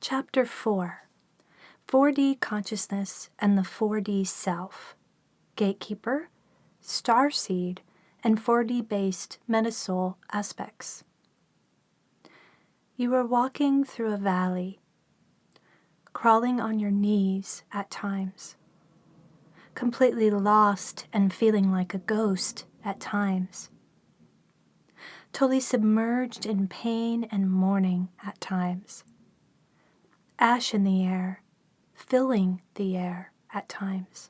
Chapter 4, 4D Consciousness and the 4D Self, Gatekeeper, Starseed, and 4D-based Metasoul aspects. You are walking through a valley, crawling on your knees at times, completely lost and feeling like a ghost at times, totally submerged in pain and mourning at times, ash in the air, filling the air at times.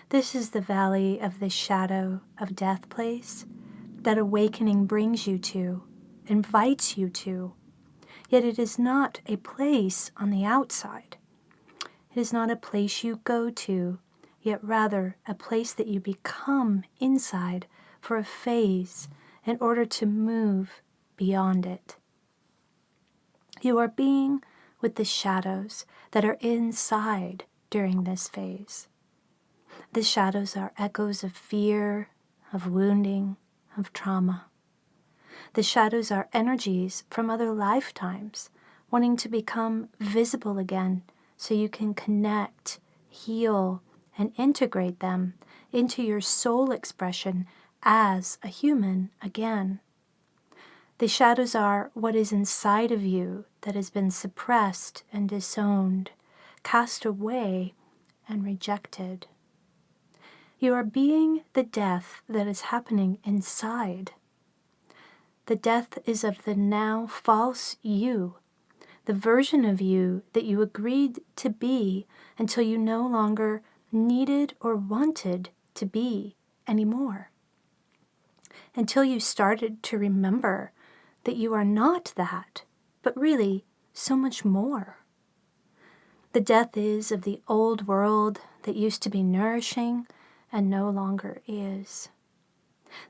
This is the valley of the shadow of death place that awakening brings you to, invites you to, yet it is not a place on the outside. It is not a place you go to, yet rather a place that you become inside for a phase in order to move beyond it. You are being with the shadows that are inside during this phase. The shadows are echoes of fear, of wounding, of trauma. The shadows are energies from other lifetimes, wanting to become visible again so you can connect, heal, and integrate them into your soul expression as a human again. The shadows are what is inside of you that has been suppressed and disowned, cast away and rejected. You are being the death that is happening inside. The death is of the now false you, the version of you that you agreed to be until you no longer needed or wanted to be anymore. Until you started to remember that you are not that, but really so much more. The death is of the old world that used to be nourishing and no longer is.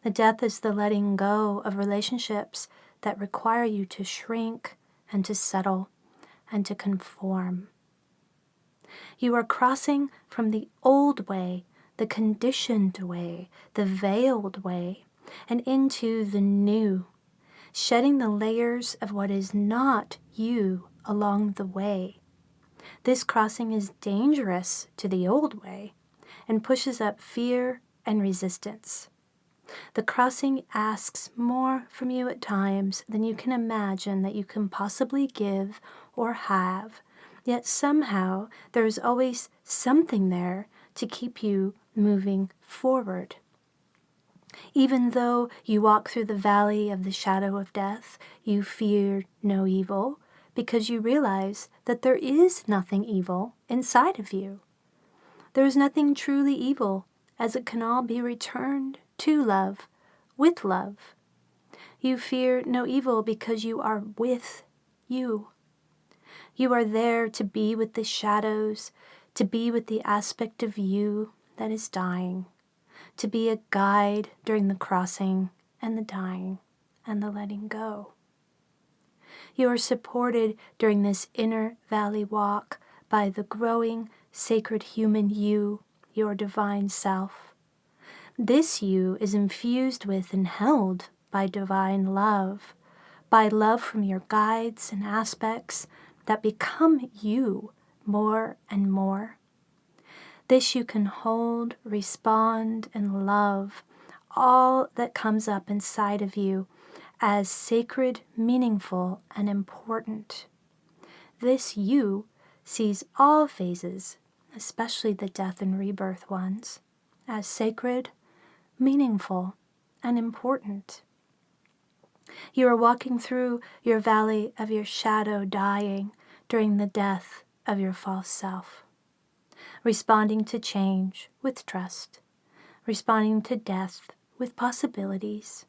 The death is the letting go of relationships that require you to shrink and to settle and to conform. You are crossing from the old way, the conditioned way, the veiled way, and into the new, shedding the layers of what is not you along the way. This crossing is dangerous to the old way and pushes up fear and resistance. The crossing asks more from you at times than you can imagine that you can possibly give or have, yet somehow there is always something there to keep you moving forward. Even though you walk through the valley of the shadow of death, you fear no evil because you realize that there is nothing evil inside of you. There is nothing truly evil, as it can all be returned to love, with love. You fear no evil because you are with you. You are there to be with the shadows, to be with the aspect of you that is dying, to be a guide during the crossing and the dying and the letting go. You are supported during this inner valley walk by the growing sacred human you, your divine self. This you is infused with and held by divine love, by love from your guides and aspects that become you more and more. This you can hold, respond, and love all that comes up inside of you as sacred, meaningful, and important. This you sees all phases, especially the death and rebirth ones, as sacred, meaningful, and important. You are walking through your valley of your shadow dying during the death of your false self, responding to change with trust, responding to death with possibilities,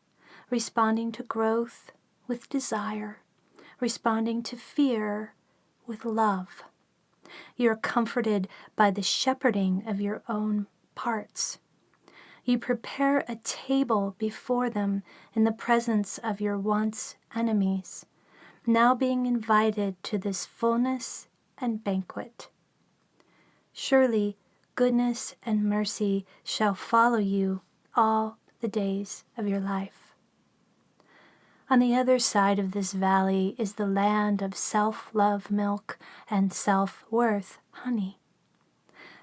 responding to growth with desire, responding to fear with love. You are comforted by the shepherding of your own parts. You prepare a table before them in the presence of your once enemies, now being invited to this fullness and banquet. Surely goodness and mercy shall follow you all the days of your life. On the other side of this valley is the land of self-love milk and self-worth honey.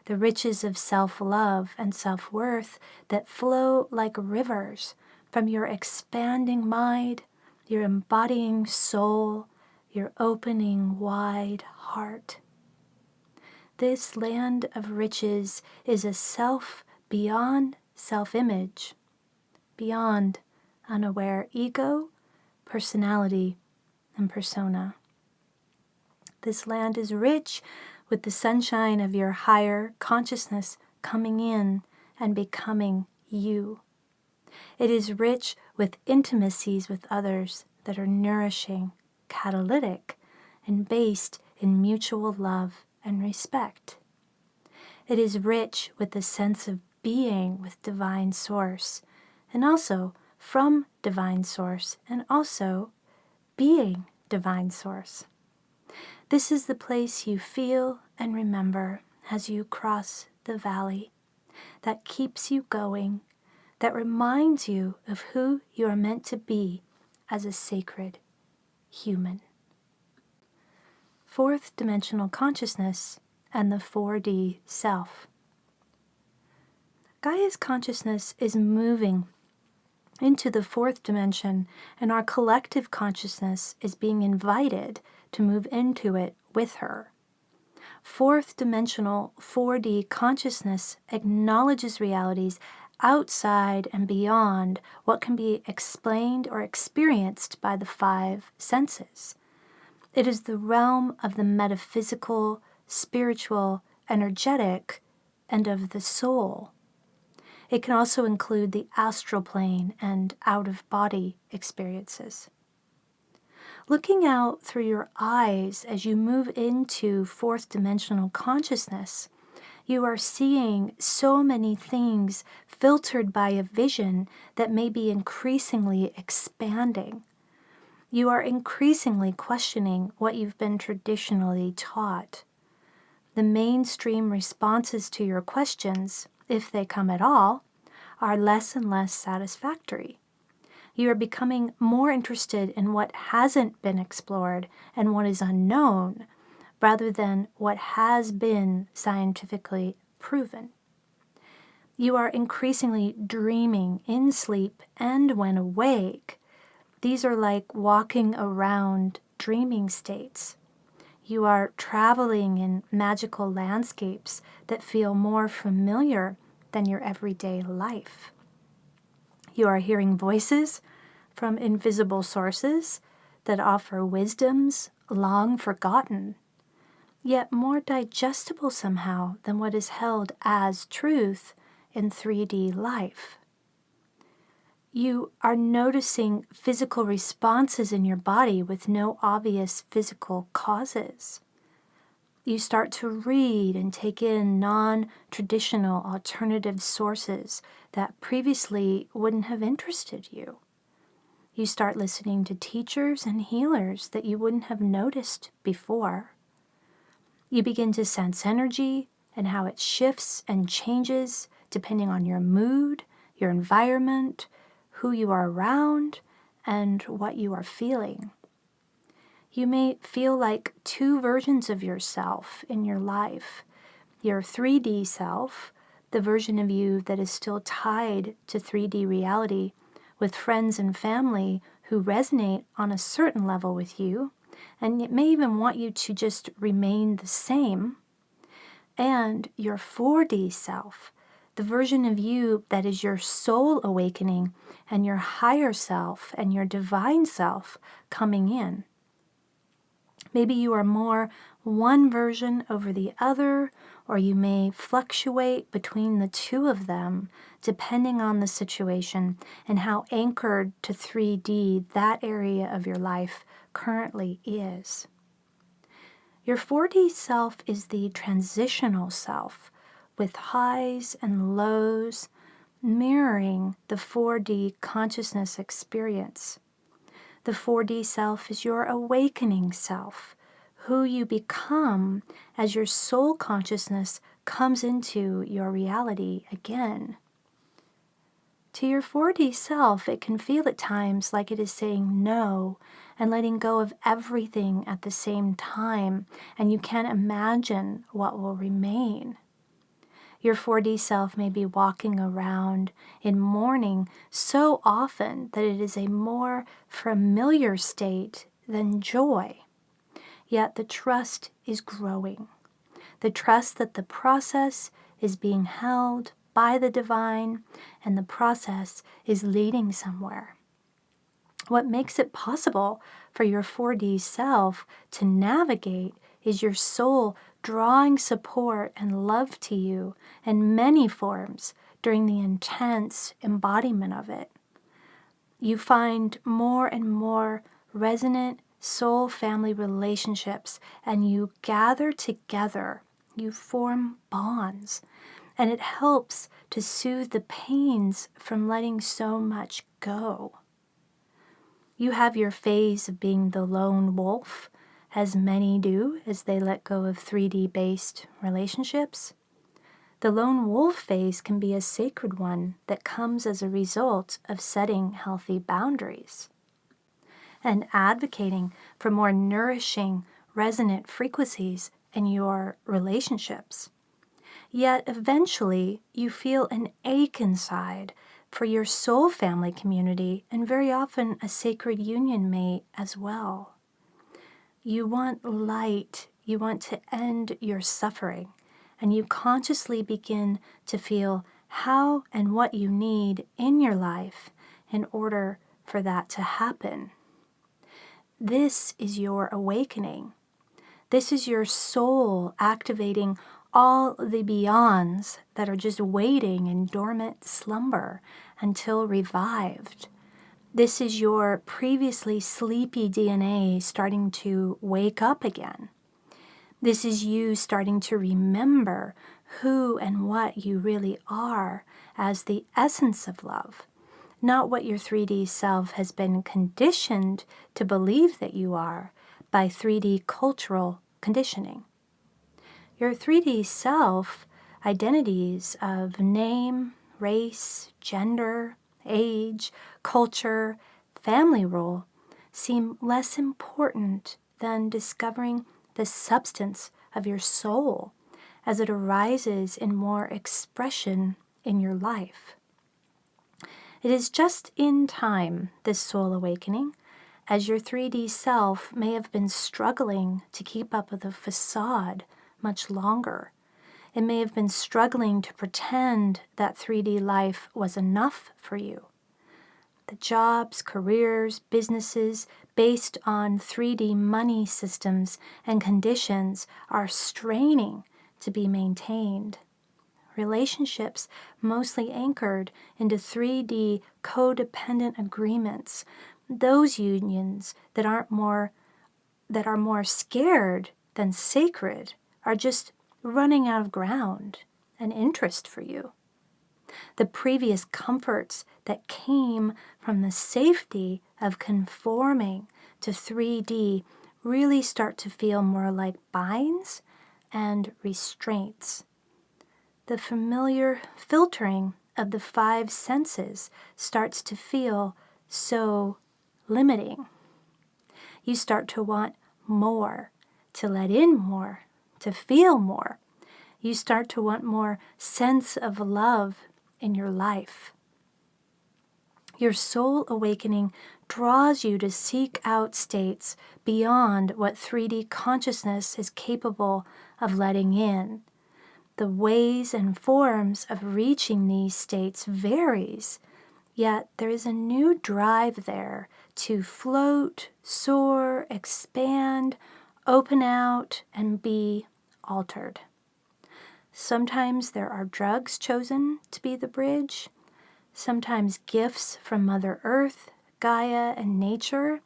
The riches of self-love and self-worth that flow like rivers from your expanding mind, your embodying soul, your opening wide heart. This land of riches is a self beyond self-image, beyond unaware ego, personality, and persona. This land is rich with the sunshine of your higher consciousness coming in and becoming you. It is rich with intimacies with others that are nourishing, catalytic, and based in mutual love and respect. It is rich with the sense of being with Divine Source, and also from Divine Source, and also being Divine Source. This is the place you feel and remember as you cross the valley, that keeps you going, that reminds you of who you are meant to be as a sacred human. Fourth dimensional consciousness and the 4D self. Gaia's consciousness is moving into the fourth dimension, and our collective consciousness is being invited to move into it with her. Fourth dimensional 4D consciousness acknowledges realities outside and beyond what can be explained or experienced by the 5 senses. It is the realm of the metaphysical, spiritual, energetic, and of the soul. It can also include the astral plane and out-of-body experiences. Looking out through your eyes as you move into fourth dimensional consciousness, you are seeing so many things filtered by a vision that may be increasingly expanding. You are increasingly questioning what you've been traditionally taught. The mainstream responses to your questions, if they come at all, are less and less satisfactory. You are becoming more interested in what hasn't been explored and what is unknown, rather than what has been scientifically proven. You are increasingly dreaming in sleep and when awake. These are like walking around dreaming states. You are traveling in magical landscapes that feel more familiar than your everyday life. You are hearing voices from invisible sources that offer wisdoms long forgotten, yet more digestible somehow than what is held as truth in 3D life. You are noticing physical responses in your body with no obvious physical causes. You start to read and take in non-traditional alternative sources that previously wouldn't have interested you. You start listening to teachers and healers that you wouldn't have noticed before. You begin to sense energy and how it shifts and changes depending on your mood, your environment, who you are around, and what you are feeling. You may feel like 2 versions of yourself in your life. Your 3D self, the version of you that is still tied to 3D reality, with friends and family who resonate on a certain level with you, and it may even want you to just remain the same. And your 4D self, the version of you that is your soul awakening and your higher self and your divine self coming in. Maybe you are more one version over the other, or you may fluctuate between the 2 of them, depending on the situation and how anchored to 3D that area of your life currently is. Your 4D self is the transitional self, with highs and lows mirroring the 4D consciousness experience. The 4D self is your awakening self, who you become as your soul consciousness comes into your reality again. To your 4D self, it can feel at times like it is saying no and letting go of everything at the same time, and you can't imagine what will remain. Your 4D self may be walking around in mourning so often that it is a more familiar state than joy. Yet the trust is growing. The trust that the process is being held by the divine and the process is leading somewhere. What makes it possible for your 4D self to navigate is your soul drawing support and love to you in many forms during the intense embodiment of it. You find more and more resonant soul family relationships, and you gather together. You form bonds, and it helps to soothe the pains from letting so much go. You have your phase of being the lone wolf, as many do as they let go of 3D-based relationships. The lone wolf phase can be a sacred one that comes as a result of setting healthy boundaries and advocating for more nourishing, resonant frequencies in your relationships. Yet eventually you feel an ache inside for your soul family community and very often a sacred union mate as well. You want light, you want to end your suffering, and you consciously begin to feel how and what you need in your life in order for that to happen. This is your awakening. This is your soul activating all the beyonds that are just waiting in dormant slumber until revived. This is your previously sleepy DNA starting to wake up again. This is you starting to remember who and what you really are as the essence of love, not what your 3D self has been conditioned to believe that you are by 3D cultural conditioning. Your 3D self identities of name, race, gender, age, culture, family role seem less important than discovering the substance of your soul as it arises in more expression in your life. It is just in time, this soul awakening, as your 3D self may have been struggling to keep up with a facade much longer. It may have been struggling to pretend that 3D life was enough for you. The jobs, careers, businesses based on 3D money systems and conditions are straining to be maintained. Relationships mostly anchored into 3D codependent agreements, those unions that are more scared than sacred, are just running out of ground and interest for you. The previous comforts that came from the safety of conforming to 3D really start to feel more like binds and restraints. The familiar filtering of the 5 senses starts to feel so limiting. You start to want more, to let in more, to feel more. You start to want more sense of love in your life. Your soul awakening draws you to seek out states beyond what 3D consciousness is capable of letting in. The ways and forms of reaching these states varies, yet there is a new drive there to float, soar, expand, open out, and be altered. Sometimes there are drugs chosen to be the bridge. Sometimes gifts from Mother Earth, Gaia, and nature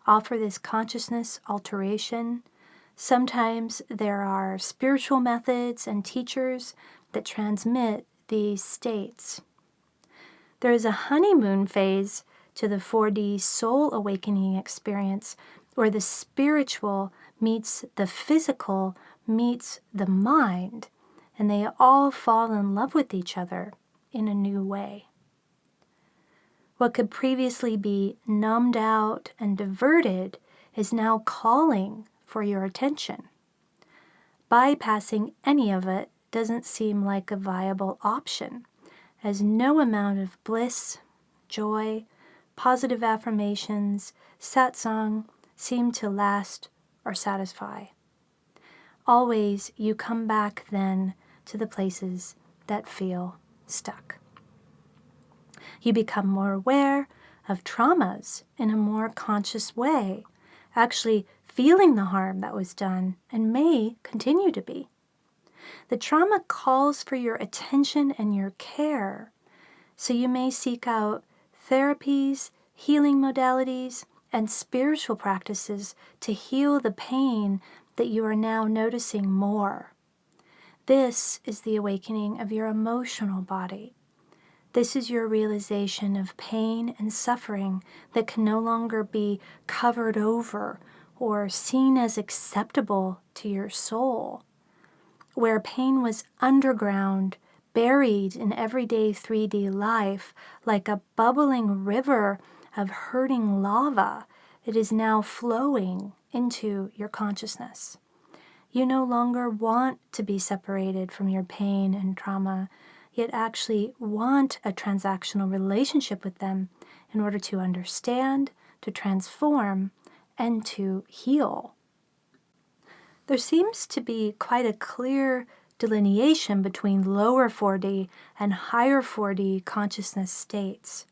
offer this consciousness alteration. Sometimes there are spiritual methods and teachers that transmit these states. There is a honeymoon phase to the 4D soul awakening experience where the spiritual meets the physical meets the mind, and they all fall in love with each other in a new way. What could previously be numbed out and diverted is now calling for your attention. Bypassing any of it doesn't seem like a viable option, as no amount of bliss, joy, positive affirmations, satsang seem to last or satisfy. Always you come back then to the places that feel stuck. You become more aware of traumas in a more conscious way, actually feeling the harm that was done and may continue to be. The trauma calls for your attention and your care, so you may seek out therapies, healing modalities, and spiritual practices to heal the pain that you are now noticing more. This is the awakening of your emotional body. This is your realization of pain and suffering that can no longer be covered over or seen as acceptable to your soul. Where pain was underground, buried in everyday 3D life, like a bubbling river of hurting lava, it is now flowing into your consciousness. You no longer want to be separated from your pain and trauma, yet actually want a transactional relationship with them in order to understand, to transform, and to heal. There seems to be quite a clear delineation between lower 4D and higher 4D consciousness states.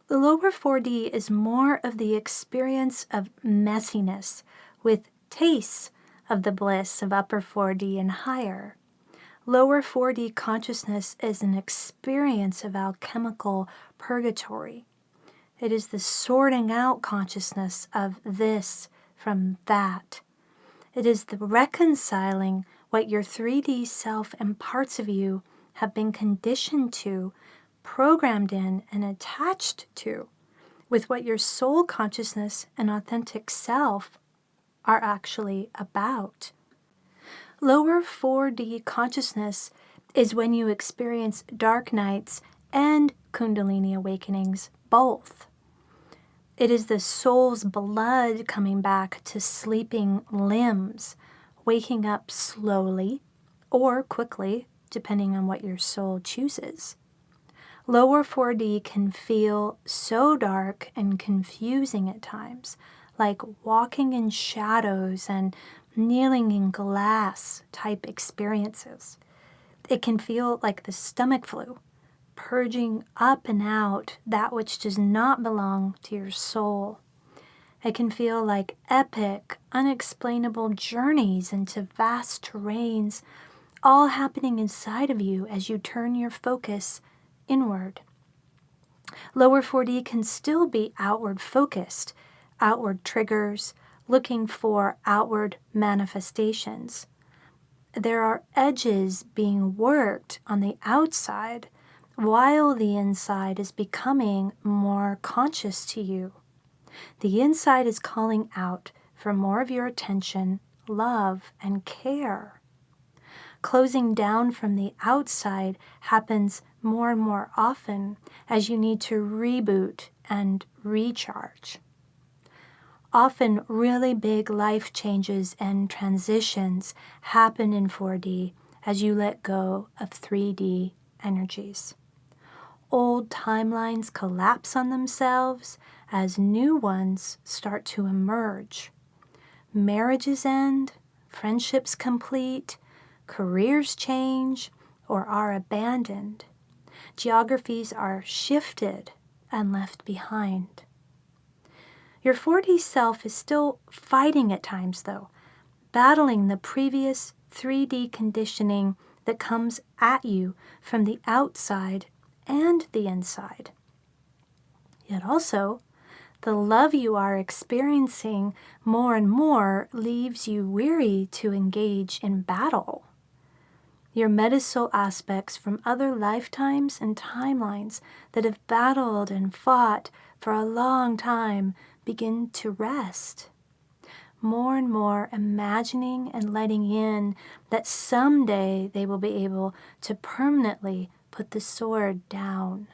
The lower 4D is more of the experience of messiness with tastes of the bliss of upper 4D and higher. Lower 4D consciousness is an experience of alchemical purgatory. It is the sorting out consciousness of this from that. It is the reconciling what your 3D self and parts of you have been conditioned to, programmed in, and attached to, with what your soul consciousness and authentic self are actually about. Lower 4D consciousness is when you experience dark nights and Kundalini awakenings, both. It is the soul's blood coming back to sleeping limbs, waking up slowly or quickly, depending on what your soul chooses. Lower 4D can feel so dark and confusing at times, like walking in shadows and kneeling in glass type experiences. It can feel like the stomach flu, purging up and out that which does not belong to your soul. It can feel like epic, unexplainable journeys into vast terrains, all happening inside of you as you turn your focus inward. Lower 4D can still be outward focused, outward triggers, looking for outward manifestations. There are edges being worked on the outside while the inside is becoming more conscious to you. The inside is calling out for more of your attention, love, and care. Closing down from the outside happens more and more often as you need to reboot and recharge. Often really big life changes and transitions happen in 4D as you let go of 3D energies. Old timelines collapse on themselves as new ones start to emerge. Marriages end, friendships complete, careers change or are abandoned. Geographies are shifted and left behind. Your 4D self is still fighting at times, though, battling the previous 3D conditioning that comes at you from the outside and the inside. Yet also, the love you are experiencing more and more leaves you weary to engage in battle. Your Metasoul aspects from other lifetimes and timelines that have battled and fought for a long time begin to rest. More and more imagining and letting in that someday they will be able to permanently put the sword down.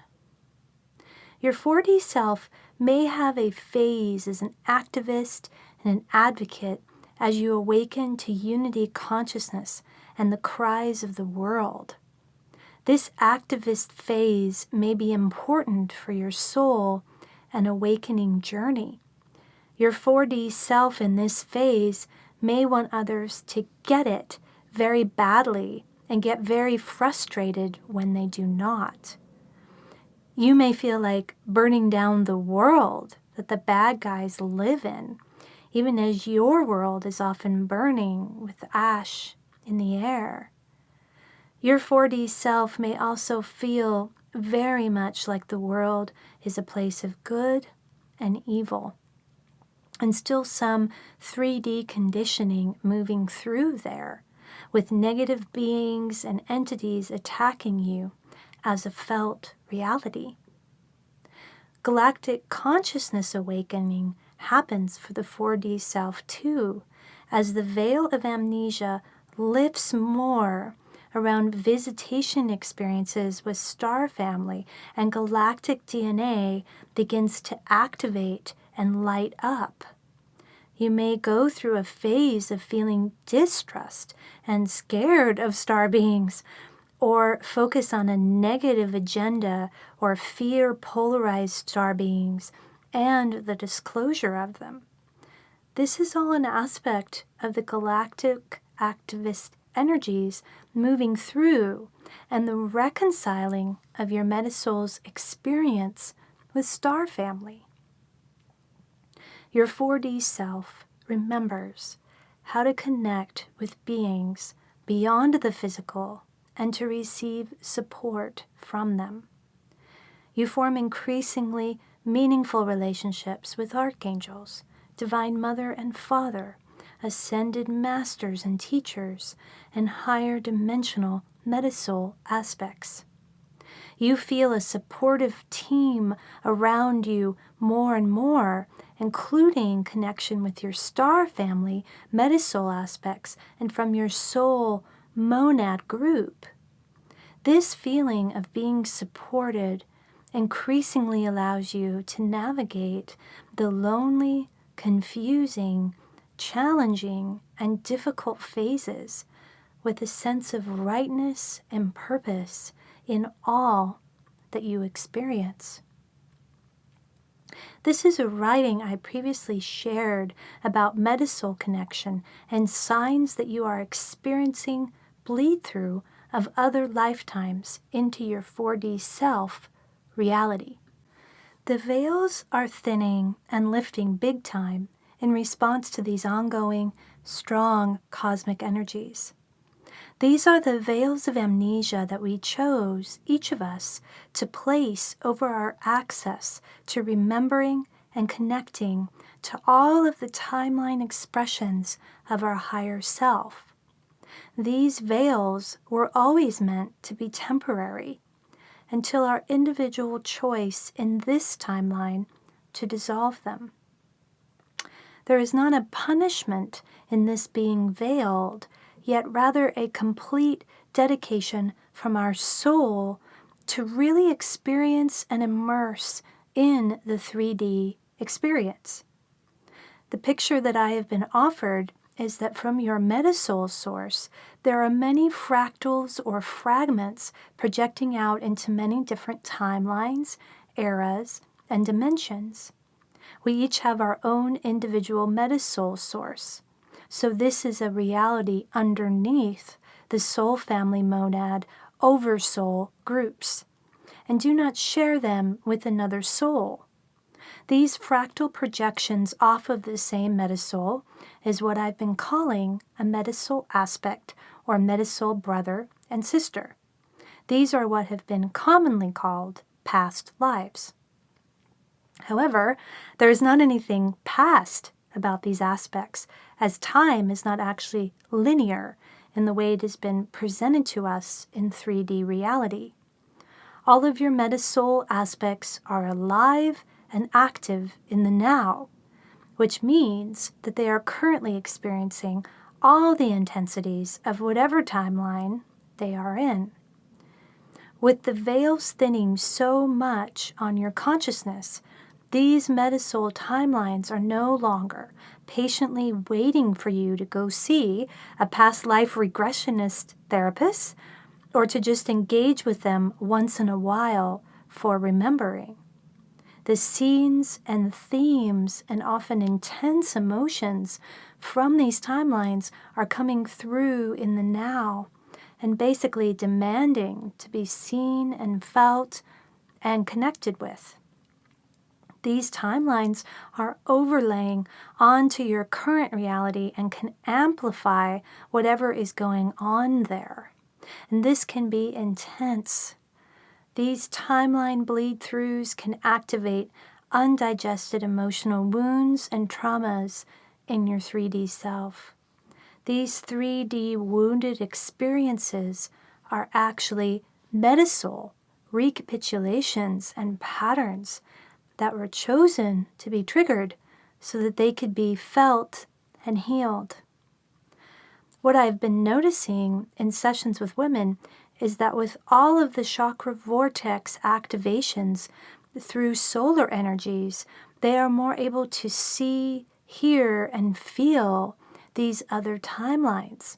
Your 4D self may have a phase as an activist and an advocate as you awaken to unity consciousness and the cries of the world. This activist phase may be important for your soul and awakening journey. Your 4D self in this phase may want others to get it very badly and get very frustrated when they do not. You may feel like burning down the world that the bad guys live in, even as your world is often burning with ash in the air. Your 4D self may also feel very much like the world is a place of good and evil, and still some 3D conditioning moving through there, with negative beings and entities attacking you as a felt reality. Galactic consciousness awakening happens for the 4D self too, as the veil of amnesia lifts more around visitation experiences with star family, and galactic DNA begins to activate and light up. You may go through a phase of feeling distrust and scared of star beings, or focus on a negative agenda or fear polarized star beings and the disclosure of them. This is all an aspect of the galactic activist energies moving through and the reconciling of your Metasoul's experience with star family. Your 4D self remembers how to connect with beings beyond the physical and to receive support from them. You form increasingly meaningful relationships with archangels, Divine Mother and Father, ascended masters and teachers, and higher dimensional Metasoul aspects. You feel a supportive team around you more and more, including connection with your star family, Metasoul aspects, and from your soul monad group. This feeling of being supported increasingly allows you to navigate the lonely, confusing, challenging, and difficult phases with a sense of rightness and purpose in all that you experience. This is a writing I previously shared about Metasoul connection and signs that you are experiencing bleed through of other lifetimes into your 4D self reality. The veils are thinning and lifting big time in response to these ongoing, strong cosmic energies. These are the veils of amnesia that we chose, each of us, to place over our access to remembering and connecting to all of the timeline expressions of our higher self. These veils were always meant to be temporary until our individual choice in this timeline to dissolve them. There is not a punishment in this being veiled, yet rather a complete dedication from our soul to really experience and immerse in the 3D experience. The picture that I have been offered is that from your Metasoul source, there are many fractals or fragments projecting out into many different timelines, eras, and dimensions. We each have our own individual Metasoul source. So this is a reality underneath the soul family monad oversoul groups, and do not share them with another soul. These fractal projections off of the same Metasoul is what I've been calling a Metasoul aspect or Metasoul brother and sister. These are what have been commonly called past lives. However, there is not anything past about these aspects, as time is not actually linear in the way it has been presented to us in 3D reality. All of your Metasoul aspects are alive and active in the now, which means that they are currently experiencing all the intensities of whatever timeline they are in. With the veils thinning so much on your consciousness, these Metasoul timelines are no longer patiently waiting for you to go see a past life regressionist therapist or to just engage with them once in a while for remembering. The scenes and themes and often intense emotions from these timelines are coming through in the now and basically demanding to be seen and felt and connected with. These timelines are overlaying onto your current reality and can amplify whatever is going on there. And this can be intense. These timeline bleed-throughs can activate undigested emotional wounds and traumas in your 3D self. These 3D wounded experiences are actually Metasoul recapitulations and patterns that were chosen to be triggered so that they could be felt and healed. What I've been noticing in sessions with women is that with all of the chakra vortex activations through solar energies, they are more able to see, hear, and feel these other timelines.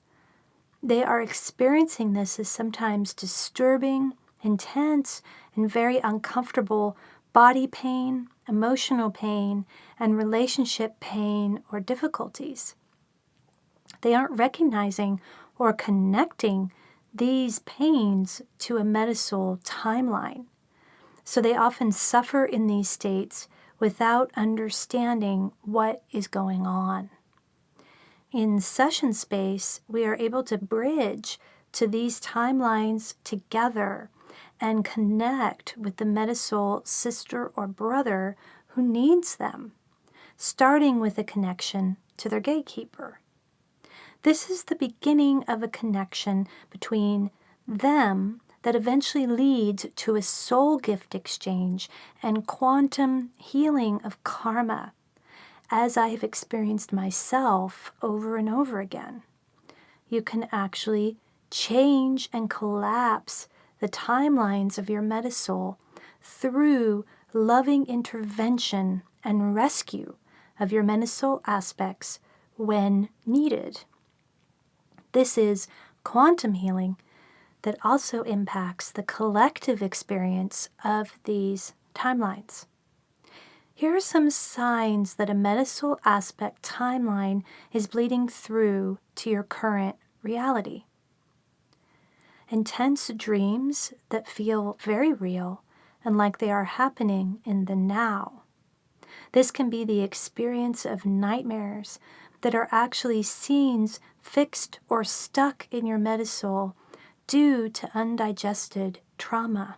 They are experiencing this as sometimes disturbing, intense, and very uncomfortable body pain, emotional pain, and relationship pain or difficulties. They aren't recognizing or connecting these pains to a Metasoul timeline. So they often suffer in these states without understanding what is going on. In session space, we are able to bridge to these timelines together and connect with the Metasoul sister or brother who needs them, starting with a connection to their gatekeeper. This is the beginning of a connection between them that eventually leads to a soul gift exchange and quantum healing of karma, as I have experienced myself over and over again. You can actually change and collapse the timelines of your Metasoul through loving intervention and rescue of your Metasoul aspects when needed. This is quantum healing that also impacts the collective experience of these timelines. Here are some signs that a Metasoul aspect timeline is bleeding through to your current reality. Intense dreams that feel very real and like they are happening in the now. This can be the experience of nightmares that are actually scenes fixed or stuck in your Metasoul due to undigested trauma.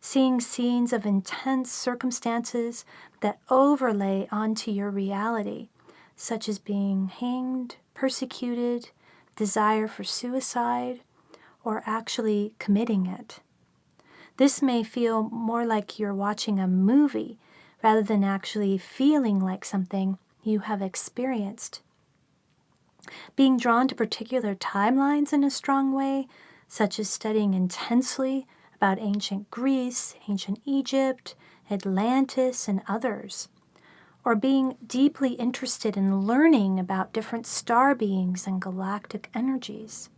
Seeing scenes of intense circumstances that overlay onto your reality, such as being hanged, persecuted, desire for suicide, or actually committing it. This may feel more like you're watching a movie rather than actually feeling like something you have experienced. Being drawn to particular timelines in a strong way, such as studying intensely about ancient Greece, ancient Egypt, Atlantis, and others. Or being deeply interested in learning about different star beings and galactic energies.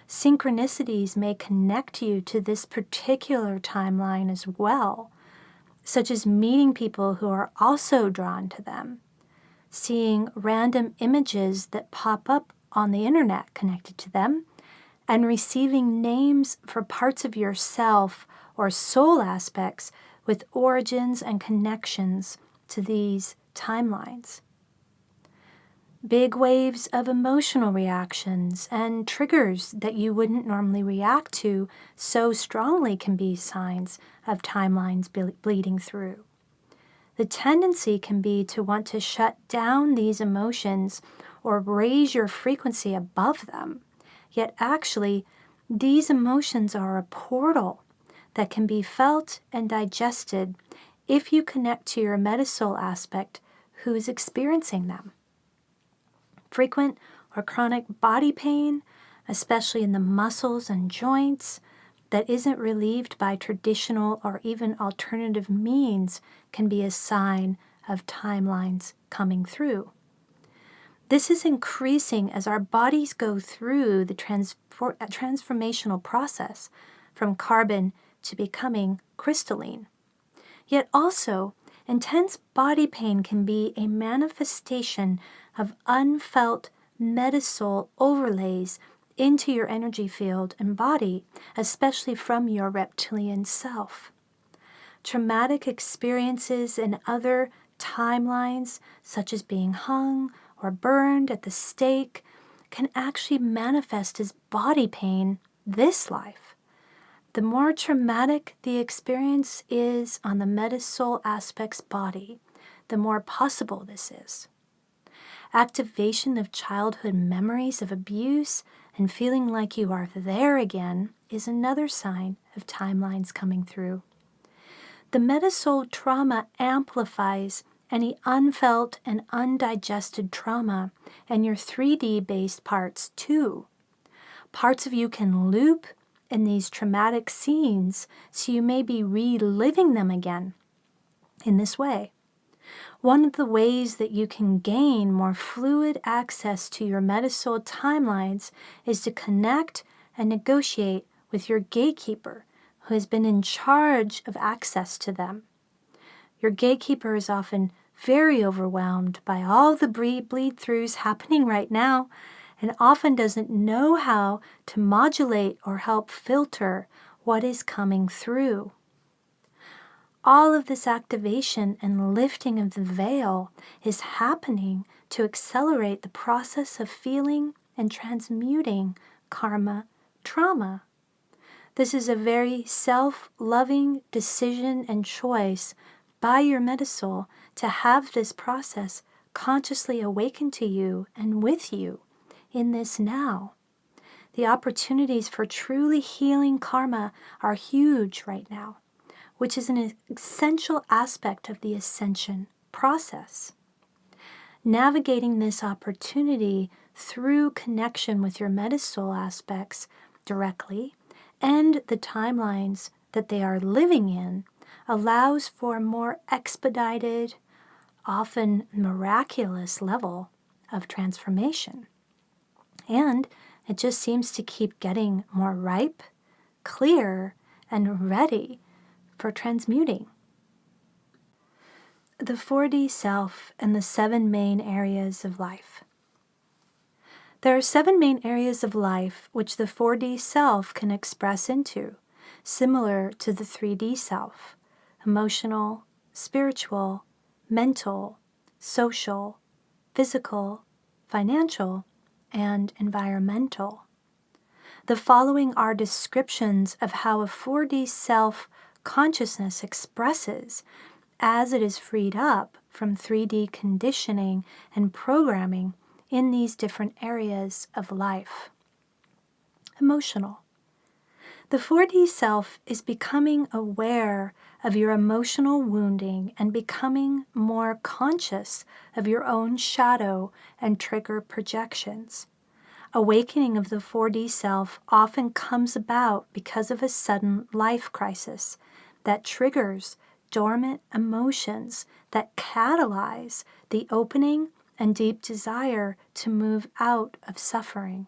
Synchronicities may connect you to this particular timeline as well, such as meeting people who are also drawn to them, seeing random images that pop up on the internet connected to them, and receiving names for parts of yourself or soul aspects with origins and connections to these timelines. Big waves of emotional reactions and triggers that you wouldn't normally react to so strongly can be signs of timelines bleeding through. The tendency can be to want to shut down these emotions or raise your frequency above them. Yet actually, these emotions are a portal that can be felt and digested if you connect to your Metasoul aspect who is experiencing them. Frequent or chronic body pain, especially in the muscles and joints, that isn't relieved by traditional or even alternative means can be a sign of timelines coming through. This is increasing as our bodies go through the transformational process from carbon to becoming crystalline. Yet also, intense body pain can be a manifestation of unfelt Metasoul overlays into your energy field and body, especially from your reptilian self. Traumatic experiences in other timelines, such as being hung or burned at the stake, can actually manifest as body pain this life. The more traumatic the experience is on the Metasoul aspect's body, the more possible this is. Activation of childhood memories of abuse and feeling like you are there again is another sign of timelines coming through. The Metasoul trauma amplifies any unfelt and undigested trauma in your 3D-based parts too. Parts of you can loop in these traumatic scenes, so you may be reliving them again in this way. One of the ways that you can gain more fluid access to your Metasoul timelines is to connect and negotiate with your gatekeeper, who has been in charge of access to them. Your gatekeeper is often very overwhelmed by all the bleed-throughs happening right now, and often doesn't know how to modulate or help filter what is coming through. All of this activation and lifting of the veil is happening to accelerate the process of feeling and transmuting karma trauma. This is a very self-loving decision and choice by your Metasoul to have this process consciously awaken to you and with you in this now. The opportunities for truly healing karma are huge right now, which is an essential aspect of the ascension process. Navigating this opportunity through connection with your Metasoul aspects directly and the timelines that they are living in allows for a more expedited, often miraculous level of transformation. And it just seems to keep getting more ripe, clear, and ready for transmuting. The 4D self and the 7 main areas of life. There are 7 main areas of life which the 4D self can express into, similar to the 3D self: emotional, spiritual, mental, social, physical, financial, and environmental. The following are descriptions of how a 4D self consciousness expresses as it is freed up from 3D conditioning and programming in these different areas of life. Emotional. The 4D self is becoming aware of your emotional wounding and becoming more conscious of your own shadow and trigger projections. Awakening of the 4D self often comes about because of a sudden life crisis that triggers dormant emotions that catalyze the opening and deep desire to move out of suffering.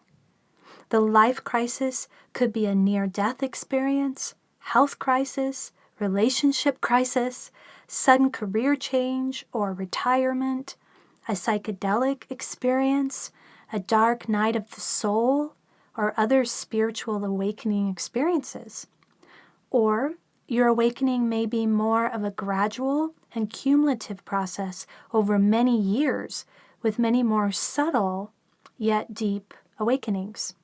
The life crisis could be a near-death experience, health crisis, relationship crisis, sudden career change or retirement, a psychedelic experience, a dark night of the soul, or other spiritual awakening experiences. Or your awakening may be more of a gradual and cumulative process over many years, with many more subtle yet deep awakenings.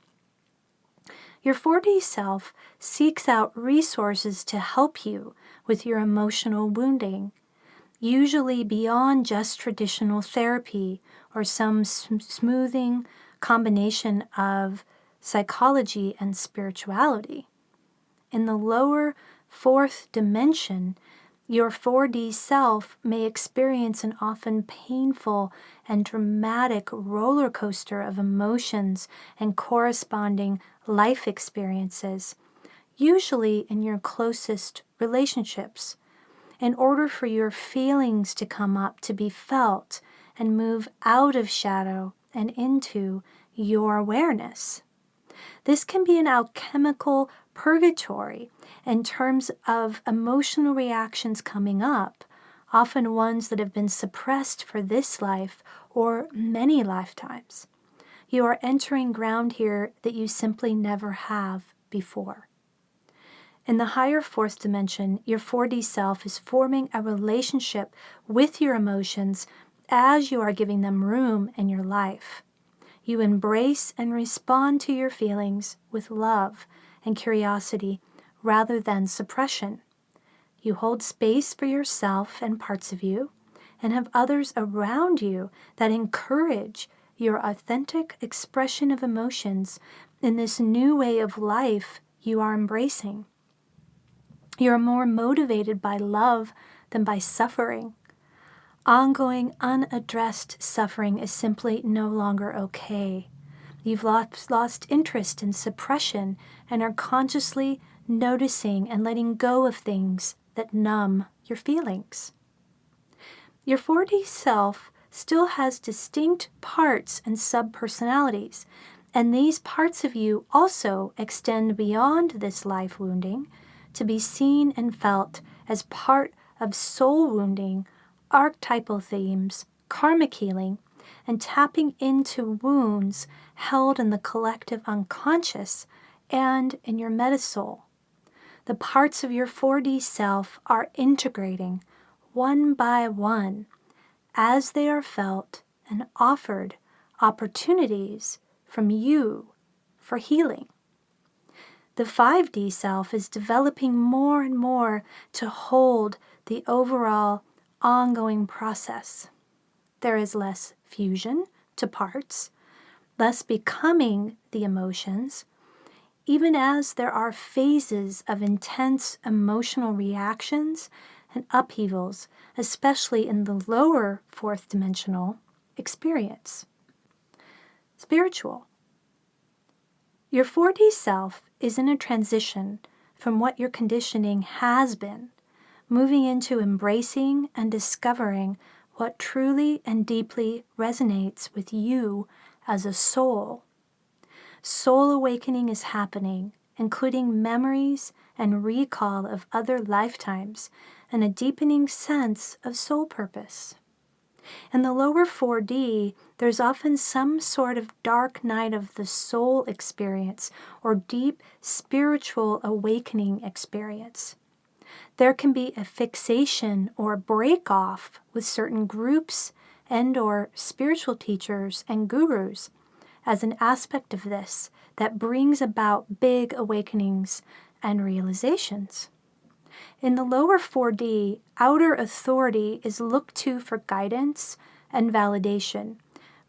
Your 4D self seeks out resources to help you with your emotional wounding, usually beyond just traditional therapy or some smoothing combination of psychology and spirituality. In the lower 4th dimension, your 4D self may experience an often painful and dramatic roller coaster of emotions and corresponding life experiences, usually in your closest relationships, in order for your feelings to come up to be felt and move out of shadow and into your awareness. This can be an alchemical purgatory in terms of emotional reactions coming up, often ones that have been suppressed for this life or many lifetimes. You are entering ground here that you simply never have before. In the higher fourth dimension, your 4D self is forming a relationship with your emotions as you are giving them room in your life. You embrace and respond to your feelings with love and curiosity rather than suppression. You hold space for yourself and parts of you, and have others around you that encourage your authentic expression of emotions in this new way of life you are embracing. You are more motivated by love than by suffering. Ongoing, unaddressed suffering is simply no longer okay. You've lost interest in suppression and are consciously noticing and letting go of things that numb your feelings. Your 4D self still has distinct parts and subpersonalities, and these parts of you also extend beyond this life wounding to be seen and felt as part of soul wounding, archetypal themes, karmic healing, and tapping into wounds held in the collective unconscious and in your Metasoul. The parts of your 4D self are integrating one by one as they are felt and offered opportunities from you for healing. The 5D self is developing more and more to hold the overall ongoing process. There is less fusion to parts, less becoming the emotions, even as there are phases of intense emotional reactions and upheavals, especially in the lower fourth dimensional experience. Spiritual. Your 4D self is in a transition from what your conditioning has been, moving into embracing and discovering what truly and deeply resonates with you as a soul. Soul awakening is happening, including memories and recall of other lifetimes and a deepening sense of soul purpose. In the lower 4D, there's often some sort of dark night of the soul experience or deep spiritual awakening experience. There can be a fixation or break off with certain groups and or spiritual teachers and gurus as an aspect of this that brings about big awakenings and realizations. In the lower 4D, outer authority is looked to for guidance and validation,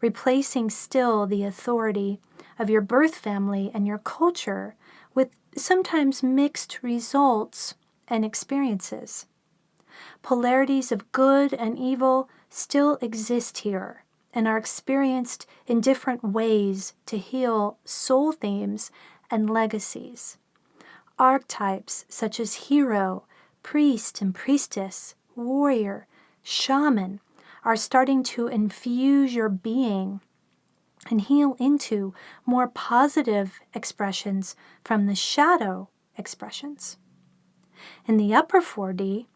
replacing still the authority of your birth family and your culture with sometimes mixed results and experiences. Polarities of good and evil still exist here and are experienced in different ways to heal soul themes and legacies. Archetypes such as hero, priest and priestess, warrior, shaman are starting to infuse your being and heal into more positive expressions from the shadow expressions. In the upper 4D,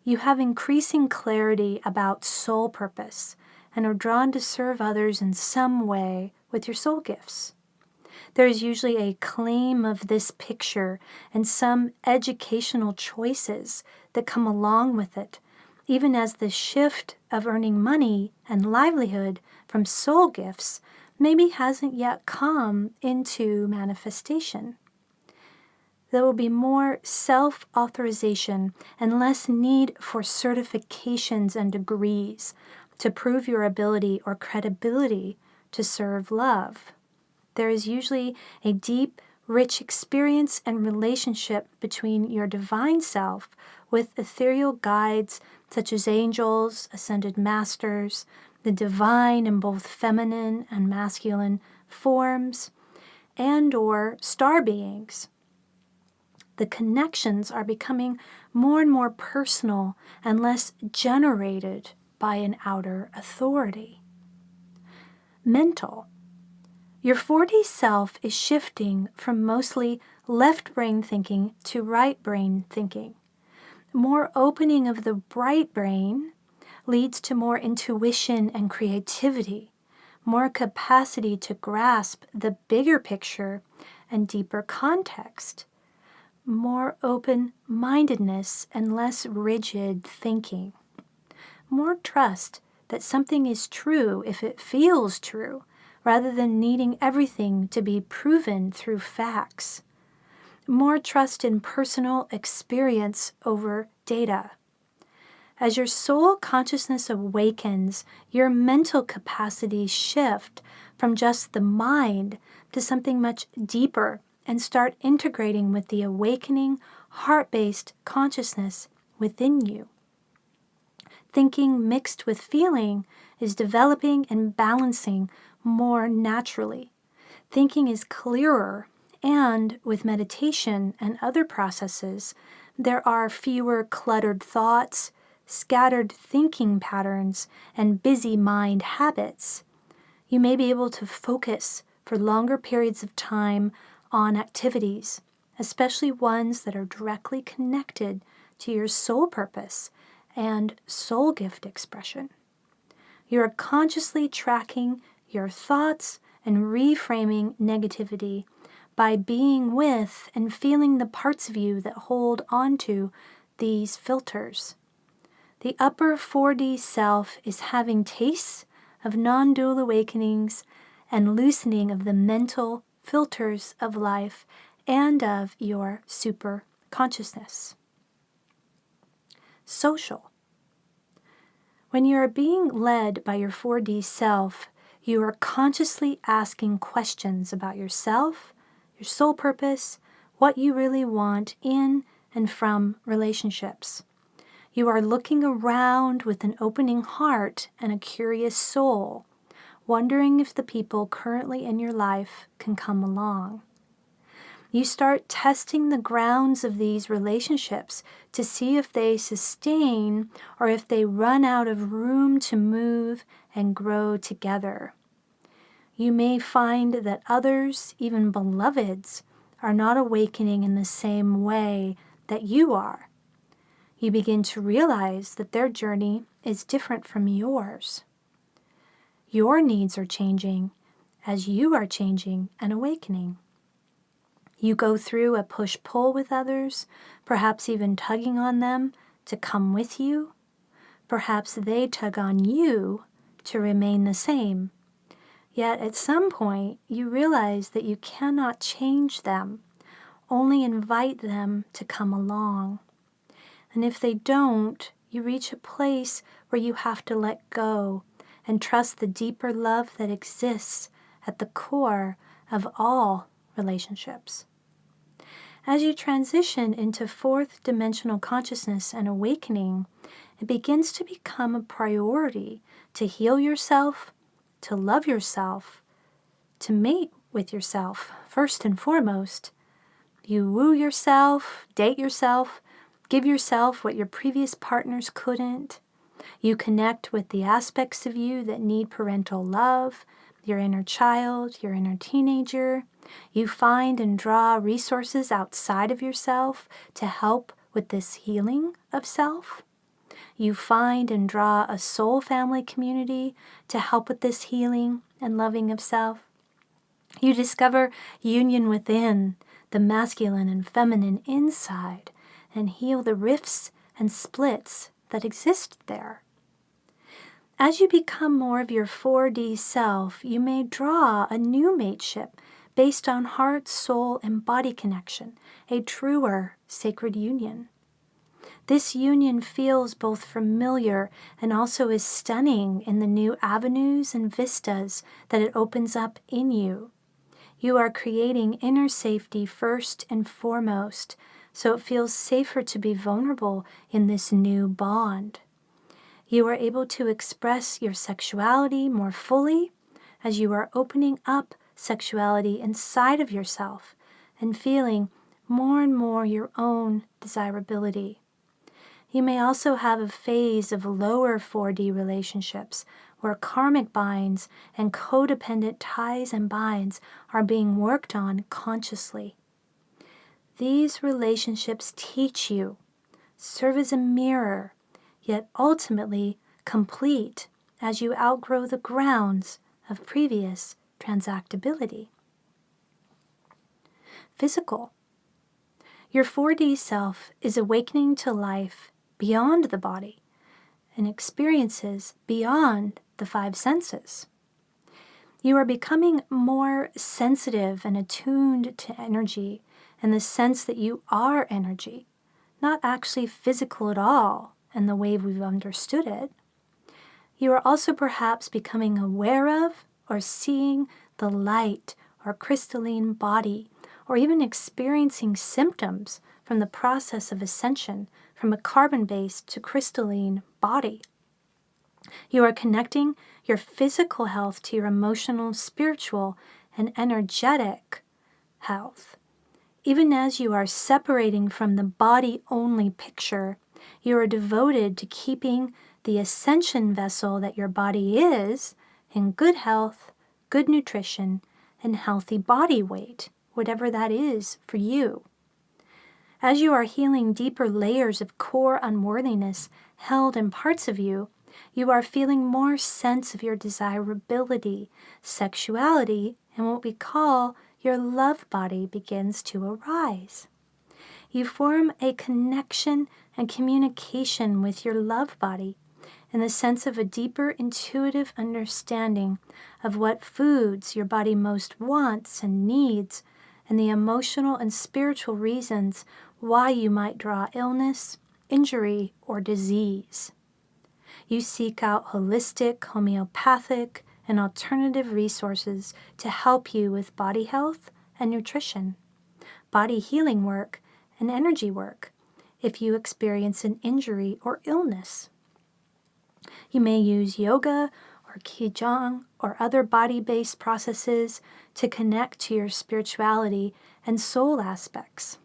you have increasing clarity about soul purpose and are drawn to serve others in some way with your soul gifts. There is usually a claim of this picture and some educational choices that come along with it, even as the shift of earning money and livelihood from soul gifts maybe hasn't yet come into manifestation. There will be more self-authorization and less need for certifications and degrees to prove your ability or credibility to serve love. There is usually a deep, rich experience and relationship between your divine self with ethereal guides such as angels, ascended masters, the divine in both feminine and masculine forms, and or star beings. the connections are becoming more and more personal and less generated by an outer authority. Mental. Your 4D self is shifting from mostly left brain thinking to right brain thinking. More opening of the right brain leads to more intuition and creativity, more capacity to grasp the bigger picture and deeper context, more open-mindedness and less rigid thinking, more trust that something is true if it feels true, rather than needing everything to be proven through facts, more trust in personal experience over data. As your soul consciousness awakens, your mental capacities shift from just the mind to something much deeper and start integrating with the awakening, heart-based consciousness within you. Thinking mixed with feeling is developing and balancing more naturally. Thinking is clearer, and with meditation and other processes, there are fewer cluttered thoughts, scattered thinking patterns, and busy mind habits. You may be able to focus for longer periods of time on activities, especially ones that are directly connected to your soul purpose and soul gift expression. You are consciously tracking your thoughts and reframing negativity by being with and feeling the parts of you that hold onto these filters. The upper 4D self is having tastes of non-dual awakenings and loosening of the mental filters of life and of your super consciousness. Social. When you are being led by your 4D self, you are consciously asking questions about yourself, your soul purpose, what you really want in and from relationships. You are looking around with an opening heart and a curious soul, wondering if the people currently in your life can come along. You start testing the grounds of these relationships to see if they sustain or if they run out of room to move and grow together. You may find that others, even beloveds, are not awakening in the same way that you are. You begin to realize that their journey is different from yours. Your needs are changing as you are changing and awakening. You go through a push-pull with others, perhaps even tugging on them to come with you. Perhaps they tug on you to remain the same. Yet at some point, you realize that you cannot change them, only invite them to come along. And if they don't, you reach a place where you have to let go and trust the deeper love that exists at the core of all relationships. As you transition into fourth dimensional consciousness and awakening, it begins to become a priority to heal yourself, to love yourself, to mate with yourself first and foremost. You woo yourself, date yourself, give yourself what your previous partners couldn't. You connect with the aspects of you that need parental love, your inner child, your inner teenager. You find and draw resources outside of yourself to help with this healing of self. You find and draw a soul family community to help with this healing and loving of self. You discover union within, the masculine and feminine inside, and heal the rifts and splits that exist there. As you become more of your 4D self, you may draw a new mateship based on heart, soul, and body connection, a truer sacred union. This union feels both familiar and also is stunning in the new avenues and vistas that it opens up in you. You are creating inner safety first and foremost, so it feels safer to be vulnerable in this new bond. You are able to express your sexuality more fully as you are opening up sexuality inside of yourself and feeling more and more your own desirability. You may also have a phase of lower 4D relationships where karmic binds and codependent ties and binds are being worked on consciously. These relationships teach you, serve as a mirror, yet ultimately complete as you outgrow the grounds of previous transactability. Physical. Your 4D self is awakening to life beyond the body and experiences beyond the five senses. You are becoming more sensitive and attuned to energy in the sense that you are energy, not actually physical at all in the way we've understood it. You are also perhaps becoming aware of or seeing the light or crystalline body, or even experiencing symptoms from the process of ascension from a carbon-based to crystalline body. You are connecting your physical health to your emotional, spiritual, and energetic health. Even as you are separating from the body-only picture, you are devoted to keeping the ascension vessel that your body is in good health, good nutrition, and healthy body weight, whatever that is for you. As you are healing deeper layers of core unworthiness held in parts of you, you are feeling more sense of your desirability, sexuality, and what we call your love body begins to arise. You form a connection and communication with your love body in the sense of a deeper intuitive understanding of what foods your body most wants and needs, and the emotional and spiritual reasons why you might draw illness, injury, or disease. You seek out holistic, homeopathic, and alternative resources to help you with body health and nutrition, body healing work, and energy work if you experience an injury or illness. You may use yoga or qigong or other body-based processes to connect to your spirituality and soul aspects.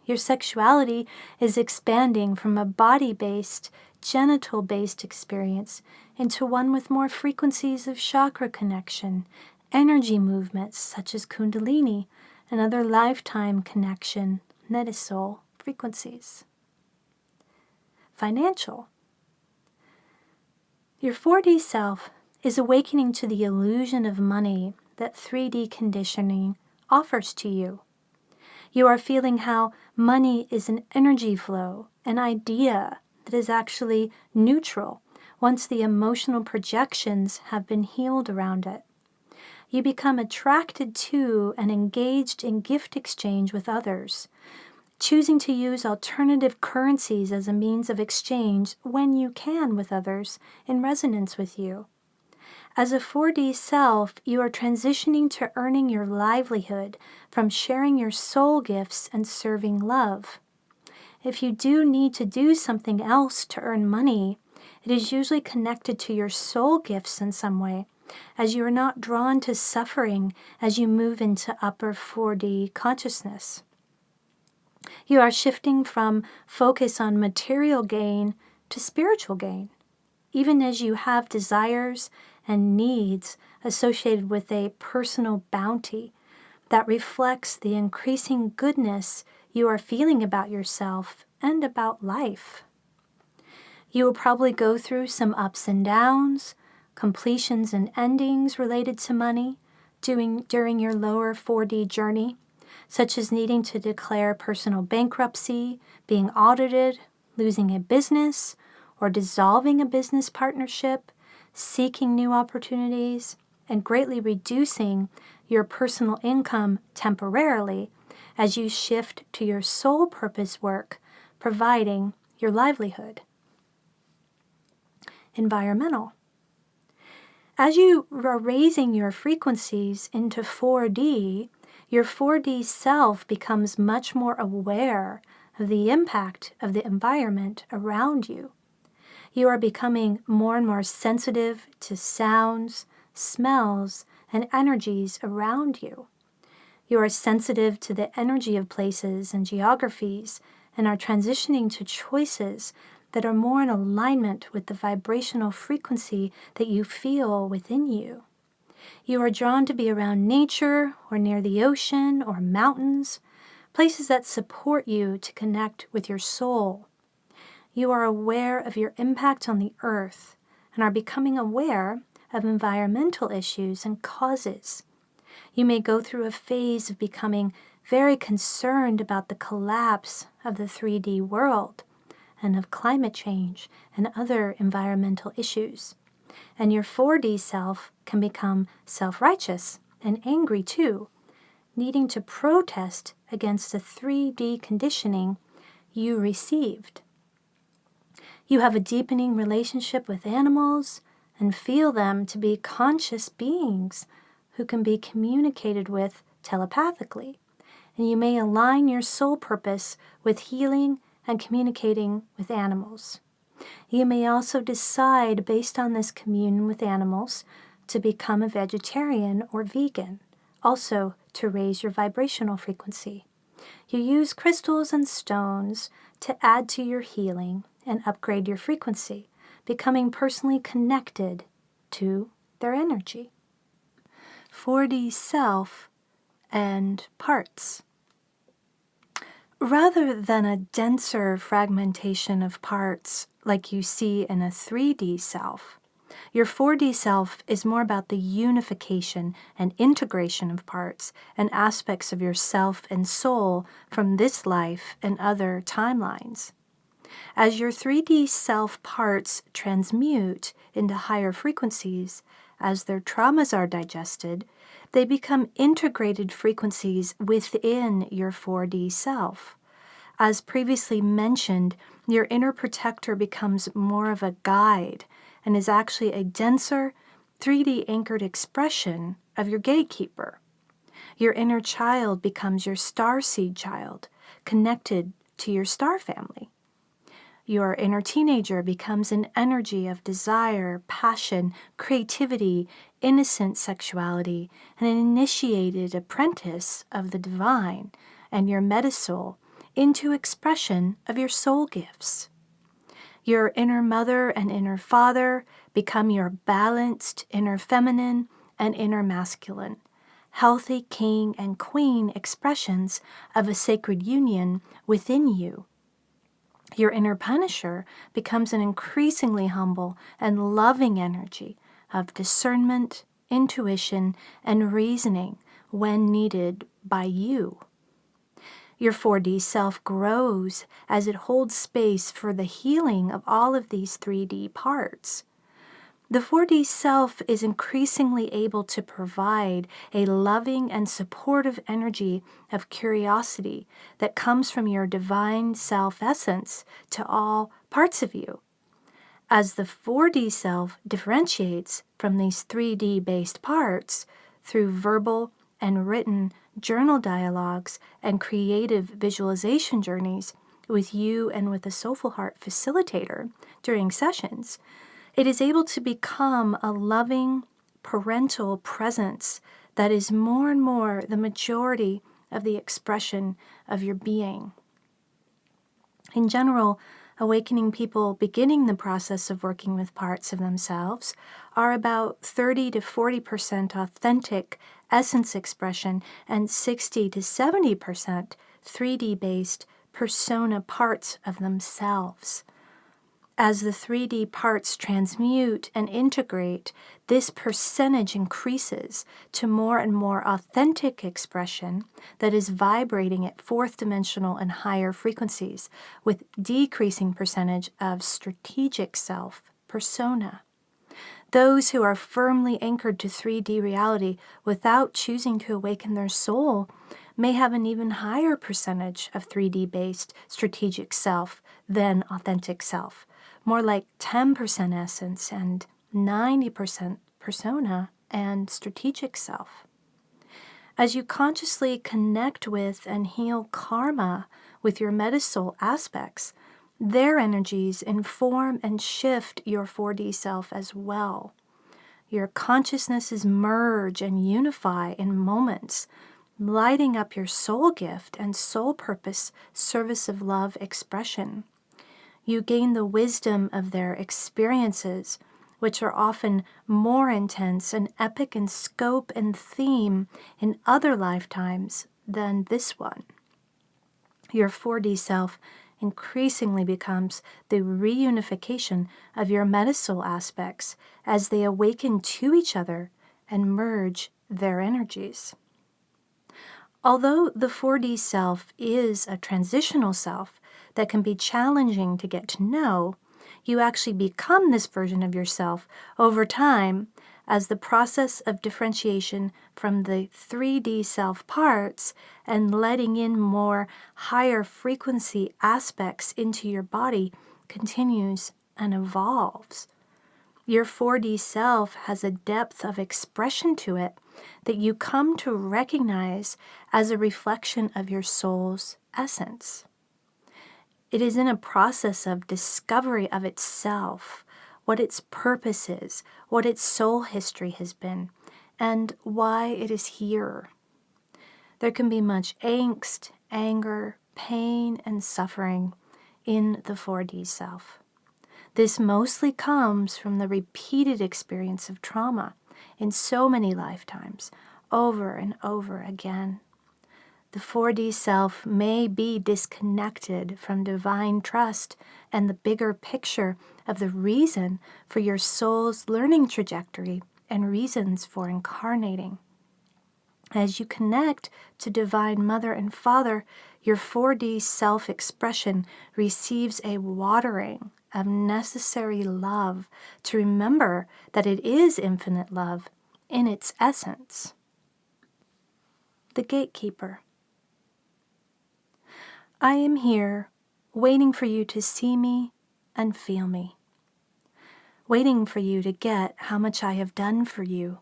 Your sexuality is expanding from a body-based, genital-based experience into one with more frequencies of chakra connection, energy movements such as kundalini, and other lifetime connection, Metasoul frequencies. Financial. Your 4D self is awakening to the illusion of money that 3D conditioning offers to you. You are feeling how money is an energy flow, an idea that is actually neutral once the emotional projections have been healed around it. You become attracted to and engaged in gift exchange with others, choosing to use alternative currencies as a means of exchange when you can with others in resonance with you. As a 4D self, you are transitioning to earning your livelihood from sharing your soul gifts and serving love. If you do need to do something else to earn money, it is usually connected to your soul gifts in some way, as you are not drawn to suffering as you move into upper 4D consciousness. You are shifting from focus on material gain to spiritual gain, even as you have desires and needs associated with a personal bounty that reflects the increasing goodness you are feeling about yourself and about life. You will probably go through some ups and downs, completions and endings related to money during your lower 4D journey, such as needing to declare personal bankruptcy, being audited, losing a business, or dissolving a business partnership, seeking new opportunities, and greatly reducing your personal income temporarily as you shift to your soul purpose work, providing your livelihood. Environmental. As you are raising your frequencies into 4D, your 4D self becomes much more aware of the impact of the environment around you. You are becoming more and more sensitive to sounds, smells, and energies around you. You are sensitive to the energy of places and geographies and are transitioning to choices that are more in alignment with the vibrational frequency that you feel within you. You are drawn to be around nature or near the ocean or mountains, places that support you to connect with your soul. You are aware of your impact on the earth and are becoming aware of environmental issues and causes. You may go through a phase of becoming very concerned about the collapse of the 3D world and of climate change and other environmental issues. And your 4D self can become self-righteous and angry too, needing to protest against the 3D conditioning you received. You have a deepening relationship with animals and feel them to be conscious beings who can be communicated with telepathically. And you may align your soul purpose with healing and communicating with animals. You may also decide, based on this communion with animals, to become a vegetarian or vegan, also to raise your vibrational frequency. You use crystals and stones to add to your healing and upgrade your frequency, becoming personally connected to their energy. 4D self and parts. Rather than a denser fragmentation of parts like you see in a 3D self, your 4D self is more about the unification and integration of parts and aspects of yourself and soul from this life and other timelines. As your 3D self parts transmute into higher frequencies, as their traumas are digested, they become integrated frequencies within your 4D self. As previously mentioned, your inner protector becomes more of a guide and is actually a denser, 3D anchored expression of your gatekeeper. Your inner child becomes your starseed child, connected to your star family. Your inner teenager becomes an energy of desire, passion, creativity, innocent sexuality, and an initiated apprentice of the divine, and your Metasoul into expression of your soul gifts. Your inner mother and inner father become your balanced inner feminine and inner masculine, healthy king and queen expressions of a sacred union within you. Your inner punisher becomes an increasingly humble and loving energy of discernment, intuition, and reasoning when needed by you. Your 4D self grows as it holds space for the healing of all of these 3D parts. The 4D self is increasingly able to provide a loving and supportive energy of curiosity that comes from your divine self-essence to all parts of you. As the 4D self differentiates from these 3D-based parts through verbal and written journal dialogues and creative visualization journeys with you and with a Soulful Heart facilitator during sessions, it is able to become a loving parental presence that is more and more the majority of the expression of your being. In general, awakening people beginning the process of working with parts of themselves are about 30 to 40% authentic essence expression and 60 to 70% 3D-based persona parts of themselves. As the 3D parts transmute and integrate, this percentage increases to more and more authentic expression that is vibrating at fourth dimensional and higher frequencies, with decreasing percentage of strategic self, persona. Those who are firmly anchored to 3D reality without choosing to awaken their soul may have an even higher percentage of 3D-based strategic self than authentic self, more like 10% essence and 90% persona and strategic self. As you consciously connect with and heal karma with your Metasoul aspects, their energies inform and shift your 4D self as well. Your consciousnesses merge and unify in moments lighting up your soul gift and soul purpose service of love expression. You gain the wisdom of their experiences, which are often more intense and epic in scope and theme in other lifetimes than this one. Your 4D self increasingly becomes the reunification of your Metasoul aspects as they awaken to each other and merge their energies. Although the 4D self is a transitional self that can be challenging to get to know, you actually become this version of yourself over time as the process of differentiation from the 3D self parts and letting in more higher frequency aspects into your body continues and evolves. Your 4D self has a depth of expression to it that you come to recognize as a reflection of your soul's essence. It is in a process of discovery of itself, what its purpose is, what its soul history has been, and why it is here. There can be much angst, anger, pain, and suffering in the 4D self. This mostly comes from the repeated experience of trauma in so many lifetimes, over and over again. The 4D self may be disconnected from divine trust and the bigger picture of the reason for your soul's learning trajectory and reasons for incarnating. As you connect to Divine Mother and Father, your 4D self-expression receives a watering of necessary love to remember that it is infinite love in its essence. The Gatekeeper. I am here, waiting for you to see me and feel me, waiting for you to get how much I have done for you,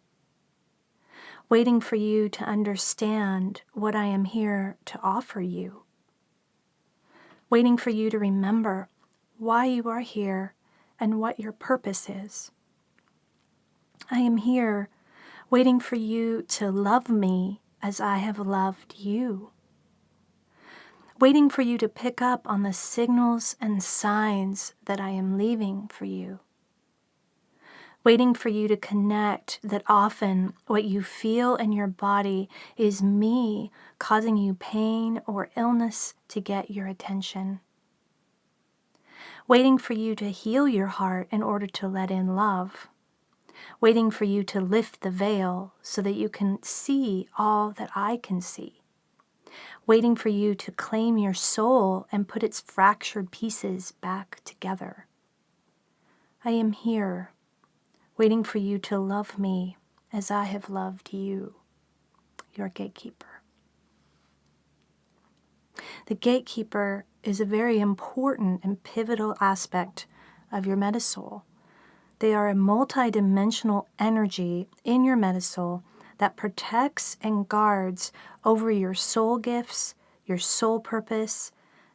waiting for you to understand what I am here to offer you, waiting for you to remember why you are here and what your purpose is. I am here, waiting for you to love me as I have loved you, waiting for you to pick up on the signals and signs that I am leaving for you, waiting for you to connect that often what you feel in your body is me causing you pain or illness to get your attention, waiting for you to heal your heart in order to let in love, waiting for you to lift the veil so that you can see all that I can see, waiting for you to claim your soul and put its fractured pieces back together. I am here, waiting for you to love me as I have loved you, your Gatekeeper. The Gatekeeper is a very important and pivotal aspect of your Metasoul. They are a multidimensional energy in your Metasoul that protects and guards over your soul gifts, your soul purpose,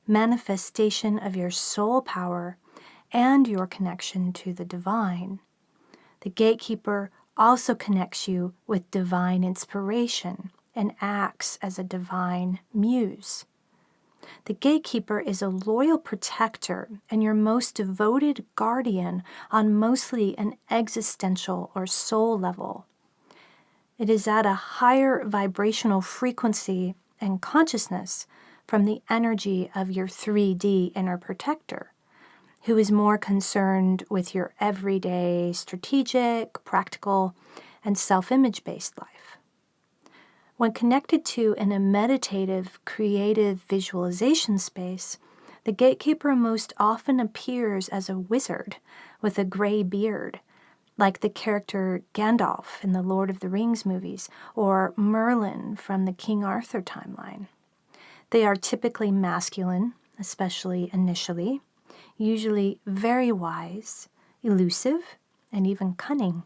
manifestation of your soul power, and your connection to the divine. The Gatekeeper also connects you with divine inspiration and acts as a divine muse. The Gatekeeper is a loyal protector and your most devoted guardian on mostly an existential or soul level. It is at a higher vibrational frequency and consciousness from the energy of your 3D inner protector, who is more concerned with your everyday, strategic, practical, and self-image-based life. When connected to in a meditative, creative visualization space, the Gatekeeper most often appears as a wizard with a gray beard, like the character Gandalf in the Lord of the Rings movies, or Merlin from the King Arthur timeline. They are typically masculine, especially initially, usually very wise, elusive, and even cunning.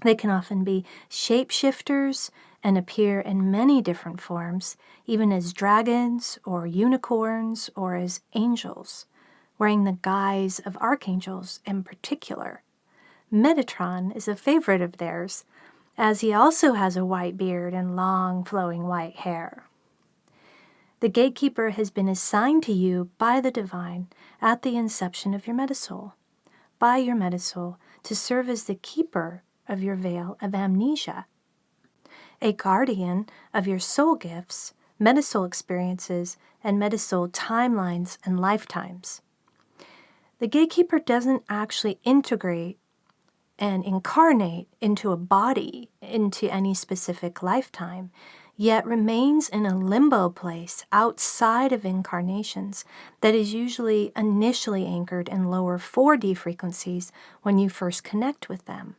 They can often be shapeshifters and appear in many different forms, even as dragons or unicorns or as angels, wearing the guise of archangels in particular. Metatron is a favorite of theirs, as he also has a white beard and long flowing white hair. The Gatekeeper has been assigned to you by the Divine at the inception of your Metasoul, by your Metasoul, to serve as the keeper of your veil of amnesia, a guardian of your soul gifts, Metasoul experiences, and Metasoul timelines and lifetimes. The Gatekeeper doesn't actually integrate and incarnate into a body, into any specific lifetime, yet remains in a limbo place outside of incarnations that is usually initially anchored in lower 4D frequencies when you first connect with them.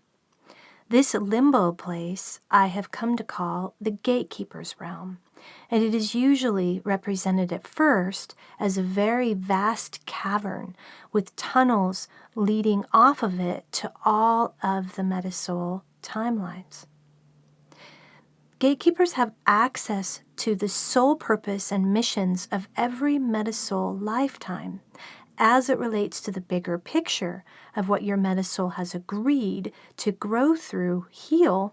This limbo place I have come to call the Gatekeeper's realm, and it is usually represented at first as a very vast cavern with tunnels leading off of it to all of the Metasoul timelines. Gatekeepers have access to the soul purpose and missions of every Metasoul lifetime as it relates to the bigger picture of what your Metasoul has agreed to grow through, heal,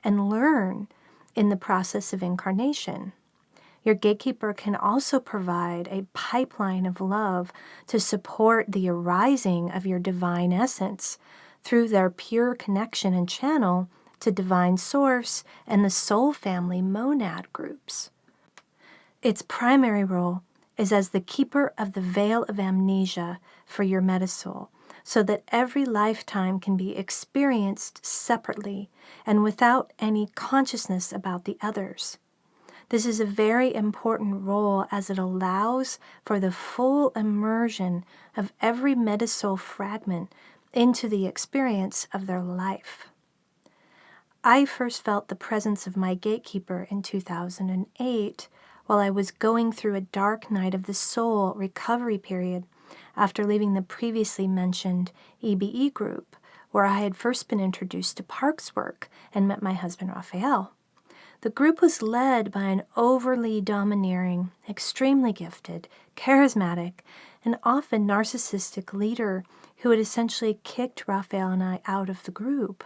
and learn in the process of incarnation. Your Gatekeeper can also provide a pipeline of love to support the arising of your divine essence through their pure connection and channel to Divine Source and the Soul Family monad groups. Its primary role is as the keeper of the veil of amnesia for your Metasoul, so that every lifetime can be experienced separately and without any consciousness about the others. This is a very important role as it allows for the full immersion of every Metasoul fragment into the experience of their life. I first felt the presence of my Gatekeeper in 2008 while I was going through a dark night of the soul recovery period after leaving the previously mentioned EBE group, where I had first been introduced to Park's work and met my husband Raphael. The group was led by an overly domineering, extremely gifted, charismatic, and often narcissistic leader who had essentially kicked Raphael and I out of the group.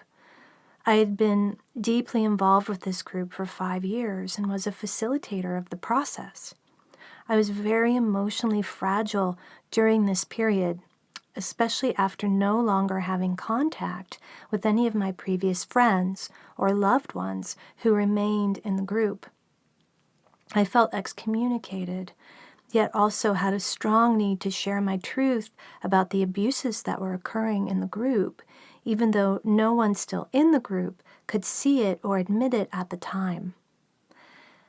I had been deeply involved with this group for 5 years and was a facilitator of the process. I was very emotionally fragile during this period, especially after no longer having contact with any of my previous friends or loved ones who remained in the group. I felt excommunicated, yet also had a strong need to share my truth about the abuses that were occurring in the group, even though no one still in the group could see it or admit it at the time.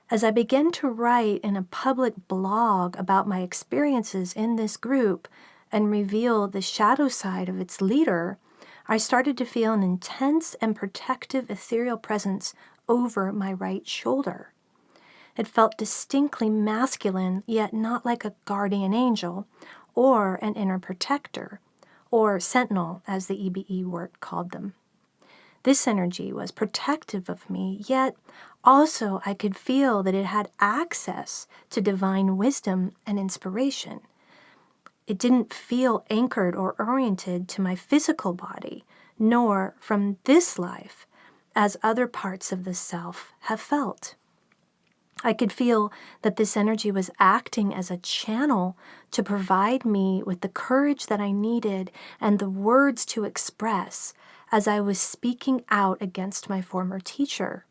As I began to write in a public blog about my experiences in this group and reveal the shadow side of its leader, I started to feel an intense and protective ethereal presence over my right shoulder. It felt distinctly masculine, yet not like a guardian angel or an inner protector, or sentinel, as the EBE work called them. This energy was protective of me, yet also I could feel that it had access to divine wisdom and inspiration. It didn't feel anchored or oriented to my physical body, nor from this life, as other parts of the self have felt. I could feel that this energy was acting as a channel to provide me with the courage that I needed and the words to express as I was speaking out against my former teacher.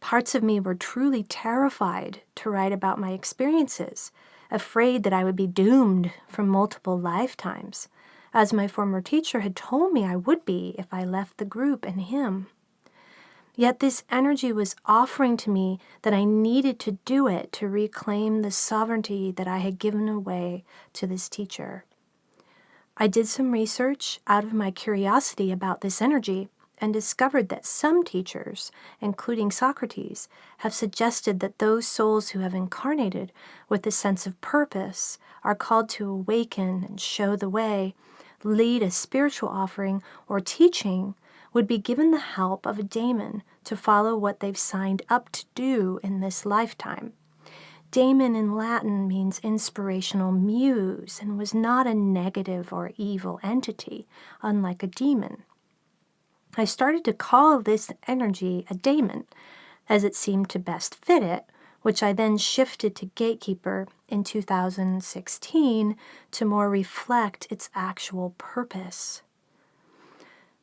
Parts of me were truly terrified to write about my experiences, afraid that I would be doomed from multiple lifetimes, as my former teacher had told me I would be if I left the group and him. Yet this energy was offering to me that I needed to do it to reclaim the sovereignty that I had given away to this teacher. I did some research out of my curiosity about this energy and discovered that some teachers, including Socrates, have suggested that those souls who have incarnated with a sense of purpose are called to awaken and show the way, lead a spiritual offering or teaching, would be given the help of a daemon to follow what they've signed up to do in this lifetime. Daemon in Latin means inspirational muse and was not a negative or evil entity, unlike a demon. I started to call this energy a daemon, as it seemed to best fit it, which I then shifted to Gatekeeper in 2016 to more reflect its actual purpose.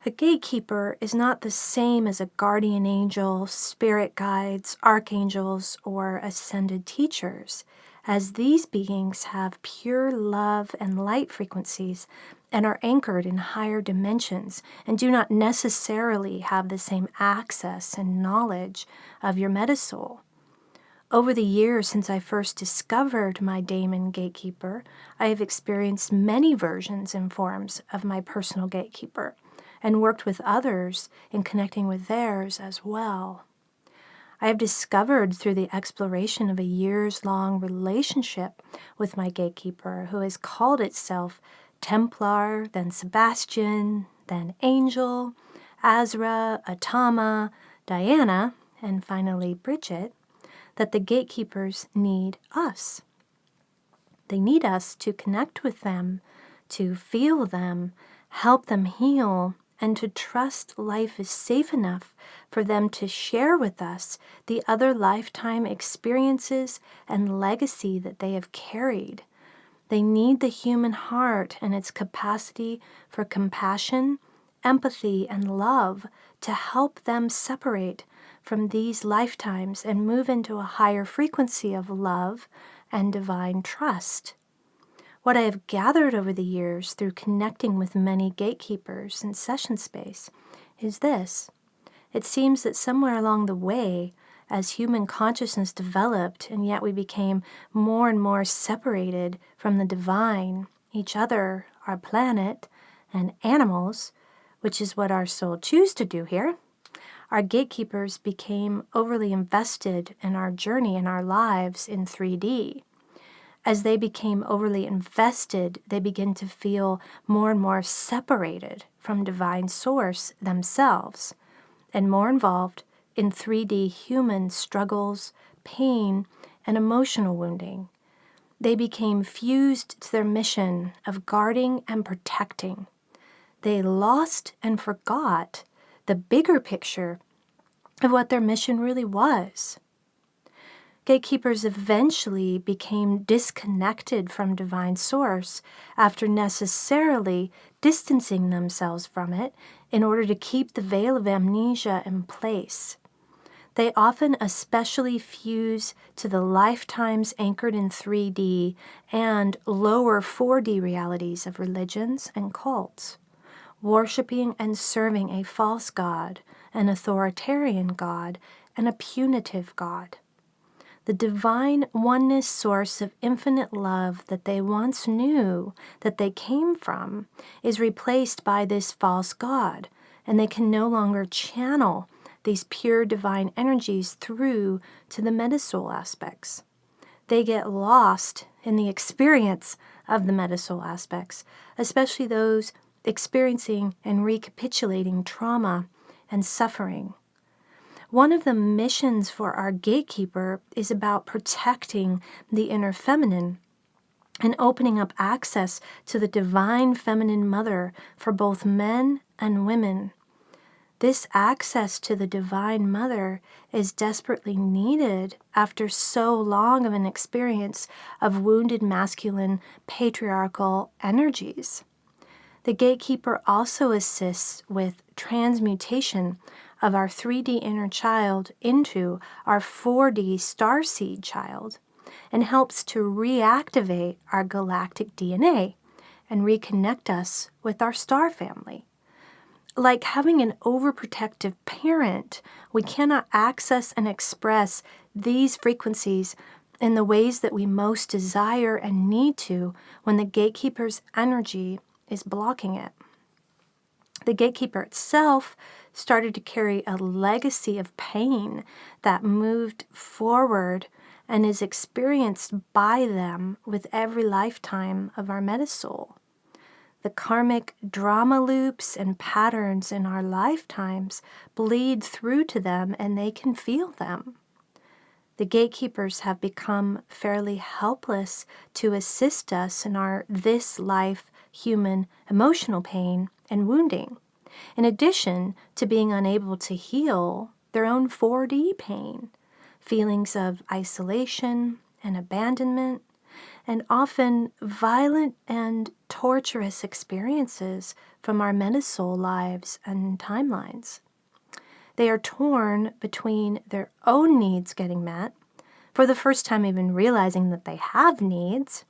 A gatekeeper is not the same as a guardian angel, spirit guides, archangels, or ascended teachers, as these beings have pure love and light frequencies and are anchored in higher dimensions and do not necessarily have the same access and knowledge of your Metasoul. Over the years since I first discovered my daemon gatekeeper, I have experienced many versions and forms of my personal gatekeeper and worked with others in connecting with theirs as well. I have discovered through the exploration of a years-long relationship with my gatekeeper, who has called itself Templar, then Sebastian, then Angel, Azra, Atama, Diana, and finally Bridget, that the gatekeepers need us. They need us to connect with them, to feel them, help them heal, and to trust life is safe enough for them to share with us the other lifetime experiences and legacy that they have carried. They need the human heart and its capacity for compassion, empathy, and love to help them separate from these lifetimes and move into a higher frequency of love and divine trust. What I have gathered over the years through connecting with many gatekeepers in session space is this. It seems that somewhere along the way, as human consciousness developed and yet we became more and more separated from the divine, each other, our planet, and animals, which is what our soul choose to do here, our gatekeepers became overly invested in our journey and our lives in 3D. As they became overly invested, they begin to feel more and more separated from divine source themselves and more involved in 3D human struggles, pain, and emotional wounding. They became fused to their mission of guarding and protecting. They lost and forgot the bigger picture of what their mission really was. Gatekeepers eventually became disconnected from divine source after necessarily distancing themselves from it in order to keep the veil of amnesia in place. They often especially fuse to the lifetimes anchored in 3D and lower 4D realities of religions and cults, worshiping and serving a false god, an authoritarian god, and a punitive god. The divine oneness source of infinite love that they once knew that they came from is replaced by this false god, and they can no longer channel these pure divine energies through to the Metasoul aspects. They get lost in the experience of the Metasoul aspects, especially those experiencing and recapitulating trauma and suffering. One of the missions for our gatekeeper is about protecting the inner feminine and opening up access to the divine feminine mother for both men and women. This access to the divine mother is desperately needed after so long of an experience of wounded masculine patriarchal energies. The gatekeeper also assists with transmutation of our 3D inner child into our 4D starseed child and helps to reactivate our galactic DNA and reconnect us with our star family. Like having an overprotective parent, we cannot access and express these frequencies in the ways that we most desire and need to when the gatekeeper's energy is blocking it. The gatekeeper itself started to carry a legacy of pain that moved forward and is experienced by them with every lifetime of our Metasoul. The karmic drama loops and patterns in our lifetimes bleed through to them and they can feel them. The gatekeepers have become fairly helpless to assist us in our this life human emotional pain and wounding. in addition to being unable to heal their own 4D pain, feelings of isolation and abandonment, and often violent and torturous experiences from our Metasoul lives and timelines. They are torn between their own needs getting met, for the first time even realizing that they have needs,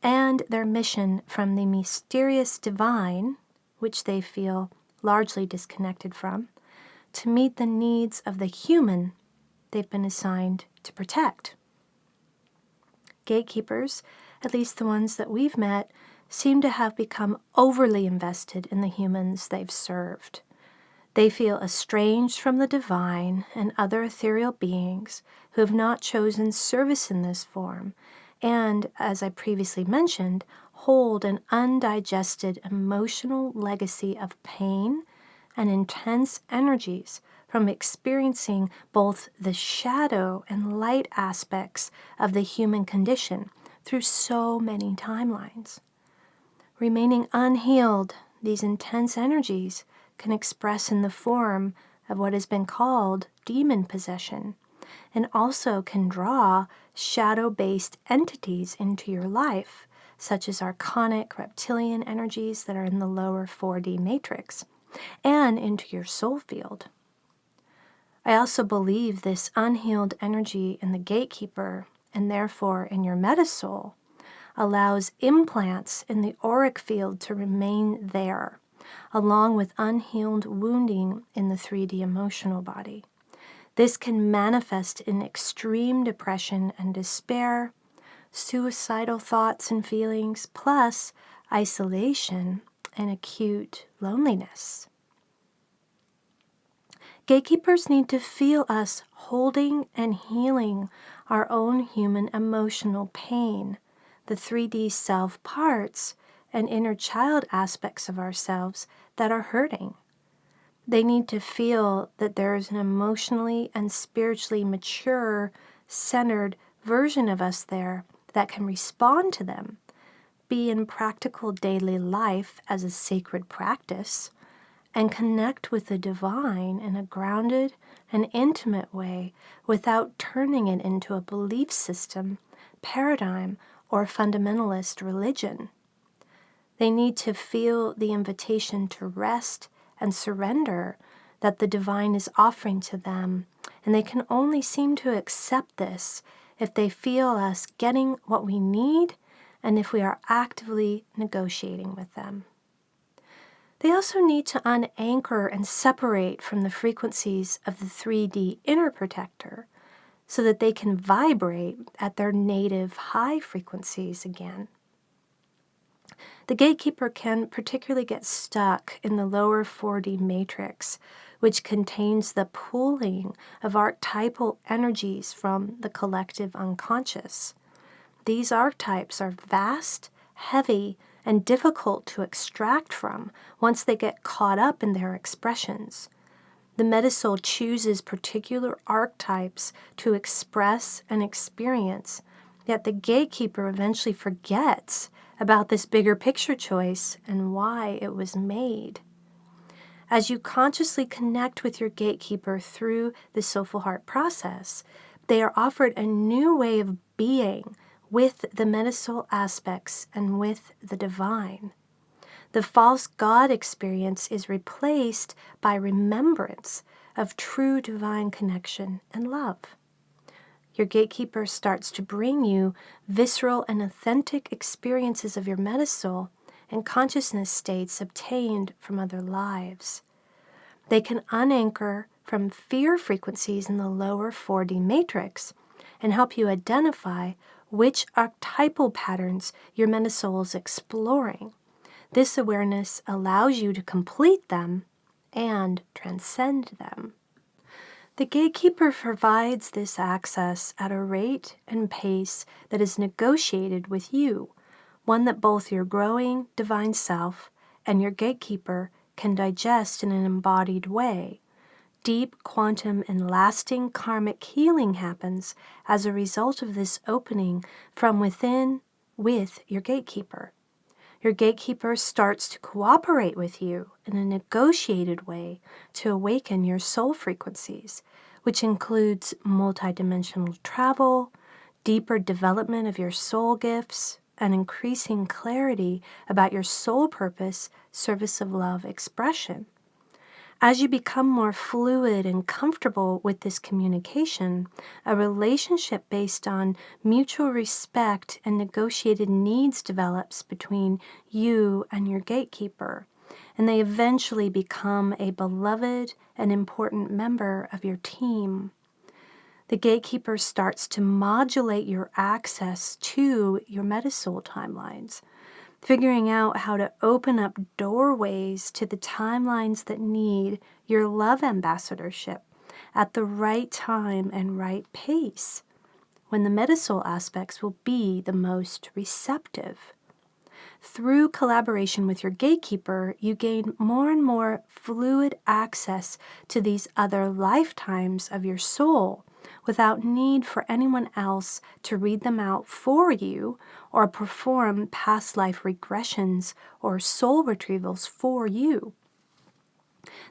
and their mission from the mysterious divine, which they feel largely disconnected from, to meet the needs of the human they've been assigned to protect. Gatekeepers, at least the ones that we've met, seem to have become overly invested in the humans they've served. They feel estranged from the divine and other ethereal beings who have not chosen service in this form, and, as I previously mentioned, hold an undigested emotional legacy of pain and intense energies from experiencing both the shadow and light aspects of the human condition through so many timelines. Remaining unhealed, these intense energies can express in the form of what has been called demon possession, and also can draw shadow-based entities into your life, such as archonic reptilian energies that are in the lower 4D matrix, and into your soul field. I also believe this unhealed energy in the gatekeeper, and therefore in your metasoul, allows implants in the auric field to remain there, along with unhealed wounding in the 3D emotional body. This can manifest in extreme depression and despair, suicidal thoughts and feelings, plus isolation and acute loneliness. Gatekeepers need to feel us holding and healing our own human emotional pain, the 3D self parts and inner child aspects of ourselves that are hurting. They need to feel that there is an emotionally and spiritually mature, centered version of us there that can respond to them, be in practical daily life as a sacred practice, and connect with the divine in a grounded and intimate way without turning it into a belief system, paradigm, or fundamentalist religion. They need to feel the invitation to rest and surrender that the divine is offering to them, and they can only seem to accept this if they feel us getting what we need and if we are actively negotiating with them. They also need to unanchor and separate from the frequencies of the 3D inner protector so that they can vibrate at their native high frequencies again. The gatekeeper can particularly get stuck in the lower 4D matrix, which contains the pooling of archetypal energies from the collective unconscious. These archetypes are vast, heavy, and difficult to extract from once they get caught up in their expressions. The Metasoul chooses particular archetypes to express and experience, yet the gatekeeper eventually forgets about this bigger picture choice and why it was made. As you consciously connect with your gatekeeper through the Soulful Heart process, they are offered a new way of being with the Metasoul aspects and with the divine. The false God experience is replaced by remembrance of true divine connection and love. Your gatekeeper starts to bring you visceral and authentic experiences of your Metasoul and consciousness states obtained from other lives. They can unanchor from fear frequencies in the lower 4D matrix and help you identify which archetypal patterns your Metasoul is exploring. This awareness allows you to complete them and transcend them. The gatekeeper provides this access at a rate and pace that is negotiated with you, one that both your growing divine self and your gatekeeper can digest in an embodied way. Deep quantum and lasting karmic healing happens as a result of this opening from within with your gatekeeper. Your gatekeeper starts to cooperate with you in a negotiated way to awaken your soul frequencies, which includes multidimensional travel, deeper development of your soul gifts, and increasing clarity about your soul purpose, service of love expression. As you become more fluid and comfortable with this communication, a relationship based on mutual respect and negotiated needs develops between you and your gatekeeper, and they eventually become a beloved and important member of your team. The gatekeeper starts to modulate your access to your Metasoul timelines, figuring out how to open up doorways to the timelines that need your love ambassadorship at the right time and right pace, when the Metasoul aspects will be the most receptive. Through collaboration with your gatekeeper, you gain more and more fluid access to these other lifetimes of your soul without need for anyone else to read them out for you or perform past life regressions or soul retrievals for you.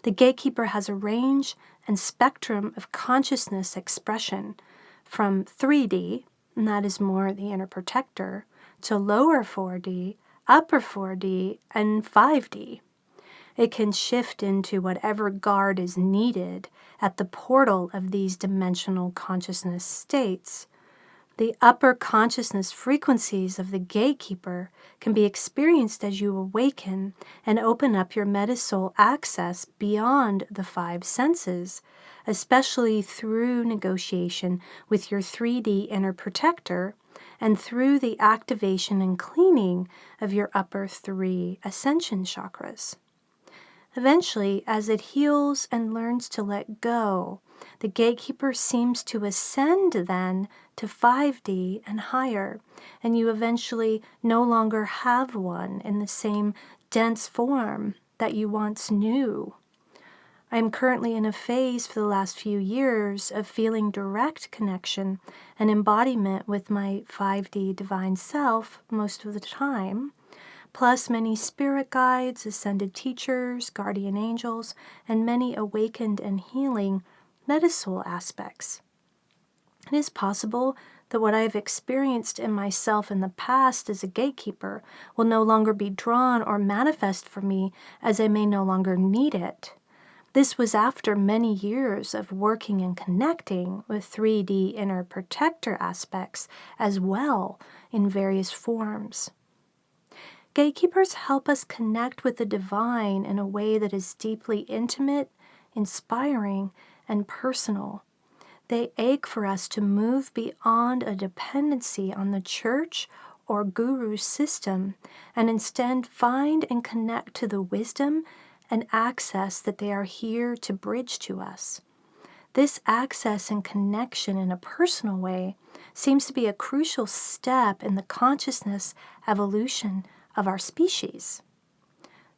The gatekeeper has a range and spectrum of consciousness expression from 3D, and that is more the inner protector, to lower 4D, upper 4D, and 5D. It can shift into whatever guard is needed at the portal of these dimensional consciousness states. The upper consciousness frequencies of the gatekeeper can be experienced as you awaken and open up your Metasoul access beyond the 5 senses, especially through negotiation with your 3D inner protector and through the activation and cleaning of your upper 3 ascension chakras. Eventually, as it heals and learns to let go, the gatekeeper seems to ascend then to 5D and higher, and you eventually no longer have one in the same dense form that you once knew. I am currently in a phase for the last few years of feeling direct connection and embodiment with my 5D divine self most of the time, plus many spirit guides, ascended teachers, guardian angels, and many awakened and healing Metasoul aspects. It is possible that what I have experienced in myself in the past as a gatekeeper will no longer be drawn or manifest for me, as I may no longer need it. This was after many years of working and connecting with 3D inner protector aspects as well in various forms. Gatekeepers help us connect with the divine in a way that is deeply intimate, inspiring, and personal. They ache for us to move beyond a dependency on the church or guru system and instead find and connect to the wisdom and access that they are here to bridge to us. This access and connection in a personal way seems to be a crucial step in the consciousness evolution of our species.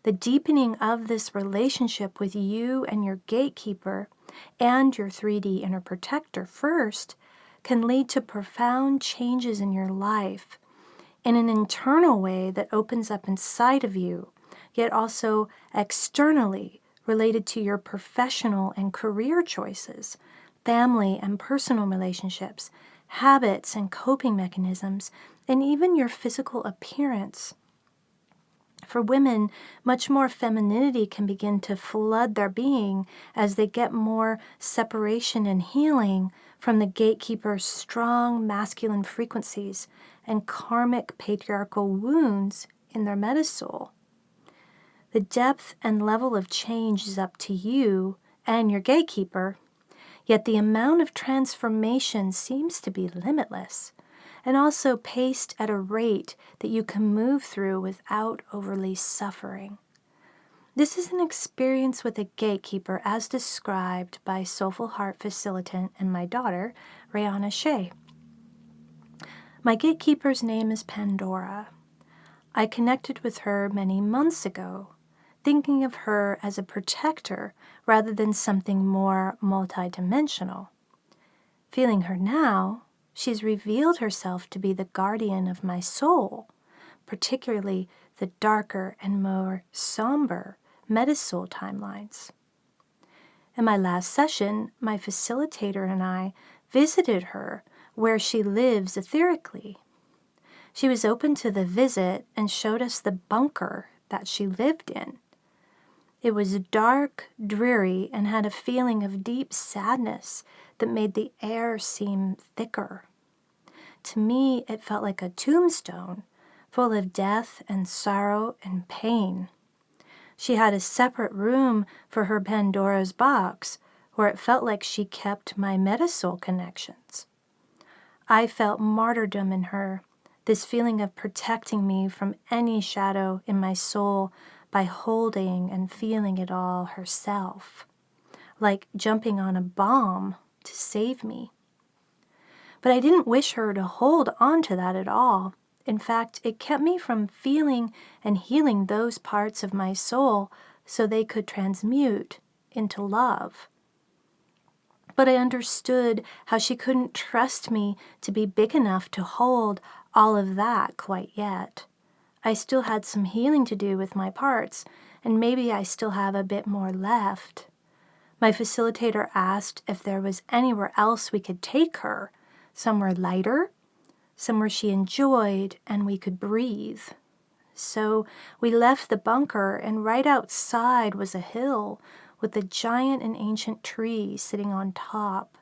The deepening of this relationship with you and your gatekeeper and your 3D inner protector first can lead to profound changes in your life in an internal way that opens up inside of you, yet also externally related to your professional and career choices, family and personal relationships, habits and coping mechanisms, and even your physical appearance. For women, much more femininity can begin to flood their being as they get more separation and healing from the gatekeeper's strong masculine frequencies and karmic patriarchal wounds in their Metasoul. The depth and level of change is up to you and your gatekeeper, yet the amount of transformation seems to be limitless, and also paced at a rate that you can move through without overly suffering. This is an experience with a gatekeeper as described by Soulful Heart Facilitant and my daughter, Rihanna Shea. My gatekeeper's name is Pandora. I connected with her many months ago, thinking of her as a protector rather than something more multidimensional. Feeling her now, she's revealed herself to be the guardian of my soul, particularly the darker and more somber Metasoul timelines. In my last session, my facilitator and I visited her where she lives etherically. She was open to the visit and showed us the bunker that she lived in. It was dark, dreary, and had a feeling of deep sadness that made the air seem thicker. To me, it felt like a tombstone, full of death and sorrow and pain. She had a separate room for her Pandora's box, where it felt like she kept my Metasoul connections. I felt martyrdom in her, this feeling of protecting me from any shadow in my soul by holding and feeling it all herself, like jumping on a bomb to save me. But I didn't wish her to hold on to that at all. In fact, it kept me from feeling and healing those parts of my soul so they could transmute into love. But I understood how she couldn't trust me to be big enough to hold all of that quite yet. I still had some healing to do with my parts, and maybe I still have a bit more left. My facilitator asked if there was anywhere else we could take her, somewhere lighter, somewhere she enjoyed and we could breathe. So we left the bunker, and right outside was a hill with a giant and ancient tree sitting on top.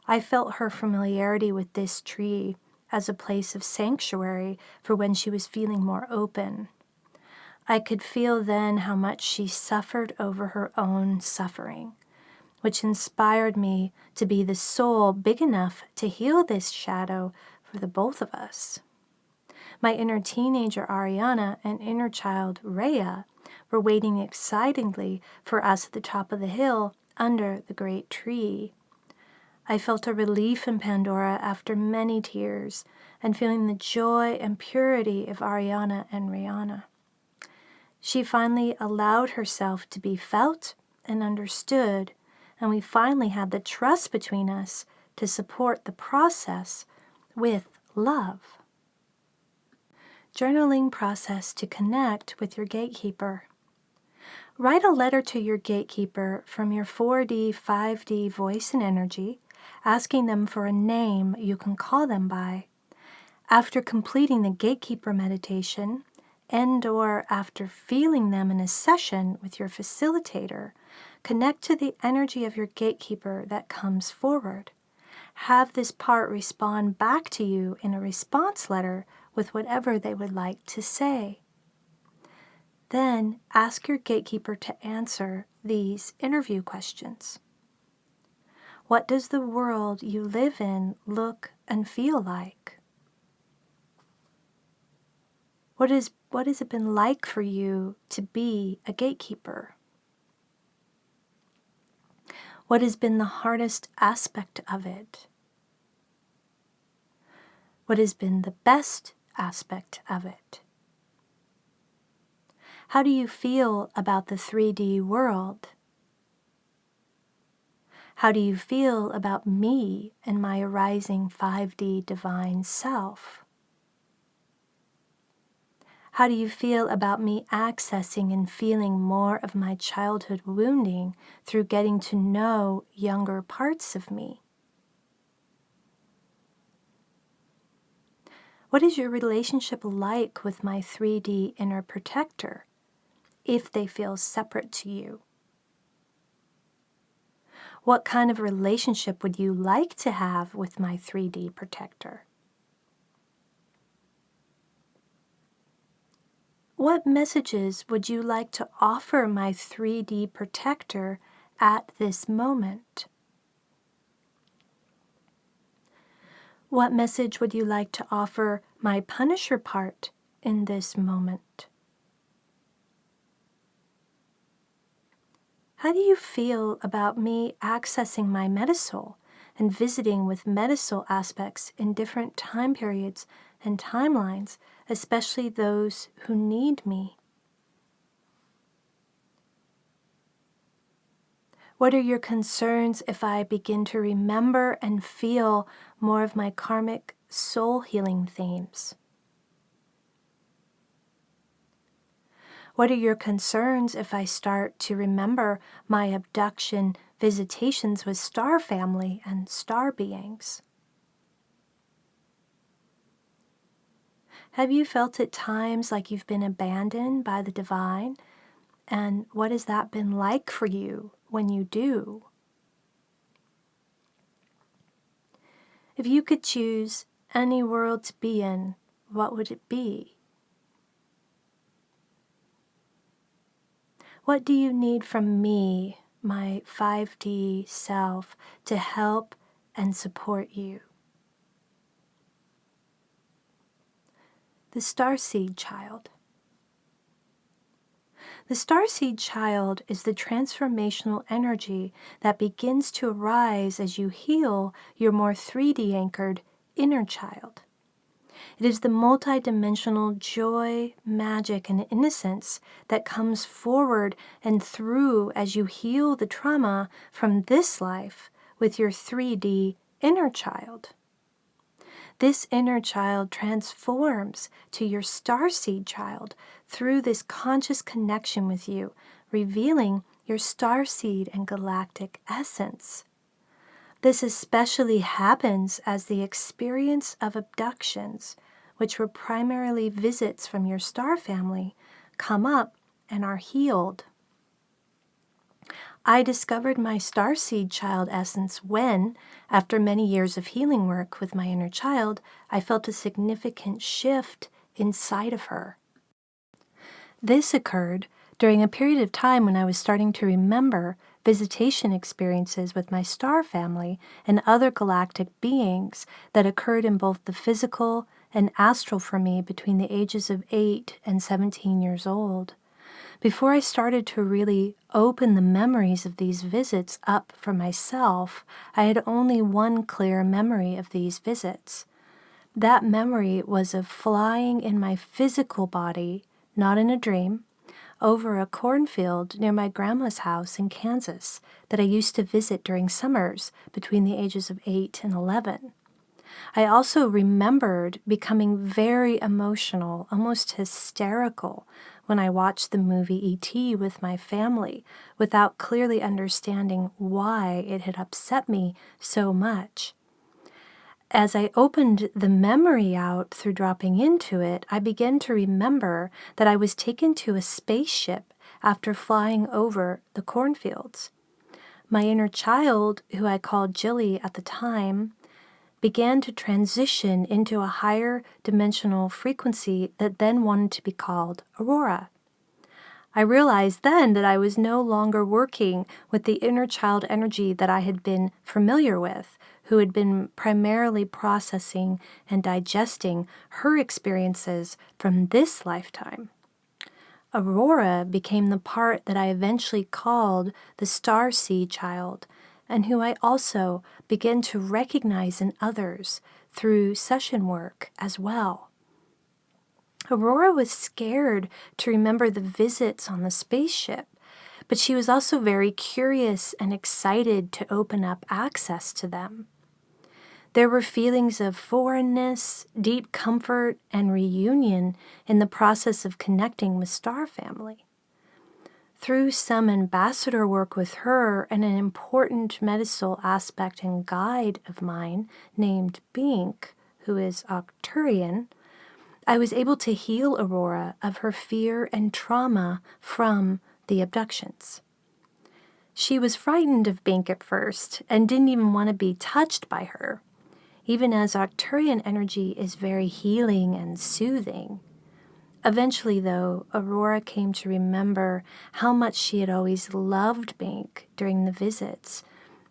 I felt her familiarity with this tree as a place of sanctuary for when she was feeling more open. I could feel then how much she suffered over her own suffering, which inspired me to be the soul big enough to heal this shadow for the both of us. My inner teenager Ariana and inner child Rhea were waiting excitedly for us at the top of the hill under the great tree. I felt a relief in Pandora after many tears and feeling the joy and purity of Ariana and Rihanna. She finally allowed herself to be felt and understood, and we finally had the trust between us to support the process with love. Journaling process to connect with your gatekeeper. Write a letter to your gatekeeper from your 4D, 5D voice and energy, asking them for a name you can call them by. After completing the gatekeeper meditation, and/or after feeling them in a session with your facilitator, connect to the energy of your gatekeeper that comes forward. Have this part respond back to you in a response letter with whatever they would like to say. Then ask your gatekeeper to answer these interview questions. What does the world you live in look and feel like? What has it been like for you to be a gatekeeper? What has been the hardest aspect of it? What has been the best aspect of it? How do you feel about the 3D world? How do you feel about me and my arising 5D divine self? How do you feel about me accessing and feeling more of my childhood wounding through getting to know younger parts of me? What is your relationship like with my 3D inner protector, if they feel separate to you? What kind of relationship would you like to have with my 3D protector? What messages would you like to offer my 3D protector at this moment? What message would you like to offer my Punisher part in this moment? How do you feel about me accessing my Metasoul and visiting with Metasoul aspects in different time periods and timelines, especially those who need me? What are your concerns if I begin to remember and feel more of my karmic soul healing themes? What are your concerns if I start to remember my abduction visitations with star family and star beings? Have you felt at times like you've been abandoned by the divine? And what has that been like for you when you do? If you could choose any world to be in, what would it be? What do you need from me, my 5D self, to help and support you? The Starseed Child. The Starseed Child is the transformational energy that begins to arise as you heal your more 3D anchored inner child. It is the multidimensional joy, magic, and innocence that comes forward and through as you heal the trauma from this life with your 3D inner child. This inner child transforms to your starseed child through this conscious connection with you, revealing your starseed and galactic essence. This especially happens as the experience of abductions, which were primarily visits from your star family, come up and are healed. I discovered my starseed child essence when, after many years of healing work with my inner child, I felt a significant shift inside of her. This occurred during a period of time when I was starting to remember visitation experiences with my star family and other galactic beings that occurred in both the physical and astral for me between the ages of 8 and 17 years old. Before I started to really open the memories of these visits up for myself, I had only one clear memory of these visits. That memory was of flying in my physical body, not in a dream, over a cornfield near my grandma's house in Kansas that I used to visit during summers between the ages of 8 and 11. I also remembered becoming very emotional, almost hysterical, when I watched the movie E.T. with my family without clearly understanding why it had upset me so much. As I opened the memory out through dropping into it, I began to remember that I was taken to a spaceship after flying over the cornfields. My inner child, who I called Jilly at the time, began to transition into a higher dimensional frequency that then wanted to be called Aurora. I realized then that I was no longer working with the inner child energy that I had been familiar with, who had been primarily processing and digesting her experiences from this lifetime. Aurora became the part that I eventually called the Starseed Child, and who I also began to recognize in others through session work as well. Aurora was scared to remember the visits on the spaceship, but she was also very curious and excited to open up access to them. There were feelings of foreignness, deep comfort, and reunion in the process of connecting with Star Family. Through some ambassador work with her and an important Metasoul aspect and guide of mine named Bink, who is Arcturian, I was able to heal Aurora of her fear and trauma from the abductions. She was frightened of Bink at first and didn't even want to be touched by her, even as Arcturian energy is very healing and soothing. Eventually, though, Aurora came to remember how much she had always loved Bink during the visits,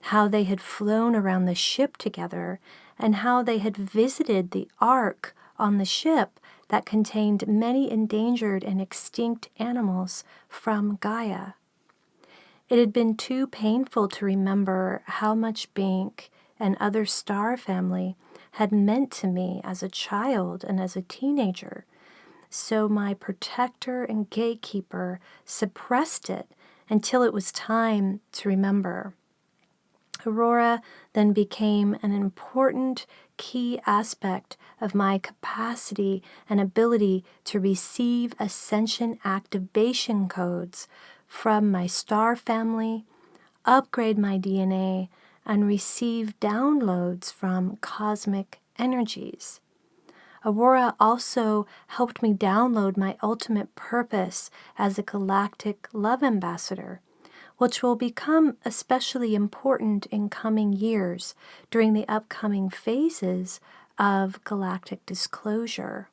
how they had flown around the ship together, and how they had visited the Ark on the ship that contained many endangered and extinct animals from Gaia. It had been too painful to remember how much Bink and other Star Family had meant to me as a child and as a teenager, so my protector and gatekeeper suppressed it until it was time to remember. Aurora then became an important key aspect of my capacity and ability to receive ascension activation codes from my star family, upgrade my DNA, and receive downloads from cosmic energies. Aurora also helped me download my ultimate purpose as a galactic love ambassador, which will become especially important in coming years during the upcoming phases of galactic disclosure.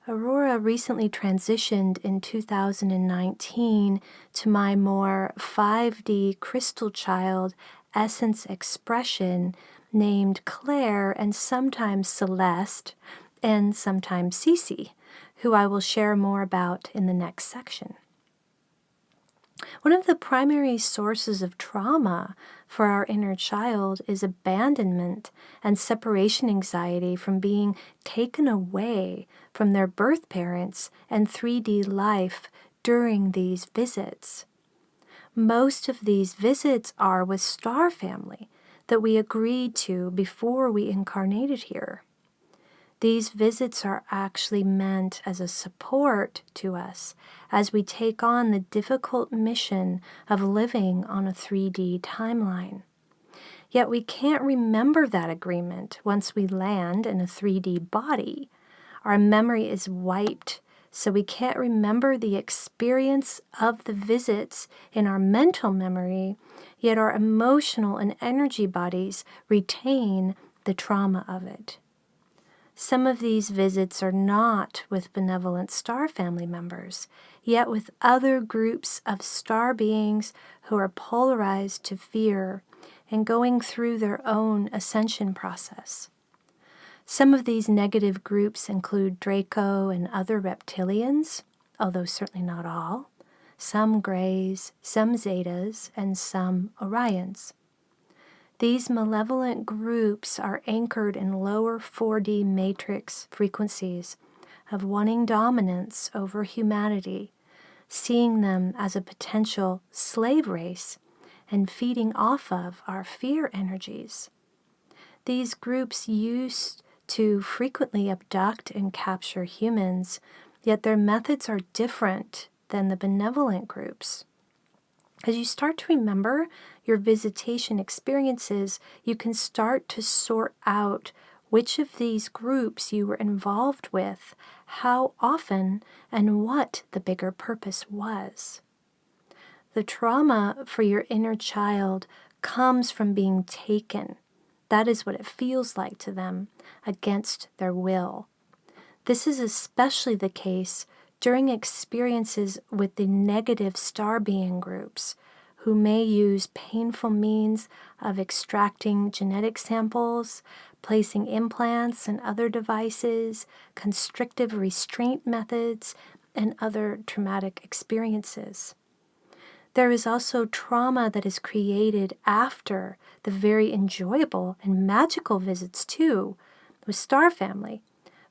Aurora recently transitioned in 2019 to my more 5D crystal child essence expression named Claire and sometimes Celeste and sometimes Cece, who I will share more about in the next section. One of the primary sources of trauma for our inner child is abandonment and separation anxiety from being taken away from their birth parents and 3D life during these visits. Most of these visits are with star family that we agreed to before we incarnated here. These visits are actually meant as a support to us as we take on the difficult mission of living on a 3D timeline. Yet we can't remember that agreement once we land in a 3D body. Our memory is wiped, so we can't remember the experience of the visits in our mental memory, yet our emotional and energy bodies retain the trauma of it. Some of these visits are not with benevolent star family members, yet with other groups of star beings who are polarized to fear and going through their own ascension process. Some of these negative groups include Draco and other reptilians, although certainly not all, some Greys, some Zetas, and some Orions. These malevolent groups are anchored in lower 4D matrix frequencies of wanting dominance over humanity, seeing them as a potential slave race and feeding off of our fear energies. These groups used to frequently abduct and capture humans, yet their methods are different than the benevolent groups. As you start to remember your visitation experiences, you can start to sort out which of these groups you were involved with, how often, and what the bigger purpose was. The trauma for your inner child comes from being taken. That is what it feels like to them, against their will. This is especially the case during experiences with the negative star being groups, who may use painful means of extracting genetic samples, placing implants and other devices, constrictive restraint methods, and other traumatic experiences. There is also trauma that is created after the very enjoyable and magical visits too, with star family,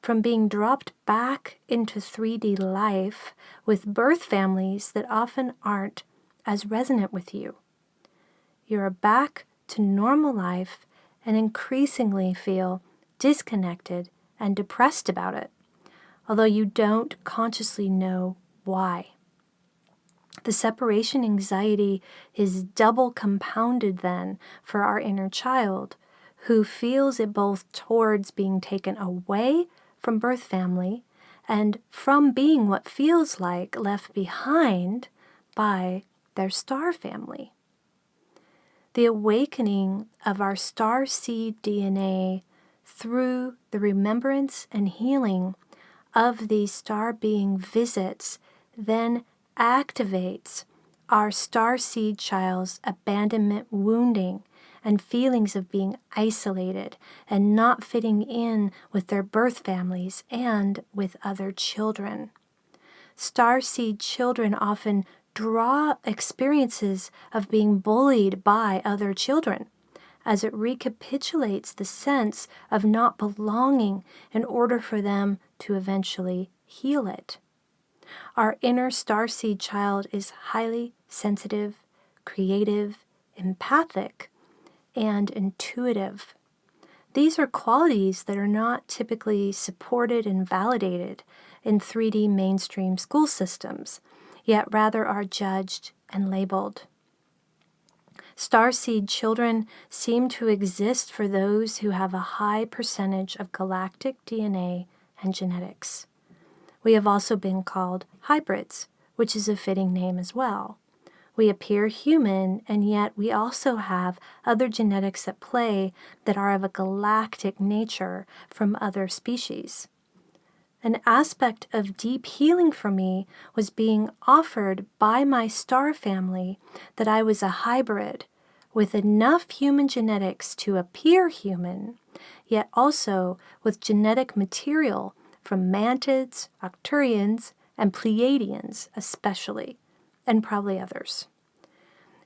from being dropped back into 3D life with birth families that often aren't as resonant with you. You're back to normal life and increasingly feel disconnected and depressed about it, although you don't consciously know why. The separation anxiety is double compounded then for our inner child, who feels it both towards being taken away from birth family and from being what feels like left behind by their star family. The awakening of our star seed DNA through the remembrance and healing of these star being visits then activates our star seed child's abandonment wounding and feelings of being isolated and not fitting in with their birth families and with other children. Starseed children often draw experiences of being bullied by other children, as it recapitulates the sense of not belonging in order for them to eventually heal it. Our inner starseed child is highly sensitive, creative, empathic, and intuitive. These are qualities that are not typically supported and validated in 3D mainstream school systems, yet rather are judged and labeled. Starseed children seem to exist for those who have a high percentage of galactic DNA and genetics. We have also been called hybrids, which is a fitting name as well. We appear human, and yet we also have other genetics at play that are of a galactic nature from other species. An aspect of deep healing for me was being offered by my star family that I was a hybrid with enough human genetics to appear human, yet also with genetic material from mantids, Arcturians, and Pleiadians especially, and probably others.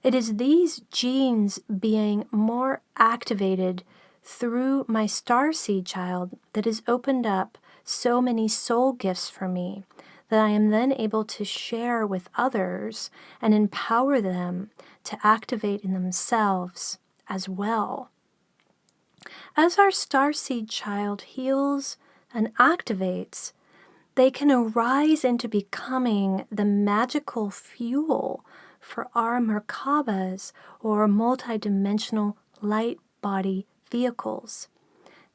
It is these genes being more activated through my starseed child that has opened up so many soul gifts for me that I am then able to share with others and empower them to activate in themselves as well. As our starseed child heals and activates, they can arise into becoming the magical fuel for our Merkabas or multidimensional light body vehicles.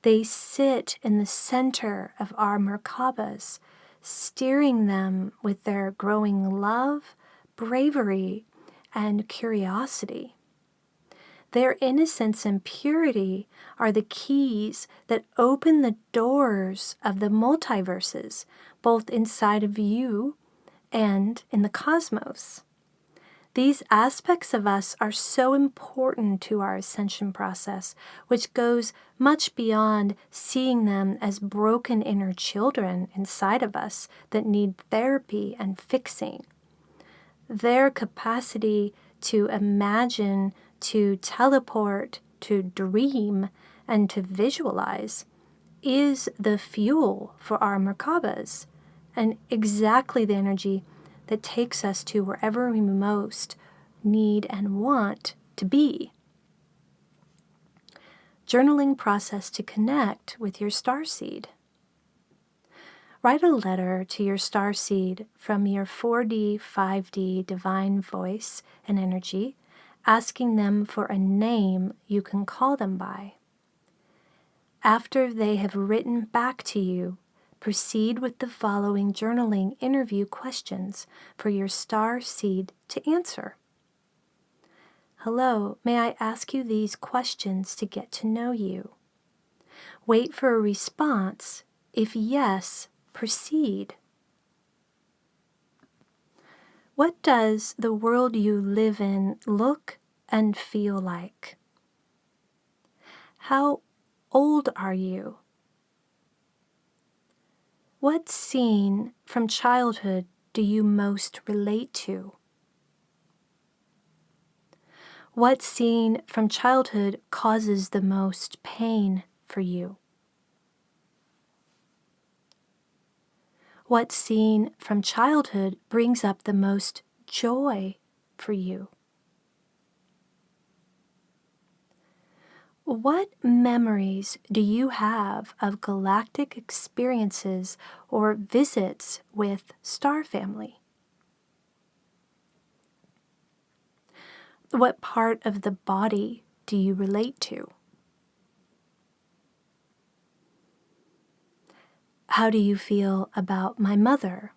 They sit in the center of our Merkabas, steering them with their growing love, bravery, and curiosity. Their innocence and purity are the keys that open the doors of the multiverses, both inside of you and in the cosmos. These aspects of us are so important to our ascension process, which goes much beyond seeing them as broken inner children inside of us that need therapy and fixing. Their capacity to imagine, to teleport, to dream, and to visualize is the fuel for our Merkabas, and exactly the energy that takes us to wherever we most need and want to be. Journaling process to connect with your starseed. Write a letter to your starseed from your 4D, 5D divine voice and energy, asking them for a name you can call them by. After they have written back to you, proceed with the following journaling interview questions for your starseed to answer. Hello, may I ask you these questions to get to know you? Wait for a response. If yes, proceed. What does the world you live in look and feel like? How old are you? What scene from childhood do you most relate to? What scene from childhood causes the most pain for you? What scene from childhood brings up the most joy for you? What memories do you have of galactic experiences or visits with star family? What part of the body do you relate to? How do you feel about my mother?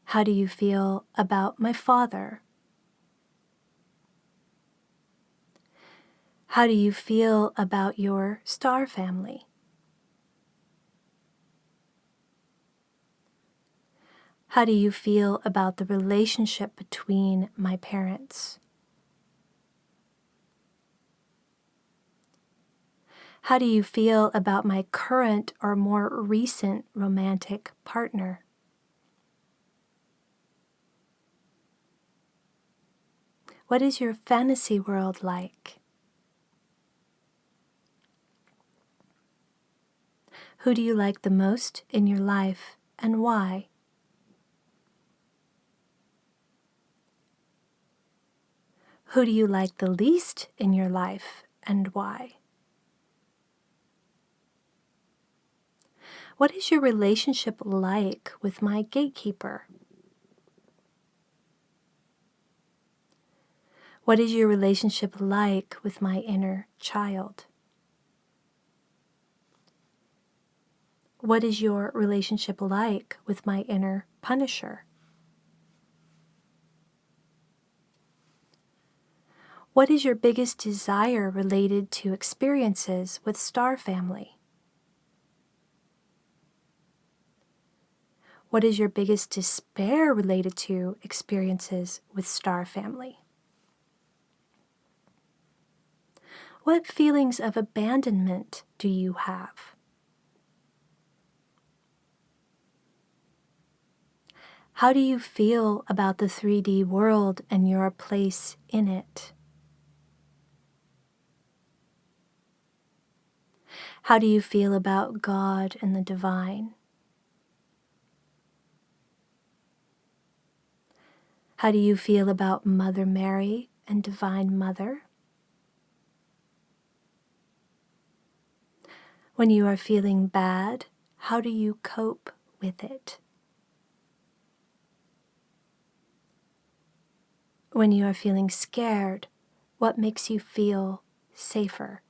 How do you feel about my father? How do you feel about your star family? How do you feel about the relationship between my parents? How do you feel about my current or more recent romantic partner? What is your fantasy world like? Who do you like the most in your life and why? Who do you like the least in your life and why? What is your relationship like with my gatekeeper? What is your relationship like with my inner child? What is your relationship like with my inner punisher? What is your biggest desire related to experiences with star family? What is your biggest despair related to experiences with star family? What feelings of abandonment do you have? How do you feel about the 3D world and your place in it? How do you feel about God and the divine? How do you feel about Mother Mary and Divine Mother? When you are feeling bad, how do you cope with it? When you are feeling scared, what makes you feel safer?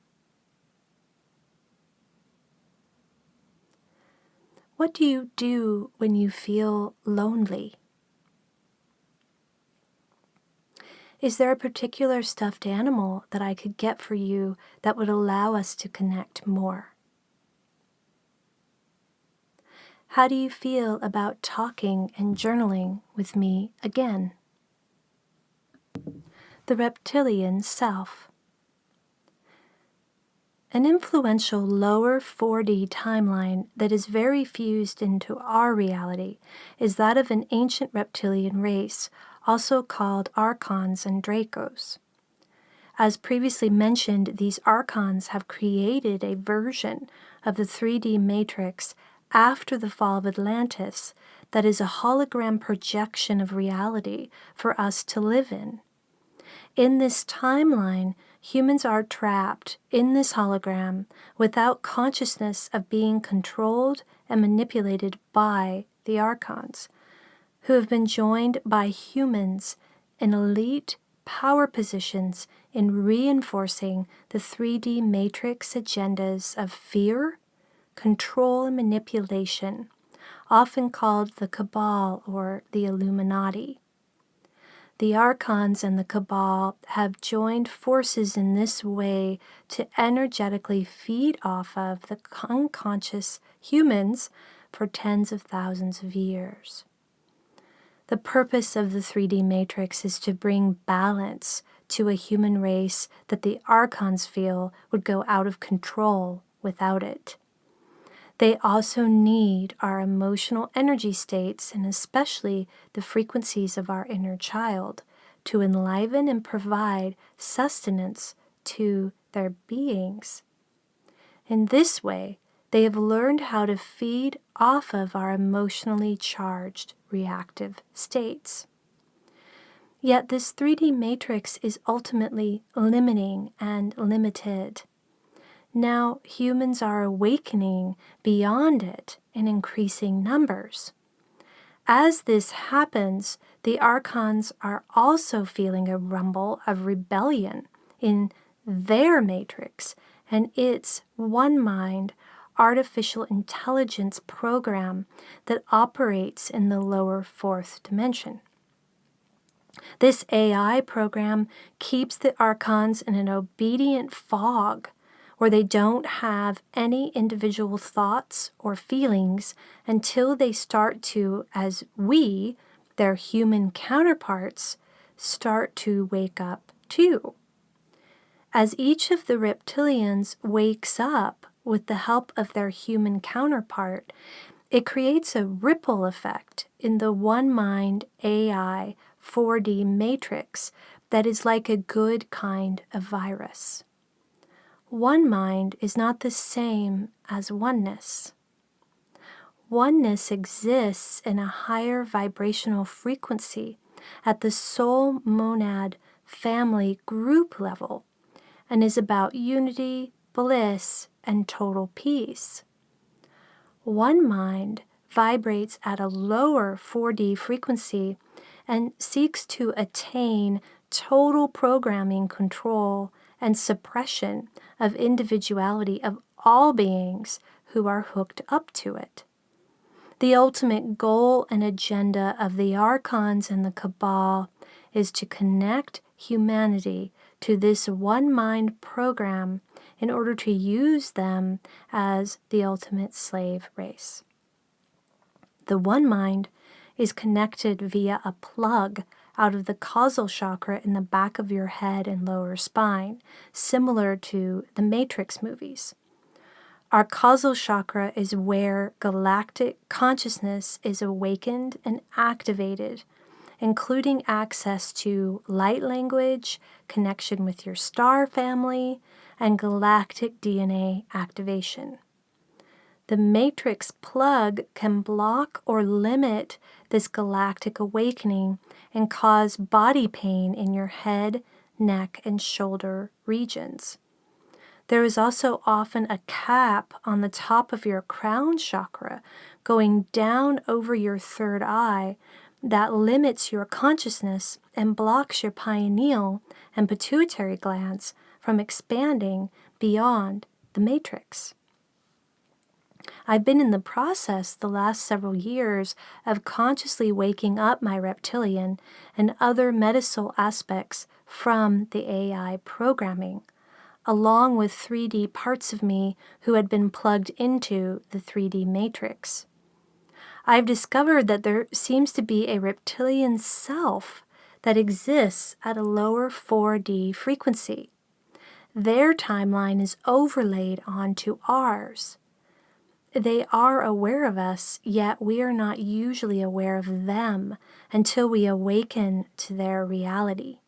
What do you do when you feel lonely? Is there a particular stuffed animal that I could get for you that would allow us to connect more? How do you feel about talking and journaling with me again? The reptilian self. An influential lower 4D timeline that is very fused into our reality is that of an ancient reptilian race, also called Archons and Dracos. As previously mentioned, these Archons have created a version of the 3D matrix after the fall of Atlantis that is a hologram projection of reality for us to live in. In this timeline, humans are trapped in this hologram without consciousness of being controlled and manipulated by the Archons, who have been joined by humans in elite power positions in reinforcing the 3D matrix agendas of fear, control, and manipulation, often called the Cabal or the Illuminati. The Archons and the Cabal have joined forces in this way to energetically feed off of the unconscious humans for tens of thousands of years. The purpose of the 3D matrix is to bring balance to a human race that the Archons feel would go out of control without it. They also need our emotional energy states, and especially the frequencies of our inner child, to enliven and provide sustenance to their beings. In this way, they have learned how to feed off of our emotionally charged reactive states. Yet this 3D matrix is ultimately limiting and limited. Now humans are awakening beyond it in increasing numbers. As this happens, the Archons are also feeling a rumble of rebellion in their matrix and its one mind artificial intelligence program that operates in the lower fourth dimension. This AI program keeps the Archons in an obedient fog where they don't have any individual thoughts or feelings until they start to, as we, their human counterparts, start to wake up too. As each of the reptilians wakes up with the help of their human counterpart, it creates a ripple effect in the one mind AI 4D matrix that is like a good kind of virus. One mind is not the same as oneness. Oneness exists in a higher vibrational frequency at the soul monad family, group level, and is about unity, bliss, and total peace. One mind vibrates at a lower 4D frequency and seeks to attain total programming control and suppression of individuality of all beings who are hooked up to it. The ultimate goal and agenda of the archons and the cabal is to connect humanity to this one mind program in order to use them as the ultimate slave race. The one mind is connected via a plug out of the causal chakra in the back of your head and lower spine, similar to the Matrix movies. Our causal chakra is where galactic consciousness is awakened and activated, including access to light language, connection with your star family, and galactic DNA activation. The matrix plug can block or limit this galactic awakening and cause body pain in your head, neck, and shoulder regions. There is also often a cap on the top of your crown chakra going down over your third eye that limits your consciousness and blocks your pineal and pituitary glands from expanding beyond the matrix. I've been in the process the last several years of consciously waking up my reptilian and other Metasoul aspects from the AI programming, along with 3D parts of me who had been plugged into the 3D matrix. I've discovered that there seems to be a reptilian self that exists at a lower 4D frequency. Their timeline is overlaid onto ours. They are aware of us, yet we are not usually aware of them until we awaken to their reality.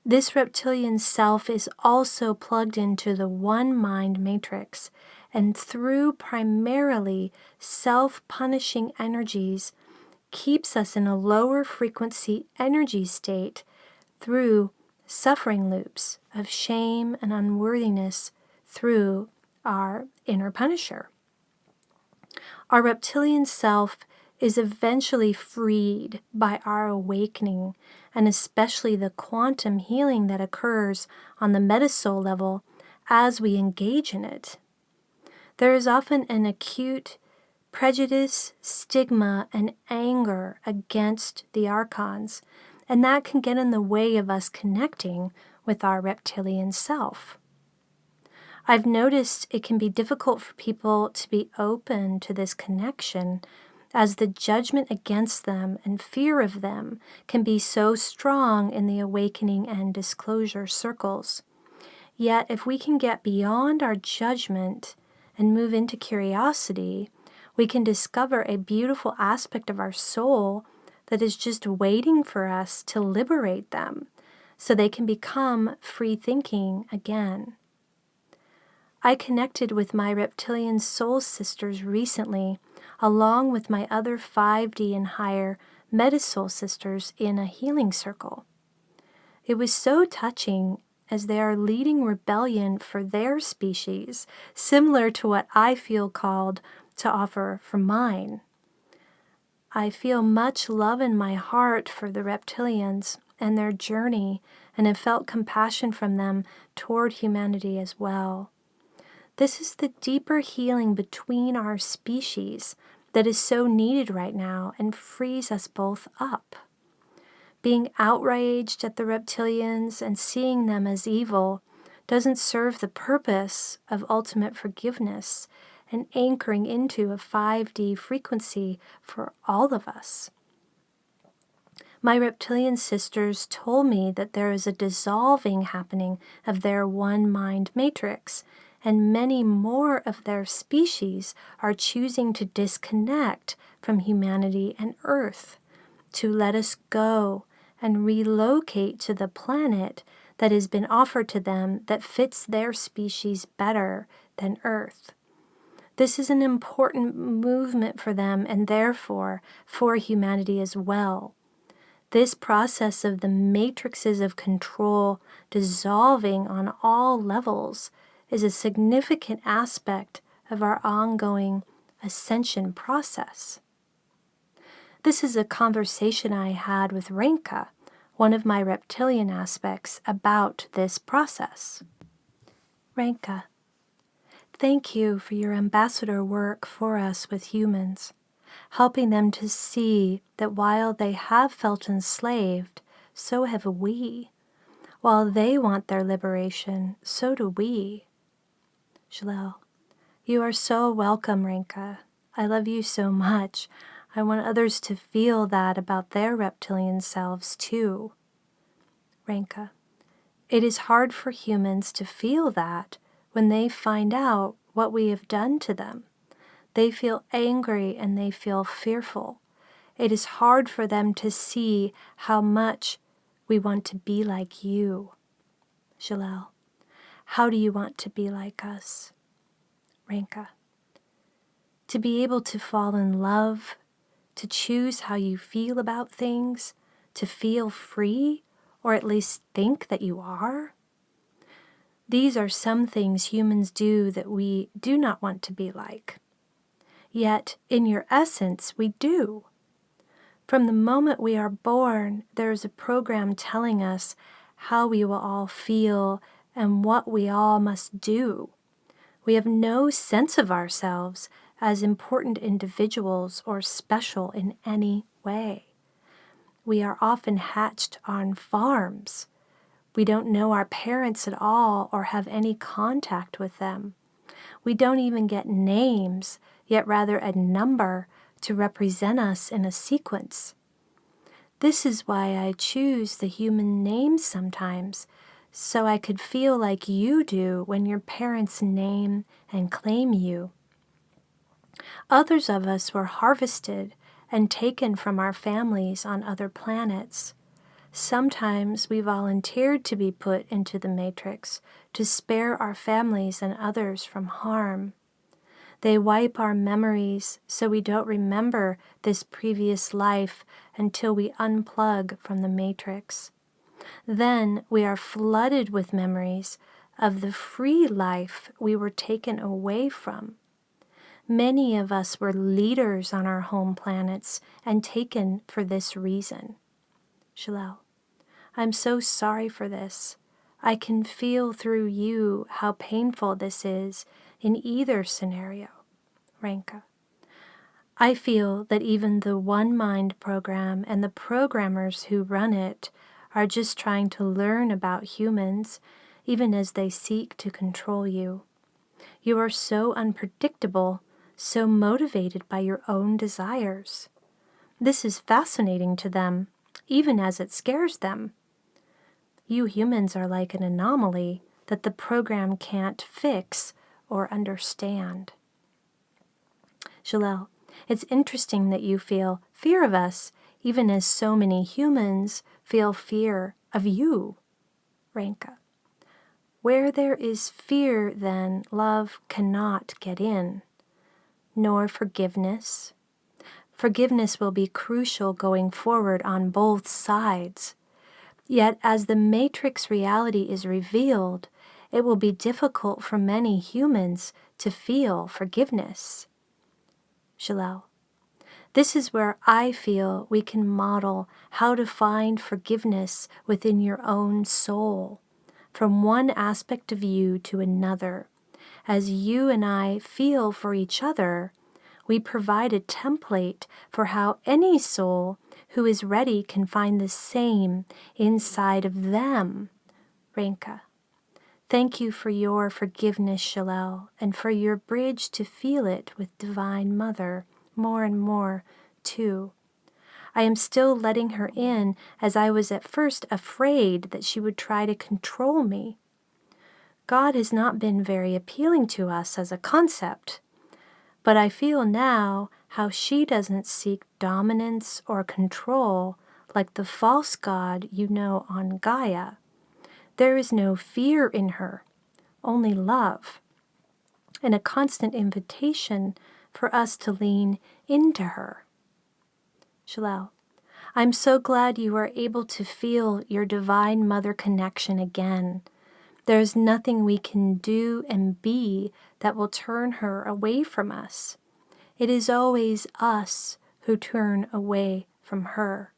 This reptilian self is also plugged into the one mind matrix, and through primarily self-punishing energies, keeps us in a lower frequency energy state through suffering loops of shame and unworthiness through our inner punisher. Our reptilian self is eventually freed by our awakening, and especially the quantum healing that occurs on the Metasoul level as we engage in it. There is often an acute prejudice, stigma, and anger against the archons, and that can get in the way of us connecting with our reptilian self. I've noticed it can be difficult for people to be open to this connection, as the judgment against them and fear of them can be so strong in the awakening and disclosure circles. Yet, if we can get beyond our judgment and move into curiosity, we can discover a beautiful aspect of our soul that is just waiting for us to liberate them so they can become free thinking again. I connected with my reptilian soul sisters recently, along with my other 5D and higher Metasoul sisters in a healing circle. It was so touching, as they are leading rebellion for their species, similar to what I feel called to offer for mine. I feel much love in my heart for the reptilians and their journey, and have felt compassion from them toward humanity as well. This is the deeper healing between our species that is so needed right now and frees us both up. Being outraged at the reptilians and seeing them as evil doesn't serve the purpose of ultimate forgiveness and anchoring into a 5D frequency for all of us. My reptilian sisters told me that there is a dissolving happening of their one mind matrix, and many more of their species are choosing to disconnect from humanity and Earth, to let us go and relocate to the planet that has been offered to them that fits their species better than Earth. This is an important movement for them and therefore for humanity as well. This process of the matrices of control dissolving on all levels is a significant aspect of our ongoing ascension process. This is a conversation I had with Renka, one of my reptilian aspects, about this process. Renka, thank you for your ambassador work for us with humans, helping them to see that while they have felt enslaved, so have we. While they want their liberation, so do we. Jelelle, you are so welcome, Renka. I love you so much. I want others to feel that about their reptilian selves too. Renka, it is hard for humans to feel that when they find out what we have done to them. They feel angry and they feel fearful. It is hard for them to see how much we want to be like you. Jelelle, how do you want to be like us? Renka, to be able to fall in love, to choose how you feel about things, to feel free, or at least think that you are. These are some things humans do that we do not want to be like. Yet, in your essence, we do. From the moment we are born, there is a program telling us how we will all feel and what we all must do. We have no sense of ourselves as important individuals or special in any way. We are often hatched on farms. We don't know our parents at all or have any contact with them. We don't even get names, yet rather a number to represent us in a sequence. This is why I choose the human names sometimes, so I could feel like you do when your parents name and claim you. Others of us were harvested and taken from our families on other planets. Sometimes we volunteered to be put into the matrix to spare our families and others from harm. They wipe our memories so we don't remember this previous life until we unplug from the matrix. Then we are flooded with memories of the free life we were taken away from. Many of us were leaders on our home planets and taken for this reason. Jelelle, I'm so sorry for this. I can feel through you how painful this is in either scenario. Renka, I feel that even the One Mind program and the programmers who run it are just trying to learn about humans, even as they seek to control you. You are so unpredictable, so motivated by your own desires. This is fascinating to them, even as it scares them. You humans are like an anomaly that the program can't fix or understand. Jelelle, it's interesting that you feel fear of us, even as so many humans feel fear of you. Renka, where there is fear, then love cannot get in, nor forgiveness. Forgiveness will be crucial going forward on both sides. Yet as the matrix reality is revealed, it will be difficult for many humans to feel forgiveness. Jelelle, this is where I feel we can model how to find forgiveness within your own soul, from one aspect of you to another. As you and I feel for each other, we provide a template for how any soul who is ready can find the same inside of them. Renka, thank you for your forgiveness, Jelelle, and for your bridge to feel it with Divine Mother more and more, too. I am still letting her in, as I was at first afraid that she would try to control me. God has not been very appealing to us as a concept, but I feel now how she doesn't seek dominance or control like the false god you know on Gaia. There is no fear in her, only love, and a constant invitation for us to lean into her. Jelelle, I'm so glad you are able to feel your Divine Mother connection again. There is nothing we can do and be that will turn her away from us. It is always us who turn away from her,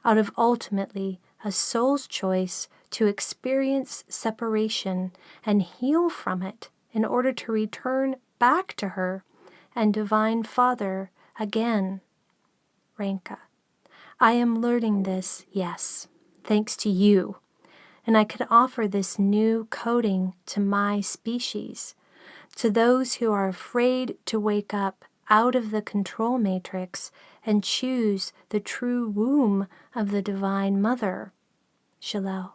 out of ultimately a soul's choice to experience separation and heal from it in order to return back to her and Divine Father again. Renka, I am learning this, yes, thanks to you, and I can offer this new coding to my species, to those who are afraid to wake up out of the control matrix and choose the true womb of the Divine Mother. Jelelle,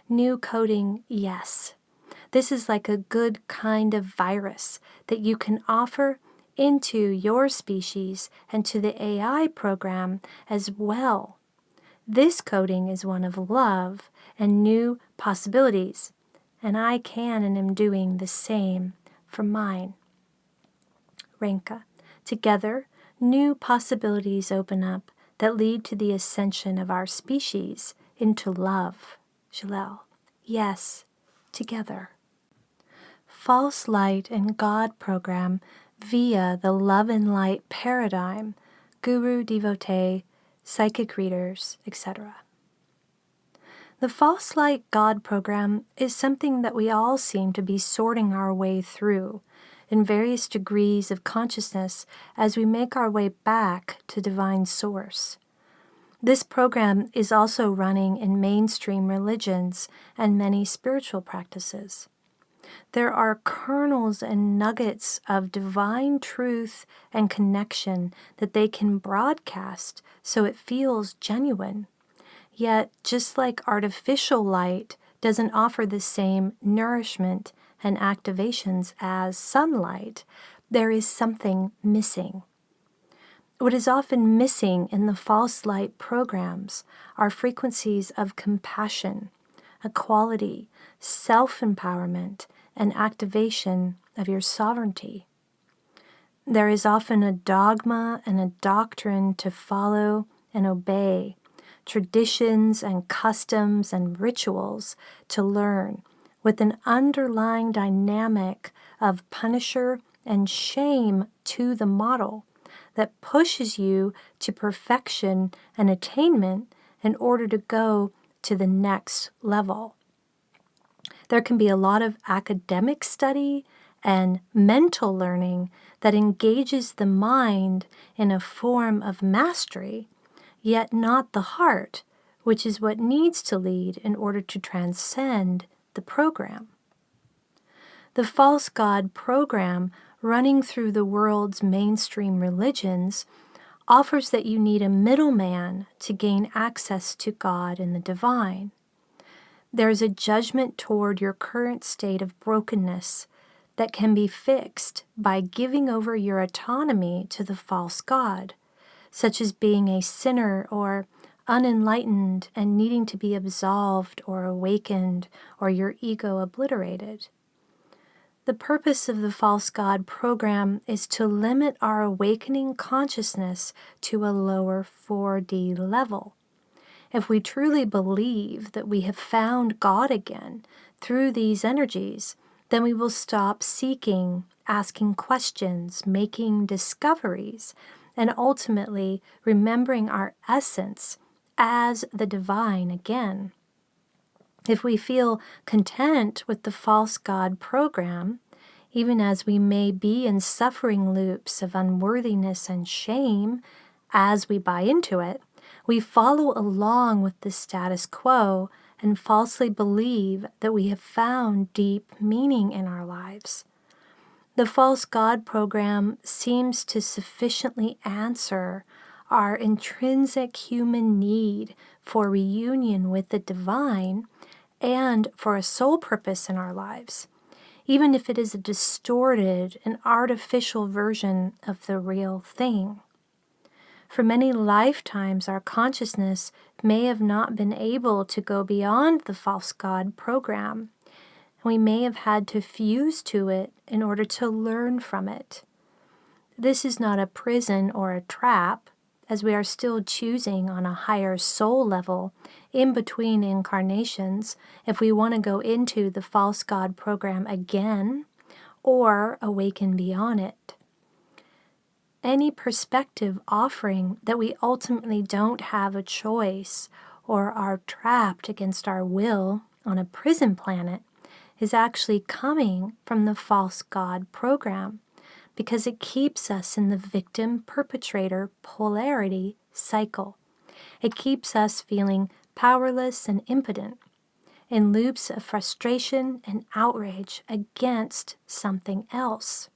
new coding, yes. This is like a good kind of virus that you can offer into your species and to the AI program as well. This coding is one of love and new possibilities, and I can and am doing the same for mine. Renka, together, new possibilities open up that lead to the ascension of our species into love. Jelelle, yes, together. False light and God program via the love and light paradigm, guru, devotee, psychic readers, etc. The false light God program is something that we all seem to be sorting our way through in various degrees of consciousness as we make our way back to divine source. This program is also running in mainstream religions and many spiritual practices. There are kernels and nuggets of divine truth and connection that they can broadcast so it feels genuine. Yet, just like artificial light doesn't offer the same nourishment and activations as sunlight, there is something missing. What is often missing in the false light programs are frequencies of compassion, equality, self-empowerment, and activation of your sovereignty. There is often a dogma and a doctrine to follow and obey, traditions and customs and rituals to learn, with an underlying dynamic of punisher and shame to the model that pushes you to perfection and attainment in order to go to the next level. There can be a lot of academic study and mental learning that engages the mind in a form of mastery, yet not the heart, which is what needs to lead in order to transcend the program. The false God program running through the world's mainstream religions offers that you need a middleman to gain access to God and the divine. There is a judgment toward your current state of brokenness that can be fixed by giving over your autonomy to the false God, such as being a sinner or unenlightened and needing to be absolved or awakened or your ego obliterated. The purpose of the false God program is to limit our awakening consciousness to a lower 4D level. If we truly believe that we have found God again through these energies, then we will stop seeking, asking questions, making discoveries, and ultimately remembering our essence as the divine again. If we feel content with the false God program, even as we may be in suffering loops of unworthiness and shame as we buy into it, we follow along with the status quo and falsely believe that we have found deep meaning in our lives. The false God program seems to sufficiently answer our intrinsic human need for reunion with the divine and for a soul purpose in our lives, even if it is a distorted and artificial version of the real thing. For many lifetimes, our consciousness may have not been able to go beyond the false God program. We may have had to fuse to it in order to learn from it. This is not a prison or a trap. as we are still choosing on a higher soul level in between incarnations if we want to go into the false god program again or awaken beyond it. Any perspective offering that we ultimately don't have a choice or are trapped against our will on a prison planet is actually coming from the false god program, because it keeps us in the victim-perpetrator polarity cycle. It keeps us feeling powerless and impotent, in loops of frustration and outrage against something else.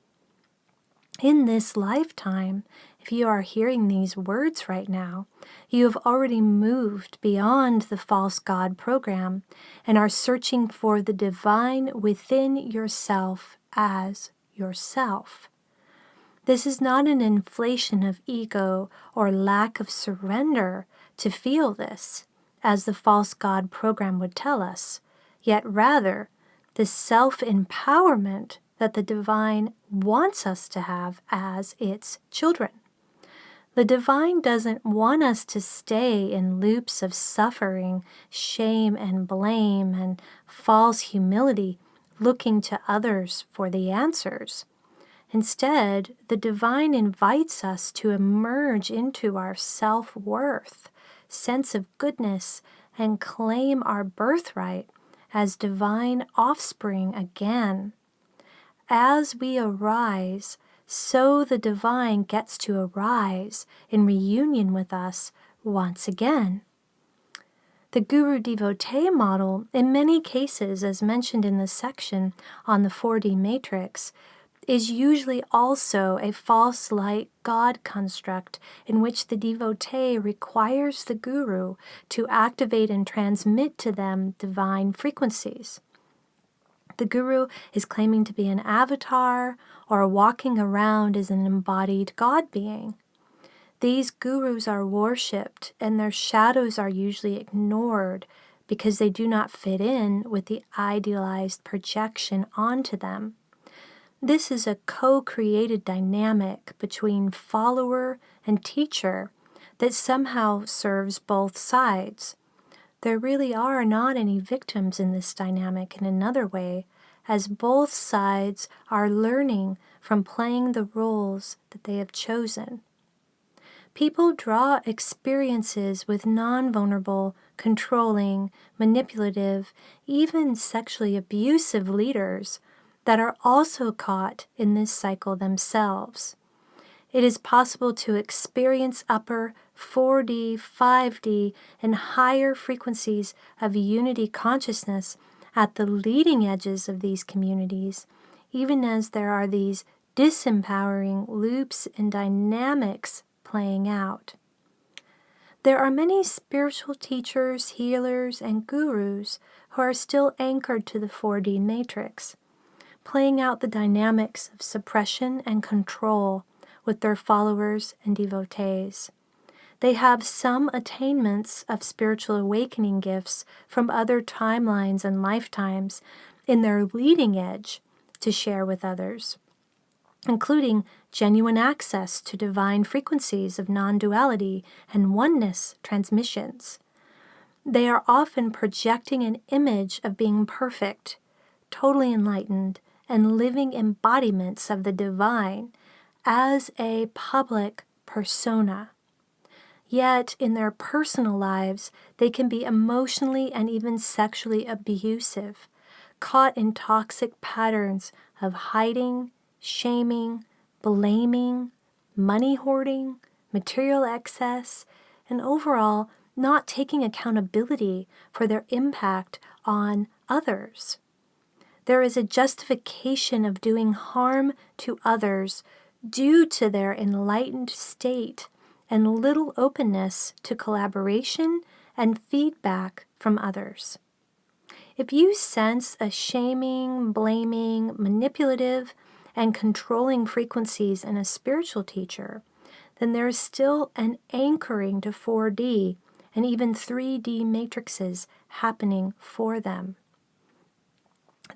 In this lifetime, if you are hearing these words right now, you have already moved beyond the false god program and are searching for the divine within yourself as yourself. This is not an inflation of ego or lack of surrender to feel this, as the false god program would tell us, yet rather the self-empowerment that the divine wants us to have as its children. The divine doesn't want us to stay in loops of suffering, shame and blame, and false humility, looking to others for the answers. Instead, the divine invites us to emerge into our self-worth, sense of goodness, and claim our birthright as divine offspring again. As we arise, so the divine gets to arise in reunion with us once again. The guru-devotee model, in many cases, as mentioned in the section on the 4D matrix, is usually also a false light God construct in which the devotee requires the guru to activate and transmit to them divine frequencies. The guru is claiming to be an avatar or walking around as an embodied God being. These gurus are worshipped and their shadows are usually ignored because they do not fit in with the idealized projection onto them. This is a co-created dynamic between follower and teacher that somehow serves both sides. There really are not any victims in this dynamic in another way, as both sides are learning from playing the roles that they have chosen. People draw experiences with non-vulnerable, controlling, manipulative, even sexually abusive leaders that are also caught in this cycle themselves. It is possible to experience upper 4D, 5D, and higher frequencies of unity consciousness at the leading edges of these communities, even as there are these disempowering loops and dynamics playing out. There are many spiritual teachers, healers, and gurus who are still anchored to the 4D matrix, playing out the dynamics of suppression and control with their followers and devotees. They have some attainments of spiritual awakening gifts from other timelines and lifetimes in their leading edge to share with others, including genuine access to divine frequencies of non-duality and oneness transmissions. They are often projecting an image of being perfect, totally enlightened, and living embodiments of the divine as a public persona. Yet, in their personal lives, they can be emotionally and even sexually abusive, caught in toxic patterns of hiding, shaming, blaming, money hoarding, material excess, and overall not taking accountability for their impact on others. There is a justification of doing harm to others due to their enlightened state and little openness to collaboration and feedback from others. If you sense a shaming, blaming, manipulative, and controlling frequencies in a spiritual teacher, then there is still an anchoring to 4D and even 3D matrices happening for them.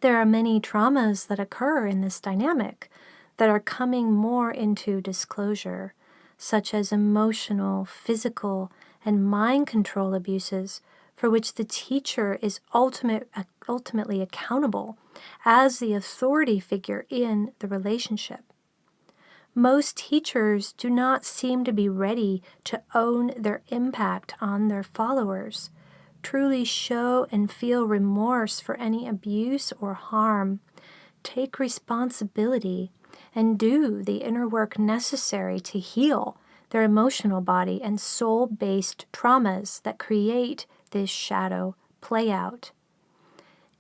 There are many traumas that occur in this dynamic that are coming more into disclosure, such as emotional, physical, and mind control abuses for which the teacher is ultimately accountable as the authority figure in the relationship. Most teachers do not seem to be ready to own their impact on their followers, truly show and feel remorse for any abuse or harm, take responsibility, and do the inner work necessary to heal their emotional body and soul-based traumas that create this shadow play out.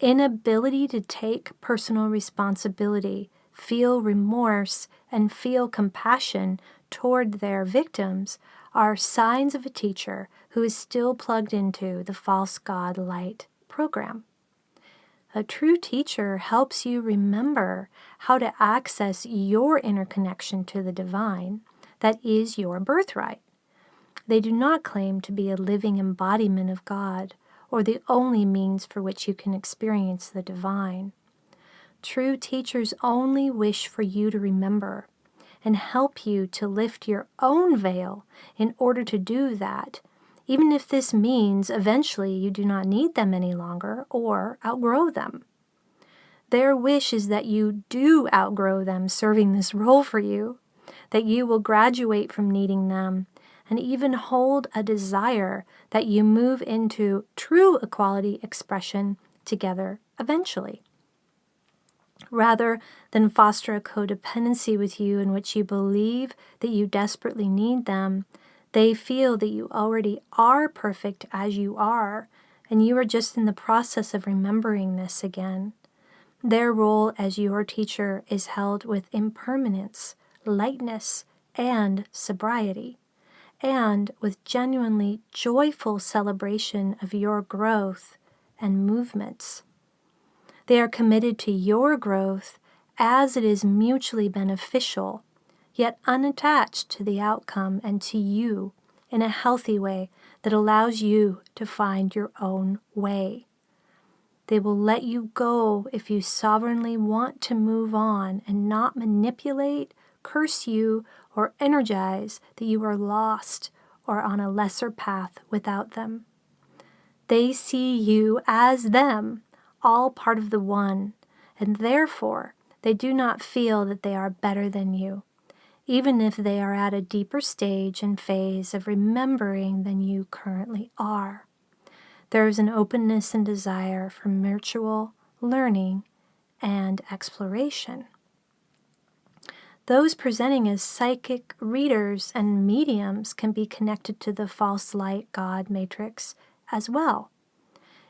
Inability to take personal responsibility, feel remorse, and feel compassion toward their victims are signs of a teacher who is still plugged into the false god light program. A true teacher helps you remember how to access your inner connection to the divine that is your birthright. They do not claim to be a living embodiment of God or the only means for which you can experience the divine. True teachers only wish for you to remember and help you to lift your own veil in order to do that, even if this means eventually you do not need them any longer or outgrow them. Their wish is that you do outgrow them serving this role for you, that you will graduate from needing them, and even hold a desire that you move into true equality expression together eventually. Rather than foster a codependency with you in which you believe that you desperately need them, they feel that you already are perfect as you are, and you are just in the process of remembering this again. Their role as your teacher is held with impermanence, lightness, and sobriety, and with genuinely joyful celebration of your growth and movements. They are committed to your growth as it is mutually beneficial, yet unattached to the outcome and to you in a healthy way that allows you to find your own way. They will let you go if you sovereignly want to move on and not manipulate, curse you, or energize that you are lost or on a lesser path without them. They see you as them, all part of the one, and therefore they do not feel that they are better than you, even if they are at a deeper stage and phase of remembering than you currently are. There is an openness and desire for mutual learning and exploration. Those presenting as psychic readers and mediums can be connected to the false light God matrix as well.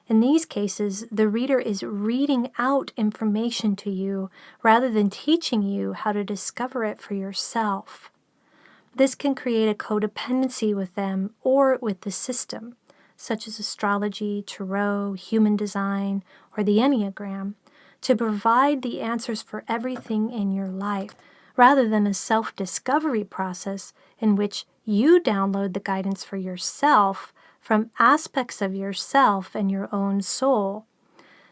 In these cases, the reader is reading out information to you rather than teaching you how to discover it for yourself. This can create a codependency with them or with the system, such as astrology, tarot, human design, or the Enneagram, to provide the answers for everything in your life, rather than a self-discovery process in which you download the guidance for yourself from aspects of yourself and your own soul.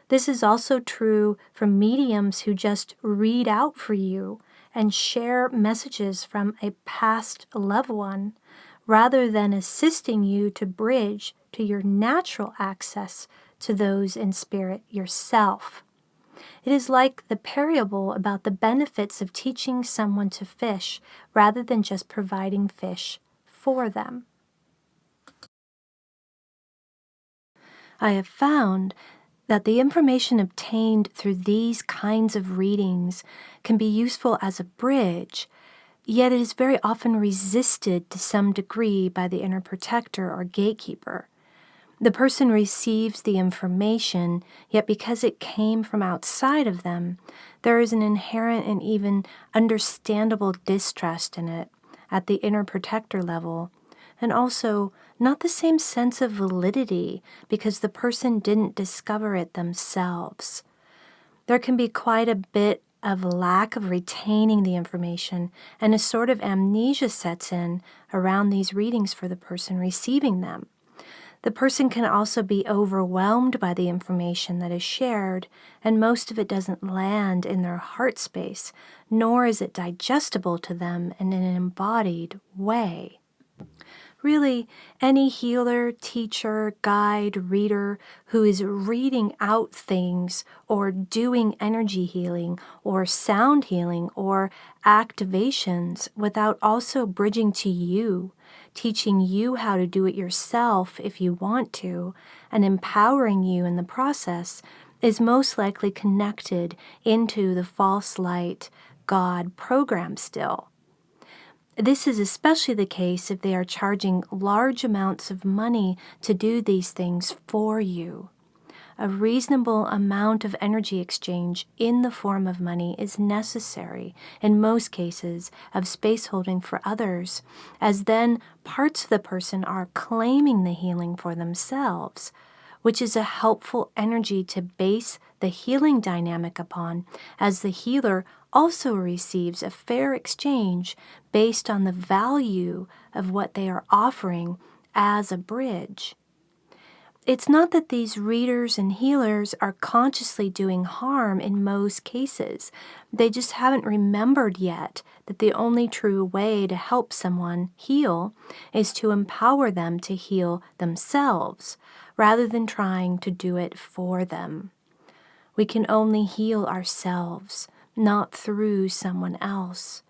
This is also true for mediums who just read out for you and share messages from a past loved one, rather than assisting you to bridge to your natural access to those in spirit yourself. It is like the parable about the benefits of teaching someone to fish rather than just providing fish for them. I have found that the information obtained through these kinds of readings can be useful as a bridge, yet it is very often resisted to some degree by the inner protector or gatekeeper. The person receives the information, yet because it came from outside of them, there is an inherent and even understandable distrust in it at the inner protector level, and also not the same sense of validity because the person didn't discover it themselves. There can be quite a bit of lack of retaining the information, and a sort of amnesia sets in around these readings for the person receiving them. The person can also be overwhelmed by the information that is shared, and most of it doesn't land in their heart space, nor is it digestible to them in an embodied way. Really, any healer, teacher, guide, reader who is reading out things or doing energy healing or sound healing or activations without also bridging to you, teaching you how to do it yourself if you want to, and empowering you in the process, is most likely connected into the false light God program still. This is especially the case if they are charging large amounts of money to do these things for you. A reasonable amount of energy exchange in the form of money is necessary in most cases of space holding for others, as then parts of the person are claiming the healing for themselves, which is a helpful energy to base the healing dynamic upon, as the healer also receives a fair exchange based on the value of what they are offering as a bridge. It's not that these readers and healers are consciously doing harm in most cases. They just haven't remembered yet that the only true way to help someone heal is to empower them to heal themselves, rather than trying to do it for them. We can only heal ourselves, not through someone else,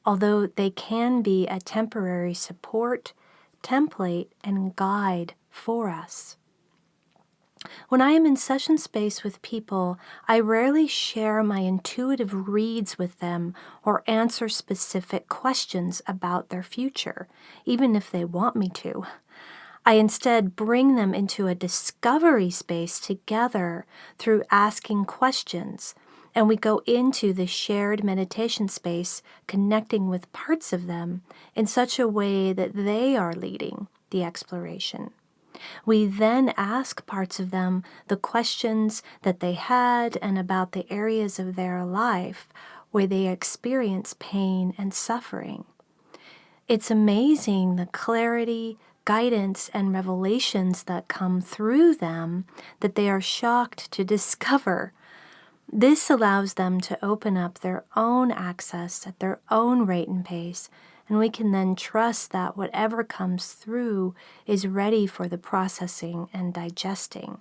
although they can be a temporary support, template, and guide for us. When I am in session space with people, I rarely share my intuitive reads with them or answer specific questions about their future, even if they want me to. I instead bring them into a discovery space together through asking questions, and we go into the shared meditation space, connecting with parts of them in such a way that they are leading the exploration. We then ask parts of them the questions that they had and about the areas of their life where they experience pain and suffering. It's amazing the clarity, guidance, and revelations that come through them that they are shocked to discover. This allows them to open up their own access at their own rate and pace, and we can then trust that whatever comes through is ready for the processing and digesting.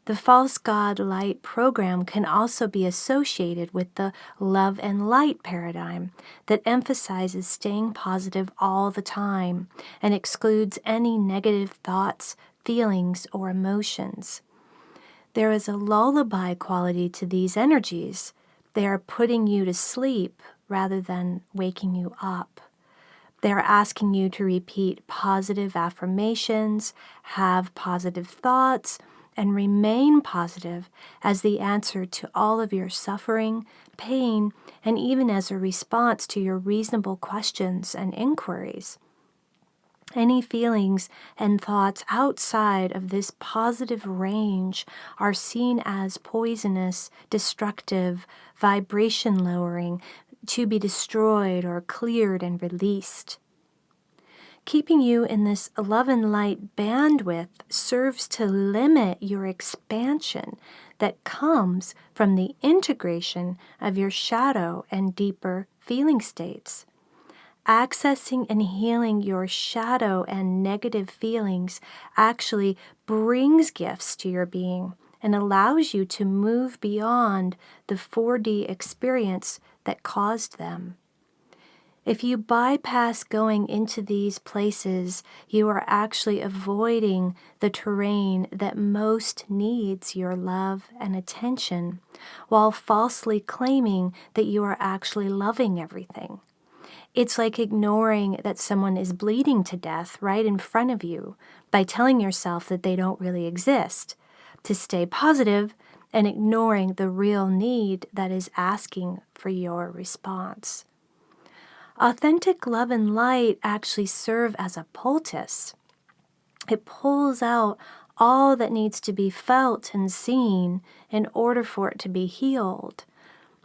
The false God light program can also be associated with the love and light paradigm that emphasizes staying positive all the time and excludes any negative thoughts, feelings, or emotions. There is a lullaby quality to these energies. They are putting you to sleep rather than waking you up. They are asking you to repeat positive affirmations, have positive thoughts, and remain positive as the answer to all of your suffering, pain, and even as a response to your reasonable questions and inquiries. Any feelings and thoughts outside of this positive range are seen as poisonous, destructive, vibration-lowering, to be destroyed or cleared and released. Keeping you in this love and light bandwidth serves to limit your expansion that comes from the integration of your shadow and deeper feeling states. Accessing and healing your shadow and negative feelings actually brings gifts to your being and allows you to move beyond the 4D experience that caused them. If you bypass going into these places, you are actually avoiding the terrain that most needs your love and attention, while falsely claiming that you are actually loving everything. It's like ignoring that someone is bleeding to death right in front of you by telling yourself that they don't really exist, to stay positive and ignoring the real need that is asking for your response. Authentic love and light actually serve as a poultice. It pulls out all that needs to be felt and seen in order for it to be healed.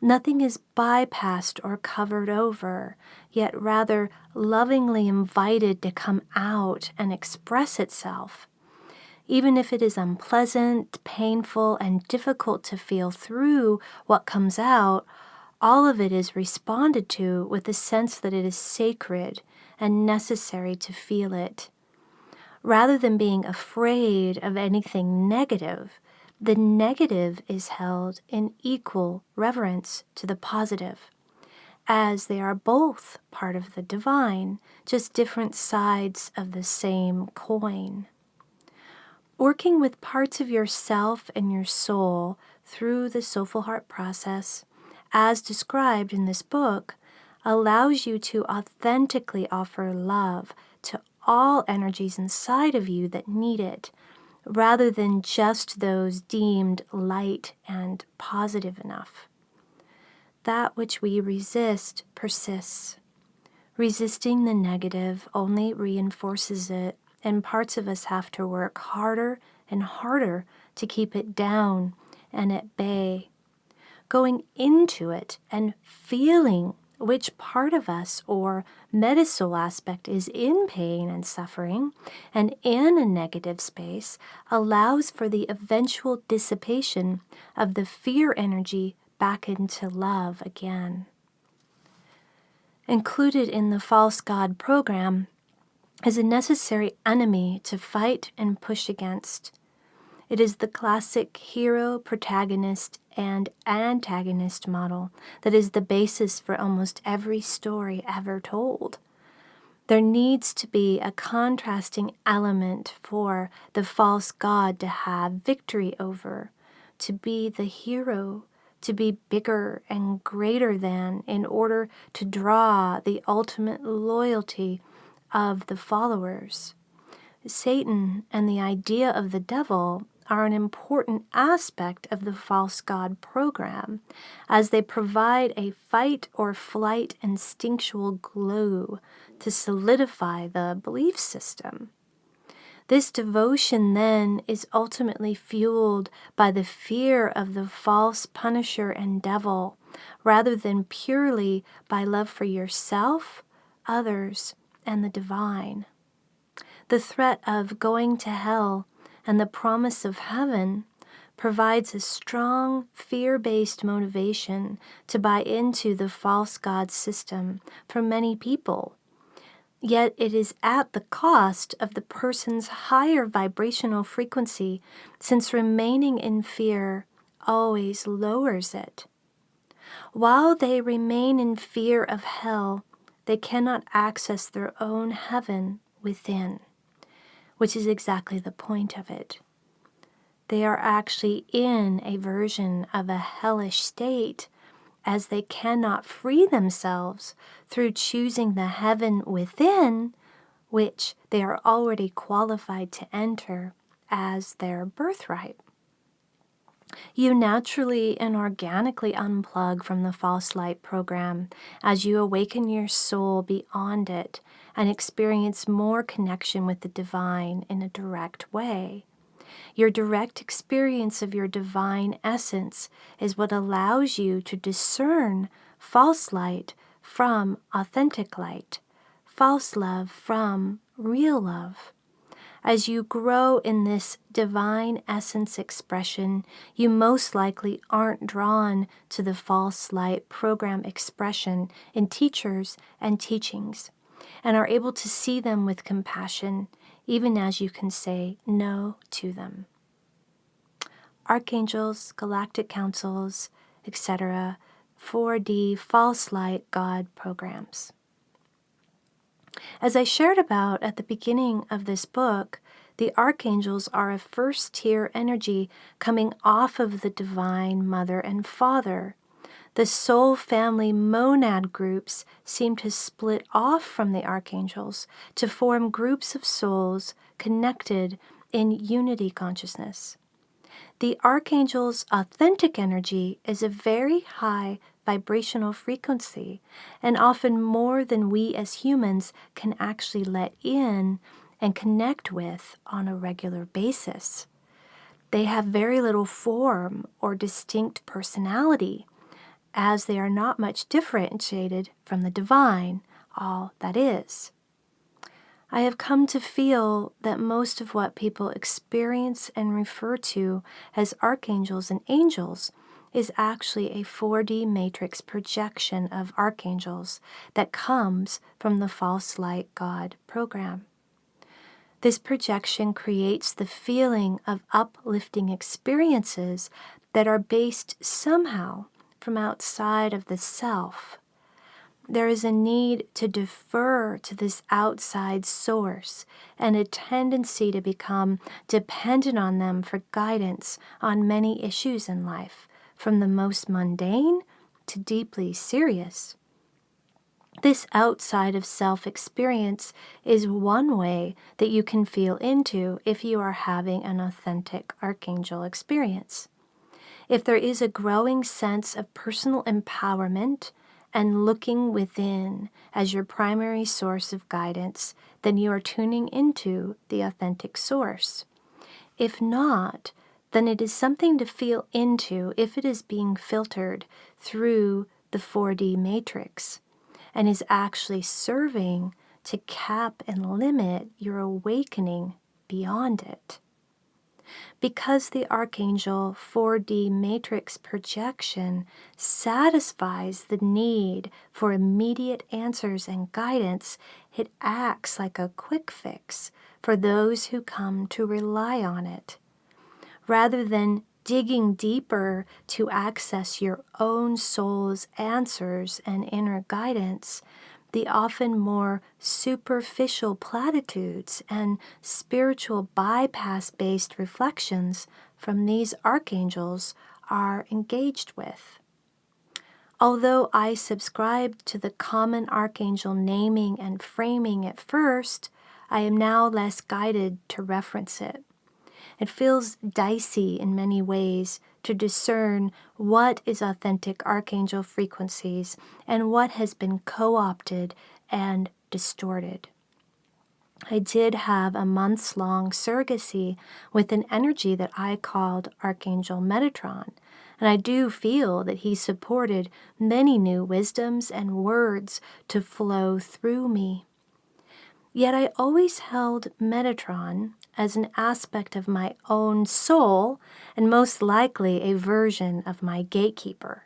Nothing is bypassed or covered over, yet rather lovingly invited to come out and express itself. Even if it is unpleasant, painful, and difficult to feel through what comes out, all of it is responded to with the sense that it is sacred and necessary to feel it. Rather than being afraid of anything negative, the negative is held in equal reverence to the positive, as they are both part of the divine, just different sides of the same coin. Working with parts of yourself and your soul through the Soulful Heart process, as described in this book, allows you to authentically offer love to all energies inside of you that need it, rather than just those deemed light and positive enough. That which we resist persists. Resisting the negative only reinforces it, and parts of us have to work harder and harder to keep it down and at bay. Going into it and feeling which part of us or Metasoul aspect is in pain and suffering and in a negative space allows for the eventual dissipation of the fear energy back into love again. Included in the False God program is a necessary enemy to fight and push against. It is the classic hero, protagonist, and antagonist model that is the basis for almost every story ever told. There needs to be a contrasting element for the false god to have victory over, to be the hero, to be bigger and greater than, in order to draw the ultimate loyalty of the followers. Satan and the idea of the devil are an important aspect of the false god program, as they provide a fight or flight instinctual glue to solidify the belief system. This devotion then is ultimately fueled by the fear of the false punisher and devil, rather than purely by love for yourself, others, and the divine. The threat of going to hell and the promise of heaven provides a strong fear-based motivation to buy into the false god system for many people. Yet it is at the cost of the person's higher vibrational frequency, since remaining in fear always lowers it. While they remain in fear of hell, they cannot access their own heaven within, which is exactly the point of it. They are actually in a version of a hellish state, as they cannot free themselves through choosing the heaven within, which they are already qualified to enter as their birthright. You naturally and organically unplug from the false light program as you awaken your soul beyond it and experience more connection with the divine in a direct way. Your direct experience of your divine essence is what allows you to discern false light from authentic light, false love from real love. As you grow in this divine essence expression, you most likely aren't drawn to the false light program expression in teachers and teachings, and are able to see them with compassion, even as you can say no to them. Archangels, galactic councils, etc., 4D false light God programs. As I shared about at the beginning of this book, the archangels are a first-tier energy coming off of the divine mother and father. The soul family monad groups seem to split off from the archangels to form groups of souls connected in unity consciousness. The archangel's authentic energy is a very high vibrational frequency, and often more than we as humans can actually let in and connect with on a regular basis. They have very little form or distinct personality, as they are not much differentiated from the divine, all that is. I have come to feel that most of what people experience and refer to as archangels and angels is actually a 4D matrix projection of archangels that comes from the false light God program. This projection creates the feeling of uplifting experiences that are based somehow from outside of the self. There is a need to defer to this outside source and a tendency to become dependent on them for guidance on many issues in life, from the most mundane to deeply serious. This outside of self experience is one way that you can feel into if you are having an authentic archangel experience. If there is a growing sense of personal empowerment and looking within as your primary source of guidance, then you are tuning into the authentic source. If not, then it is something to feel into if it is being filtered through the 4D matrix and is actually serving to cap and limit your awakening beyond it. Because the Archangel 4D matrix projection satisfies the need for immediate answers and guidance, it acts like a quick fix for those who come to rely on it. Rather than digging deeper to access your own soul's answers and inner guidance, the often more superficial platitudes and spiritual bypass-based reflections from these archangels are engaged with. Although I subscribed to the common archangel naming and framing at first, I am now less guided to reference it. It feels dicey in many ways to discern what is authentic archangel frequencies and what has been co-opted and distorted. I did have a months-long surrogacy with an energy that I called Archangel Metatron, and I do feel that he supported many new wisdoms and words to flow through me. Yet I always held Metatron as an aspect of my own soul and most likely a version of my Gatekeeper,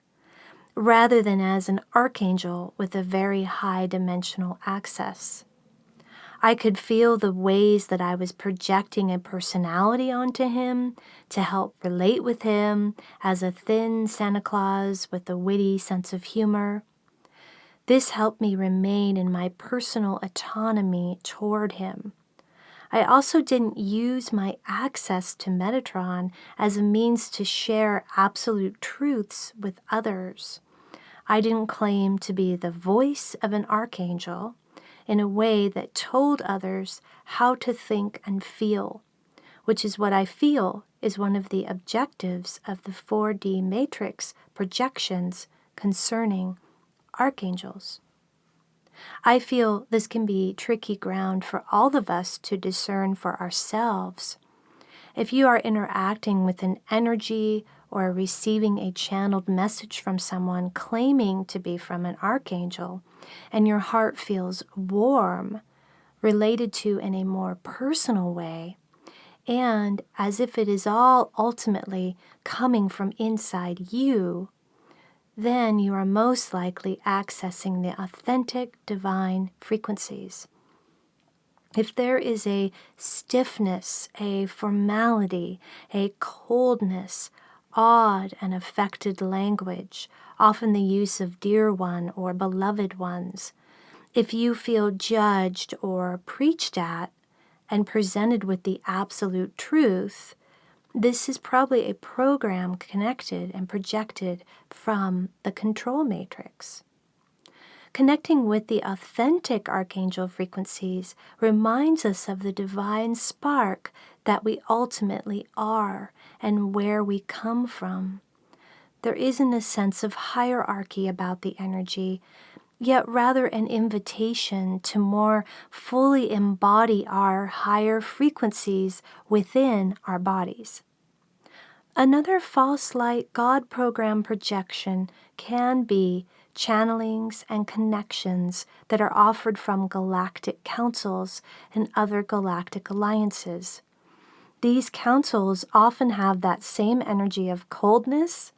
rather than as an archangel with a very high dimensional access. I could feel the ways that I was projecting a personality onto him to help relate with him as a thin Santa Claus with a witty sense of humor. This helped me remain in my personal autonomy toward him. I also didn't use my access to Metatron as a means to share absolute truths with others. I didn't claim to be the voice of an archangel in a way that told others how to think and feel, which is what I feel is one of the objectives of the 4D matrix projections concerning archangels. I feel this can be tricky ground for all of us to discern for ourselves. If you are interacting with an energy or receiving a channeled message from someone claiming to be from an archangel, and your heart feels warm, related to in a more personal way, and as if it is all ultimately coming from inside you, then you are most likely accessing the authentic divine frequencies. If there is a stiffness, a formality, a coldness, odd and affected language, often the use of dear one or beloved ones, if you feel judged or preached at and presented with the absolute truth, this is probably a program connected and projected from the control matrix. Connecting with the authentic archangel frequencies reminds us of the divine spark that we ultimately are and where we come from. There isn't a sense of hierarchy about the energy, yet rather an invitation to more fully embody our higher frequencies within our bodies. Another false light God program projection can be channelings, and connections that are offered from galactic councils and other galactic alliances. These councils often have that same energy of coldness,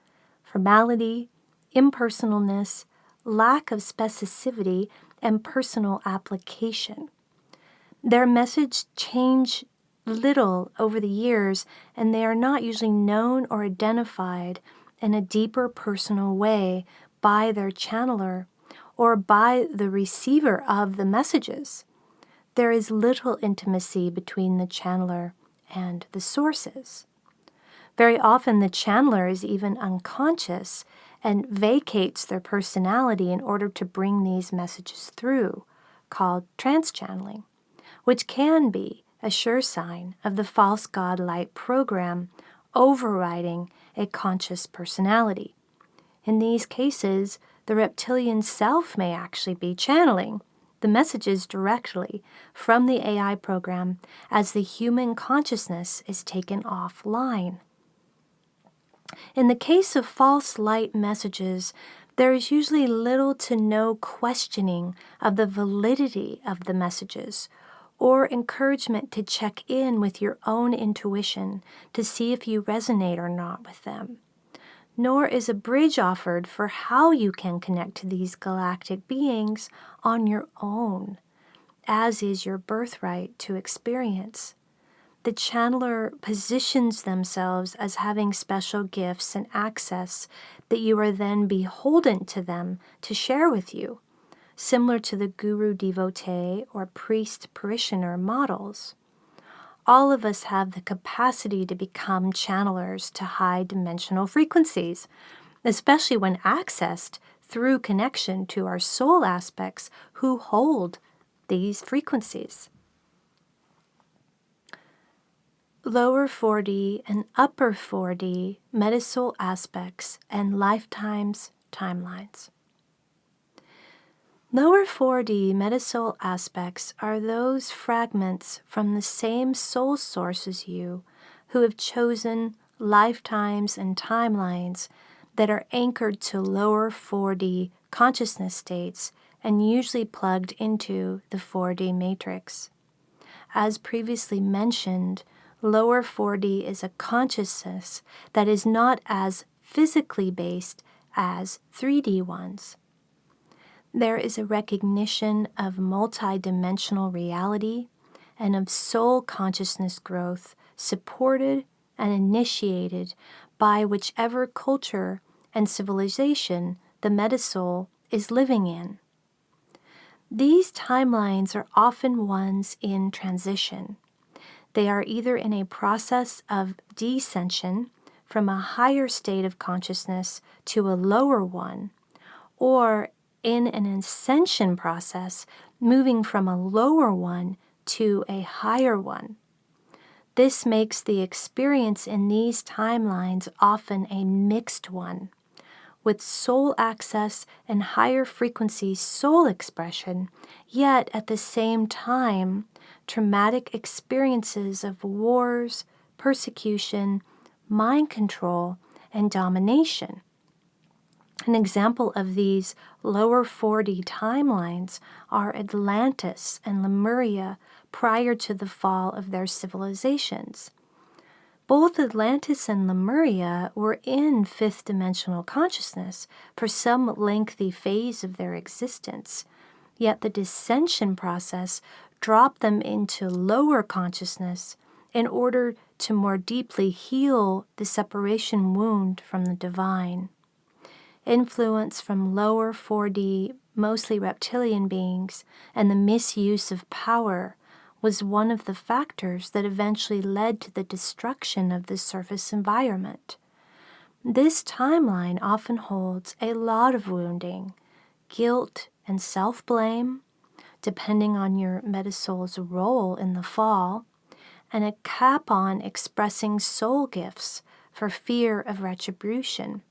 formality, impersonalness, lack of specificity, and personal application. Their message change little over the years, and they are not usually known or identified in a deeper personal way by their channeler or by the receiver of the messages. There is little intimacy between the channeler and the sources. Very often the channeler is even unconscious and vacates their personality in order to bring these messages through, called trance-channeling, which can be a sure sign of the false god light program overriding a conscious personality. In these cases, the reptilian self may actually be channeling the messages directly from the AI program as the human consciousness is taken offline. In the case of false light messages, there is usually little to no questioning of the validity of the messages or encouragement to check in with your own intuition to see if you resonate or not with them. Nor is a bridge offered for how you can connect to these galactic beings on your own, as is your birthright to experience. The channeler positions themselves as having special gifts and access that you are then beholden to them to share with you, similar to the guru devotee or priest parishioner models. All of us have the capacity to become channelers to high dimensional frequencies, especially when accessed through connection to our soul aspects who hold these frequencies. Lower 4D and upper 4D Metasoul aspects and lifetimes timelines. Lower 4D Metasoul aspects are those fragments from the same soul source as you who have chosen lifetimes and timelines that are anchored to lower 4D consciousness states and usually plugged into the 4D matrix. As previously mentioned, lower 4D is a consciousness that is not as physically based as 3D ones. There is a recognition of multidimensional reality and of soul consciousness growth supported and initiated by whichever culture and civilization the Metasoul is living in. These timelines are often ones in transition. They are either in a process of descension from a higher state of consciousness to a lower one, or in an ascension process, moving from a lower one to a higher one. This makes the experience in these timelines often a mixed one, with soul access and higher frequency soul expression, yet at the same time, traumatic experiences of wars, persecution, mind control, and domination. An example of these lower 4D timelines are Atlantis and Lemuria prior to the fall of their civilizations. Both Atlantis and Lemuria were in fifth dimensional consciousness for some lengthy phase of their existence, yet the descension process dropped them into lower consciousness in order to more deeply heal the separation wound from the divine. Influence from lower 4D, mostly reptilian beings, and the misuse of power was one of the factors that eventually led to the destruction of the surface environment. This timeline often holds a lot of wounding, guilt, and self-blame, depending on your Metasoul's role in the fall, and a cap on expressing soul gifts for fear of retribution.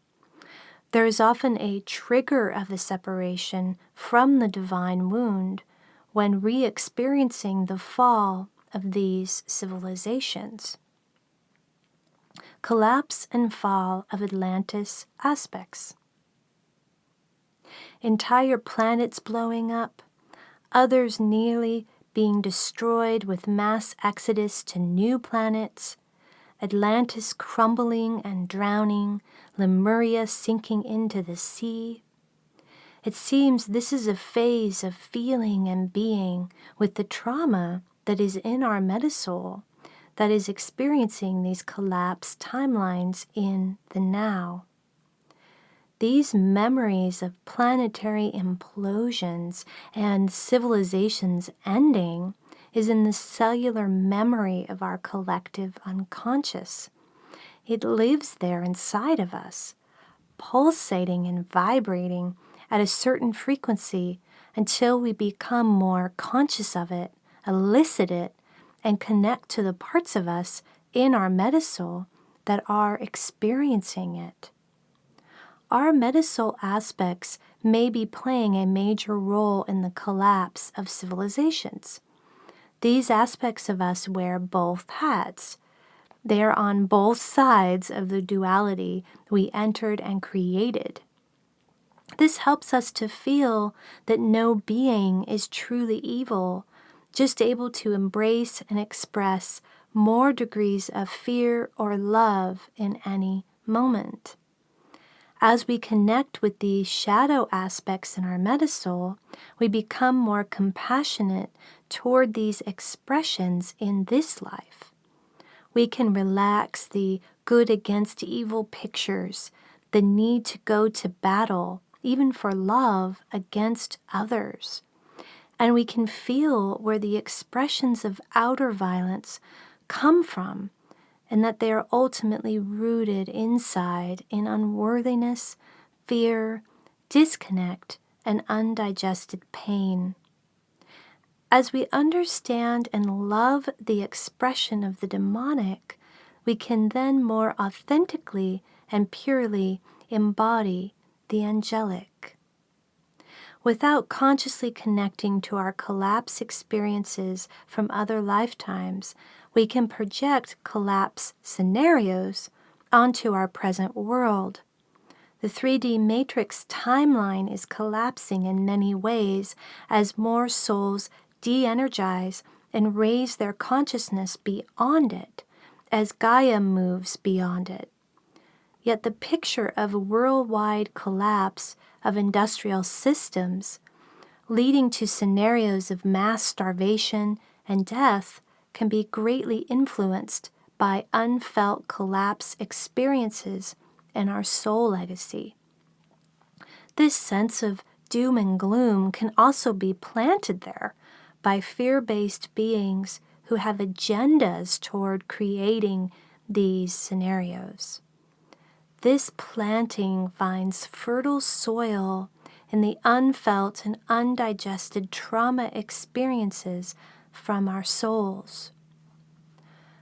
There is often a trigger of the separation from the divine wound when re-experiencing the fall of these civilizations. Collapse and fall of Atlantis aspects. entire planets blowing up, others nearly being destroyed with mass exodus to new planets, Atlantis crumbling and drowning, Lemuria sinking into the sea. It seems this is a phase of feeling and being with the trauma that is in our Metasoul that is experiencing these collapsed timelines in the now. These memories of planetary implosions and civilizations ending is in the cellular memory of our collective unconscious. It lives there inside of us, pulsating and vibrating at a certain frequency until we become more conscious of it, elicit it, and connect to the parts of us in our Metasoul that are experiencing it. Our Metasoul aspects may be playing a major role in the collapse of civilizations. These aspects of us wear both hats. They are on both sides of the duality we entered and created. This helps us to feel that no being is truly evil, just able to embrace and express more degrees of fear or love in any moment. As we connect with these shadow aspects in our Metasoul, we become more compassionate toward these expressions in this life. We can relax the good against evil pictures, the need to go to battle, even for love, against others. And we can feel where the expressions of outer violence come from, and that they are ultimately rooted inside in unworthiness, fear, disconnect, and undigested pain. As we understand and love the expression of the demonic, we can then more authentically and purely embody the angelic. Without consciously connecting to our collapse experiences from other lifetimes, we can project collapse scenarios onto our present world. The 3D matrix timeline is collapsing in many ways as more souls de-energize and raise their consciousness beyond it, as Gaia moves beyond it. Yet the picture of a worldwide collapse of industrial systems, leading to scenarios of mass starvation and death, can be greatly influenced by unfelt collapse experiences in our soul legacy. This sense of doom and gloom can also be planted there by fear-based beings who have agendas toward creating these scenarios. This planting finds fertile soil in the unfelt and undigested trauma experiences from our souls.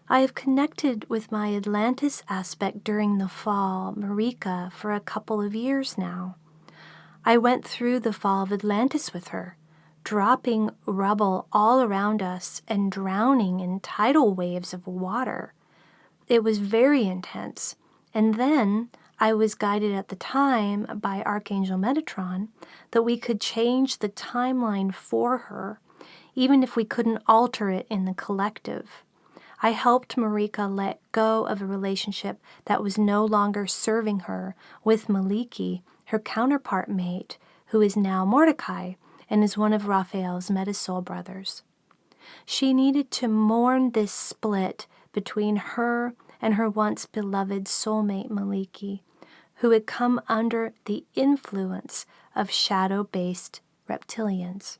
I have connected with my Atlantis aspect during the fall, Marika, for a couple of years now. I went through the fall of Atlantis with her, dropping rubble all around us and drowning in tidal waves of water. It was very intense. And then I was guided at the time by Archangel Metatron that we could change the timeline for her, even if we couldn't alter it in the collective. I helped Marika let go of a relationship that was no longer serving her with Maliki, her counterpart mate, who is now Mordecai and is one of Raphael's Metasoul brothers. She needed to mourn this split between her and her once beloved soulmate Maliki, who had come under the influence of shadow-based reptilians.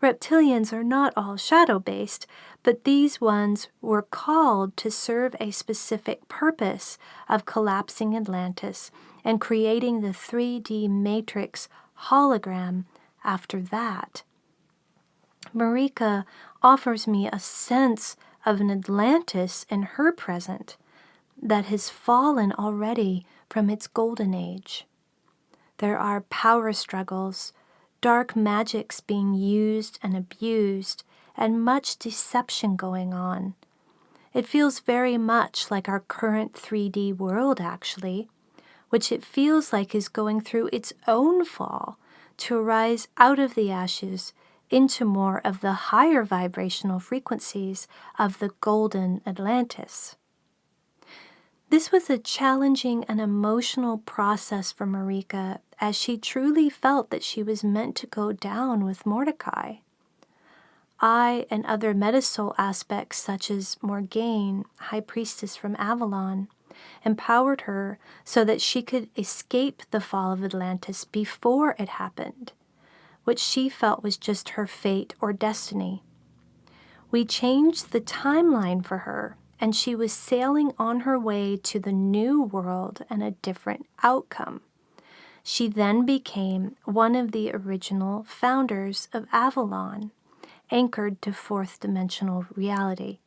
Reptilians are not all shadow-based, but these ones were called to serve a specific purpose of collapsing Atlantis and creating the 3D matrix hologram after that. Marika offers me a sense of an Atlantis in her present that has fallen already from its golden age. There are power struggles, dark magics being used and abused, and much deception going on. It feels very much like our current 3D world, actually. which it feels like is going through its own fall to arise out of the ashes into more of the higher vibrational frequencies of the golden Atlantis. This was a challenging and emotional process for Marika, as she truly felt that she was meant to go down with Mordecai. I and other Metasoul aspects, such as Morgaine, High Priestess from Avalon, empowered her so that she could escape the fall of Atlantis before it happened, which she felt was just her fate or destiny. We changed the timeline for her, and she was sailing on her way to the new world and a different outcome. She then became one of the original founders of Avalon, anchored to fourth dimensional reality.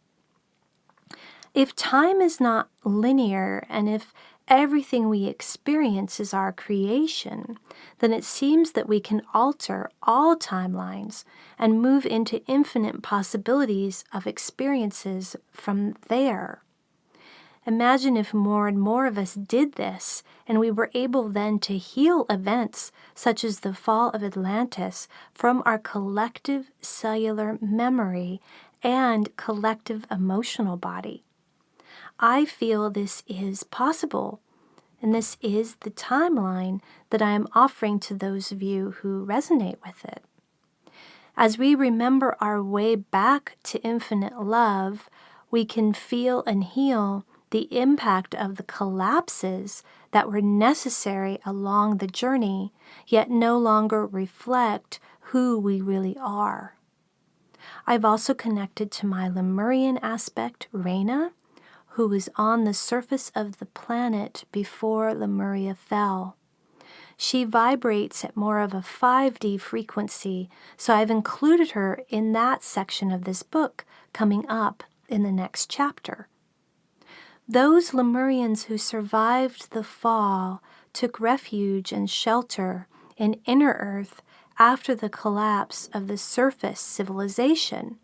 If time is not linear, and if everything we experience is our creation, then it seems that we can alter all timelines and move into infinite possibilities of experiences from there. Imagine if more and more of us did this, and we were able then to heal events such as the fall of Atlantis from our collective cellular memory and collective emotional body. I feel this is possible, and this is the timeline that I am offering to those of you who resonate with it. As we remember our way back to infinite love, we can feel and heal the impact of the collapses that were necessary along the journey, yet no longer reflect who we really are. I've also connected to my Lemurian aspect, Raina, who was on the surface of the planet before Lemuria fell. She vibrates at more of a 5D frequency, so I've included her in that section of this book coming up in the next chapter. Those Lemurians who survived the fall took refuge and shelter in Inner Earth after the collapse of the surface civilization.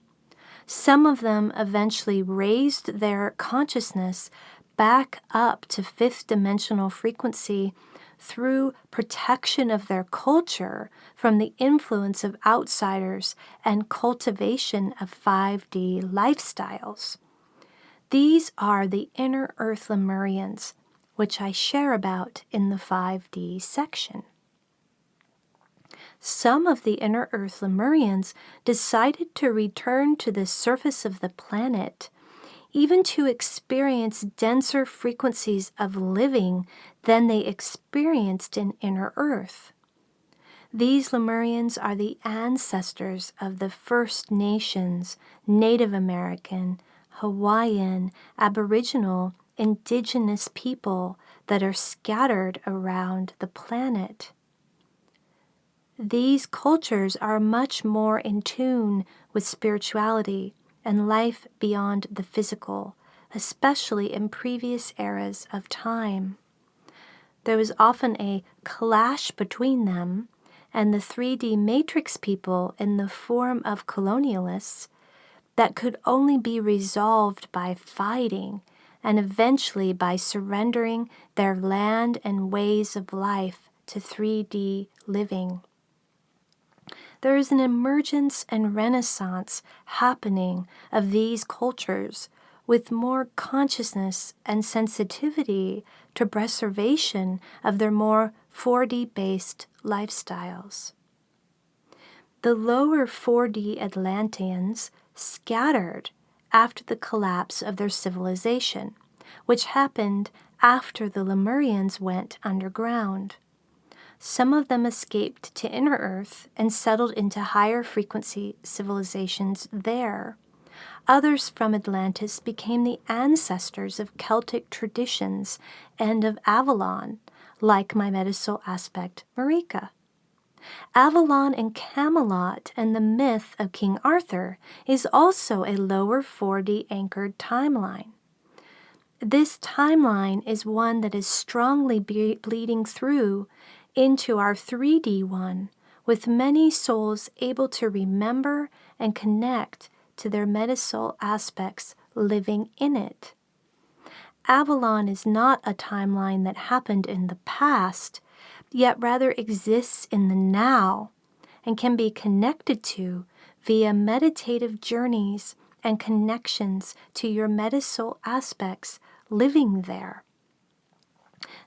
Some of them eventually raised their consciousness back up to fifth dimensional frequency through protection of their culture from the influence of outsiders and cultivation of 5D lifestyles. These are the Inner Earth Lemurians, which I share about in the 5D section. Some of the Inner Earth Lemurians decided to return to the surface of the planet, even to experience denser frequencies of living than they experienced in Inner Earth. These Lemurians are the ancestors of the First Nations, Native American, Hawaiian, Aboriginal, indigenous people that are scattered around the planet. These cultures are much more in tune with spirituality and life beyond the physical, especially in previous eras of time. There was often a clash between them and the 3D matrix people in the form of colonialists that could only be resolved by fighting and eventually by surrendering their land and ways of life to 3D living. There is an emergence and renaissance happening of these cultures with more consciousness and sensitivity to preservation of their more 4D-based lifestyles. The lower 4D Atlanteans scattered after the collapse of their civilization, which happened after the Lemurians went underground. Some of them escaped to Inner Earth and settled into higher frequency civilizations there. Others from Atlantis became the ancestors of Celtic traditions and of Avalon, like my Metasoul aspect, Marika. Avalon and Camelot and the myth of King Arthur is also a lower 4D anchored timeline. This timeline is one that is strongly bleeding through into our 3D one, with many souls able to remember and connect to their Metasoul aspects living in it. Avalon is not a timeline that happened in the past, yet rather exists in the now and can be connected to via meditative journeys and connections to your Metasoul aspects living there.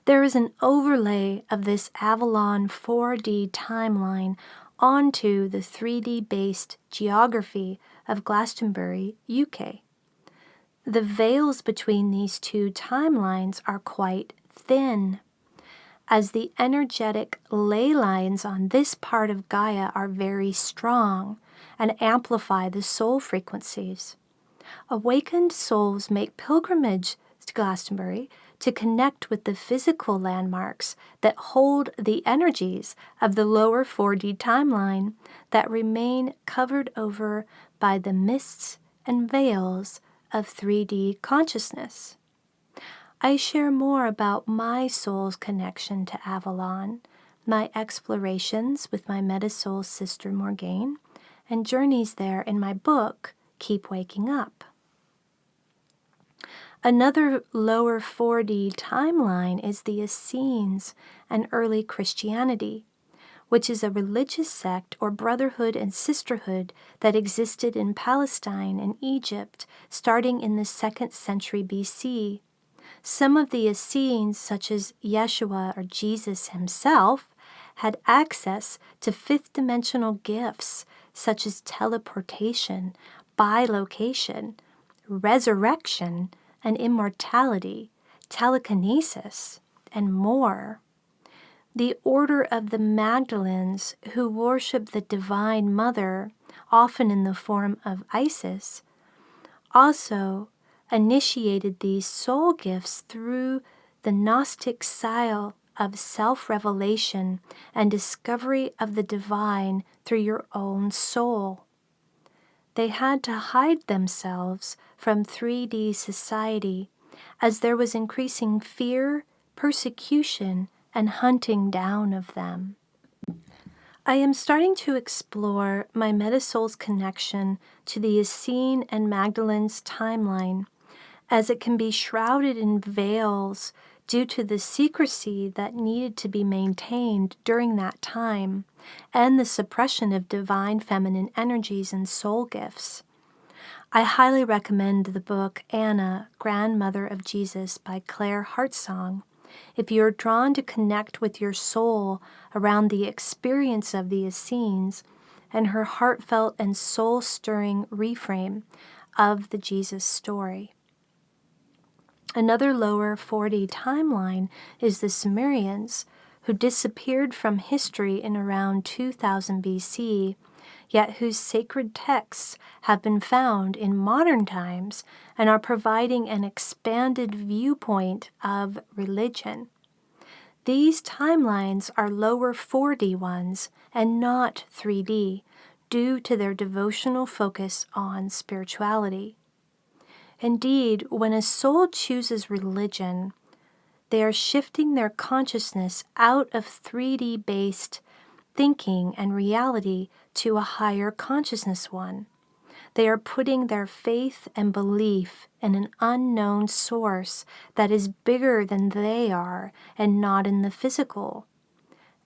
There is an overlay of this Avalon 4D timeline onto the 3D-based geography of Glastonbury, UK. The veils between these two timelines are quite thin, as the energetic ley lines on this part of Gaia are very strong and amplify the soul frequencies. Awakened souls make pilgrimage to Glastonbury to connect with the physical landmarks that hold the energies of the lower 4D timeline that remain covered over by the mists and veils of 3D consciousness. I share more about my soul's connection to Avalon, my explorations with my Metasoul sister Morgane, and journeys there in my book, Keep Waking Up. Another lower 4D timeline is the Essenes and early Christianity, which is a religious sect or brotherhood and sisterhood that existed in Palestine and Egypt starting in the 2nd century BC. Some of the Essenes, such as Yeshua or Jesus himself, had access to fifth-dimensional gifts such as teleportation, bilocation, resurrection, and immortality, telekinesis, and more. The Order of the Magdalens, who worship the Divine Mother, often in the form of Isis, also initiated these soul gifts through the Gnostic style of self-revelation and discovery of the divine through your own soul. They had to hide themselves from 3D society as there was increasing fear, persecution, and hunting down of them. I am starting to explore my Metasoul's connection to the Essene and Magdalene's timeline, as it can be shrouded in veils due to the secrecy that needed to be maintained during that time and the suppression of divine feminine energies and soul gifts. I highly recommend the book Anna, Grandmother of Jesus by Claire Hartsong if you're drawn to connect with your soul around the experience of the Essenes and her heartfelt and soul-stirring reframe of the Jesus story. Another lower 4D timeline is the Sumerians, who disappeared from history in around 2000 BC, yet whose sacred texts have been found in modern times and are providing an expanded viewpoint of religion. These timelines are lower 4D ones and not 3D, due to their devotional focus on spirituality. Indeed, when a soul chooses religion, they are shifting their consciousness out of 3D-based thinking and reality to a higher consciousness one. They are putting their faith and belief in an unknown source that is bigger than they are and not in the physical.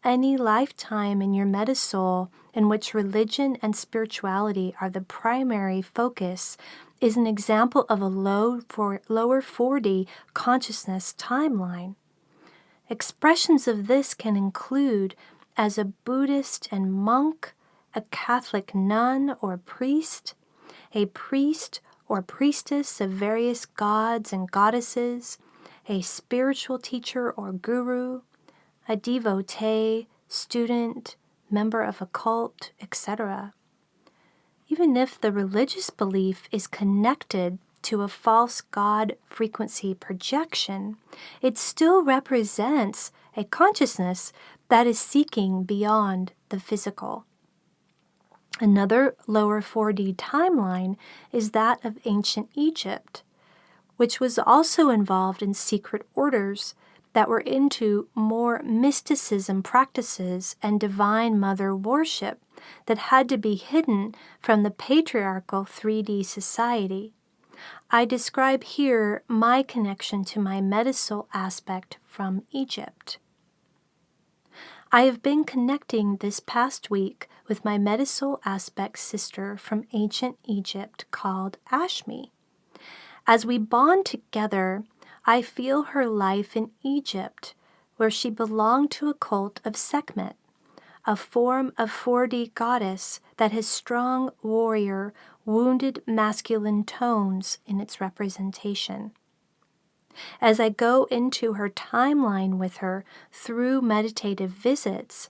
Any lifetime in your Metasoul in which religion and spirituality are the primary focus is an example of a lower 4D consciousness timeline. Expressions of this can include as a Buddhist and monk, a Catholic nun or priest, a priest or priestess of various gods and goddesses, a spiritual teacher or guru, a devotee, student, member of a cult, etc. Even if the religious belief is connected to a false god frequency projection, it still represents a consciousness that is seeking beyond the physical. Another lower 4D timeline is that of ancient Egypt, which was also involved in secret orders that were into more mysticism practices and divine mother worship that had to be hidden from the patriarchal 3D society. I describe here my connection to my Metasoul aspect from Egypt. I have been connecting this past week with my Metasoul aspect sister from ancient Egypt called Ashmi. As we bond together, I feel her life in Egypt, where she belonged to a cult of Sekhmet, a form of 4D goddess that has strong warrior, wounded masculine tones in its representation. As I go into her timeline with her through meditative visits,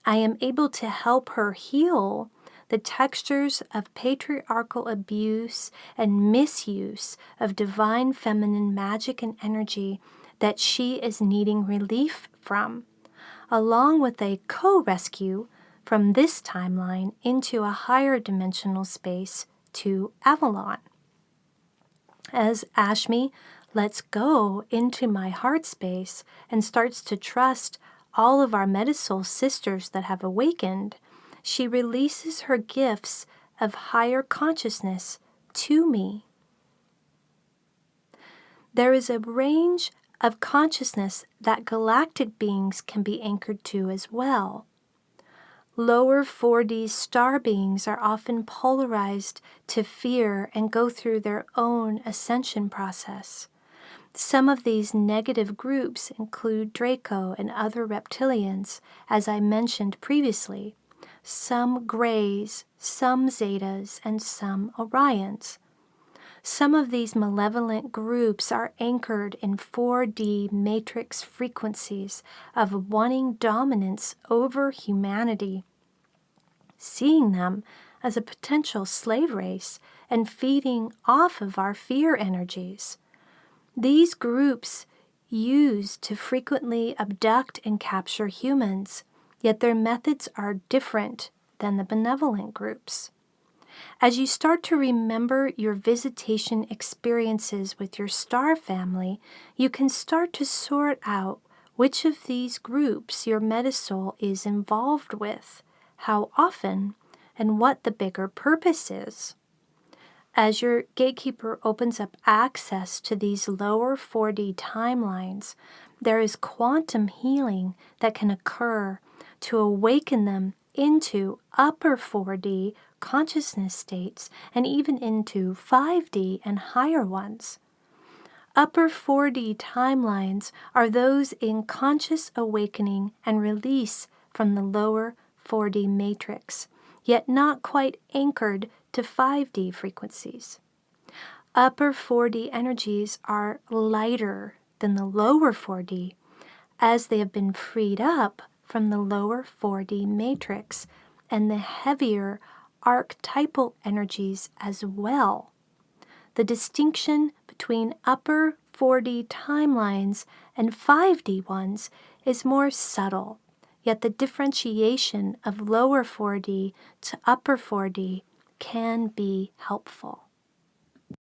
I am able to help her heal the textures of patriarchal abuse and misuse of divine feminine magic and energy that she is needing relief from, along with a co-rescue from this timeline into a higher dimensional space to Avalon. As Ashmi lets go into my heart space and starts to trust all of our Metasoul sisters that have awakened, she releases her gifts of higher consciousness to me. There is a range of consciousness that galactic beings can be anchored to as well. Lower 4D star beings are often polarized to fear and go through their own ascension process. Some of these negative groups include Draco and other reptilians, as I mentioned previously, some Greys, some Zetas, and some Orions. Some of these malevolent groups are anchored in 4D matrix frequencies of wanting dominance over humanity, seeing them as a potential slave race and feeding off of our fear energies. These groups use to frequently abduct and capture humans, yet their methods are different than the benevolent groups. As you start to remember your visitation experiences with your star family, you can start to sort out which of these groups your Metasoul is involved with, how often, and what the bigger purpose is. As your Gatekeeper opens up access to these lower 4D timelines, there is quantum healing that can occur to awaken them into upper 4D consciousness states and even into 5D and higher ones. Upper 4D timelines are those in conscious awakening and release from the lower 4D matrix, yet not quite anchored to 5D frequencies. Upper 4D energies are lighter than the lower 4D, as they have been freed up from the lower 4D matrix and the heavier archetypal energies as well. The distinction between upper 4D timelines and 5D ones is more subtle, yet the differentiation of lower 4D to upper 4D can be helpful.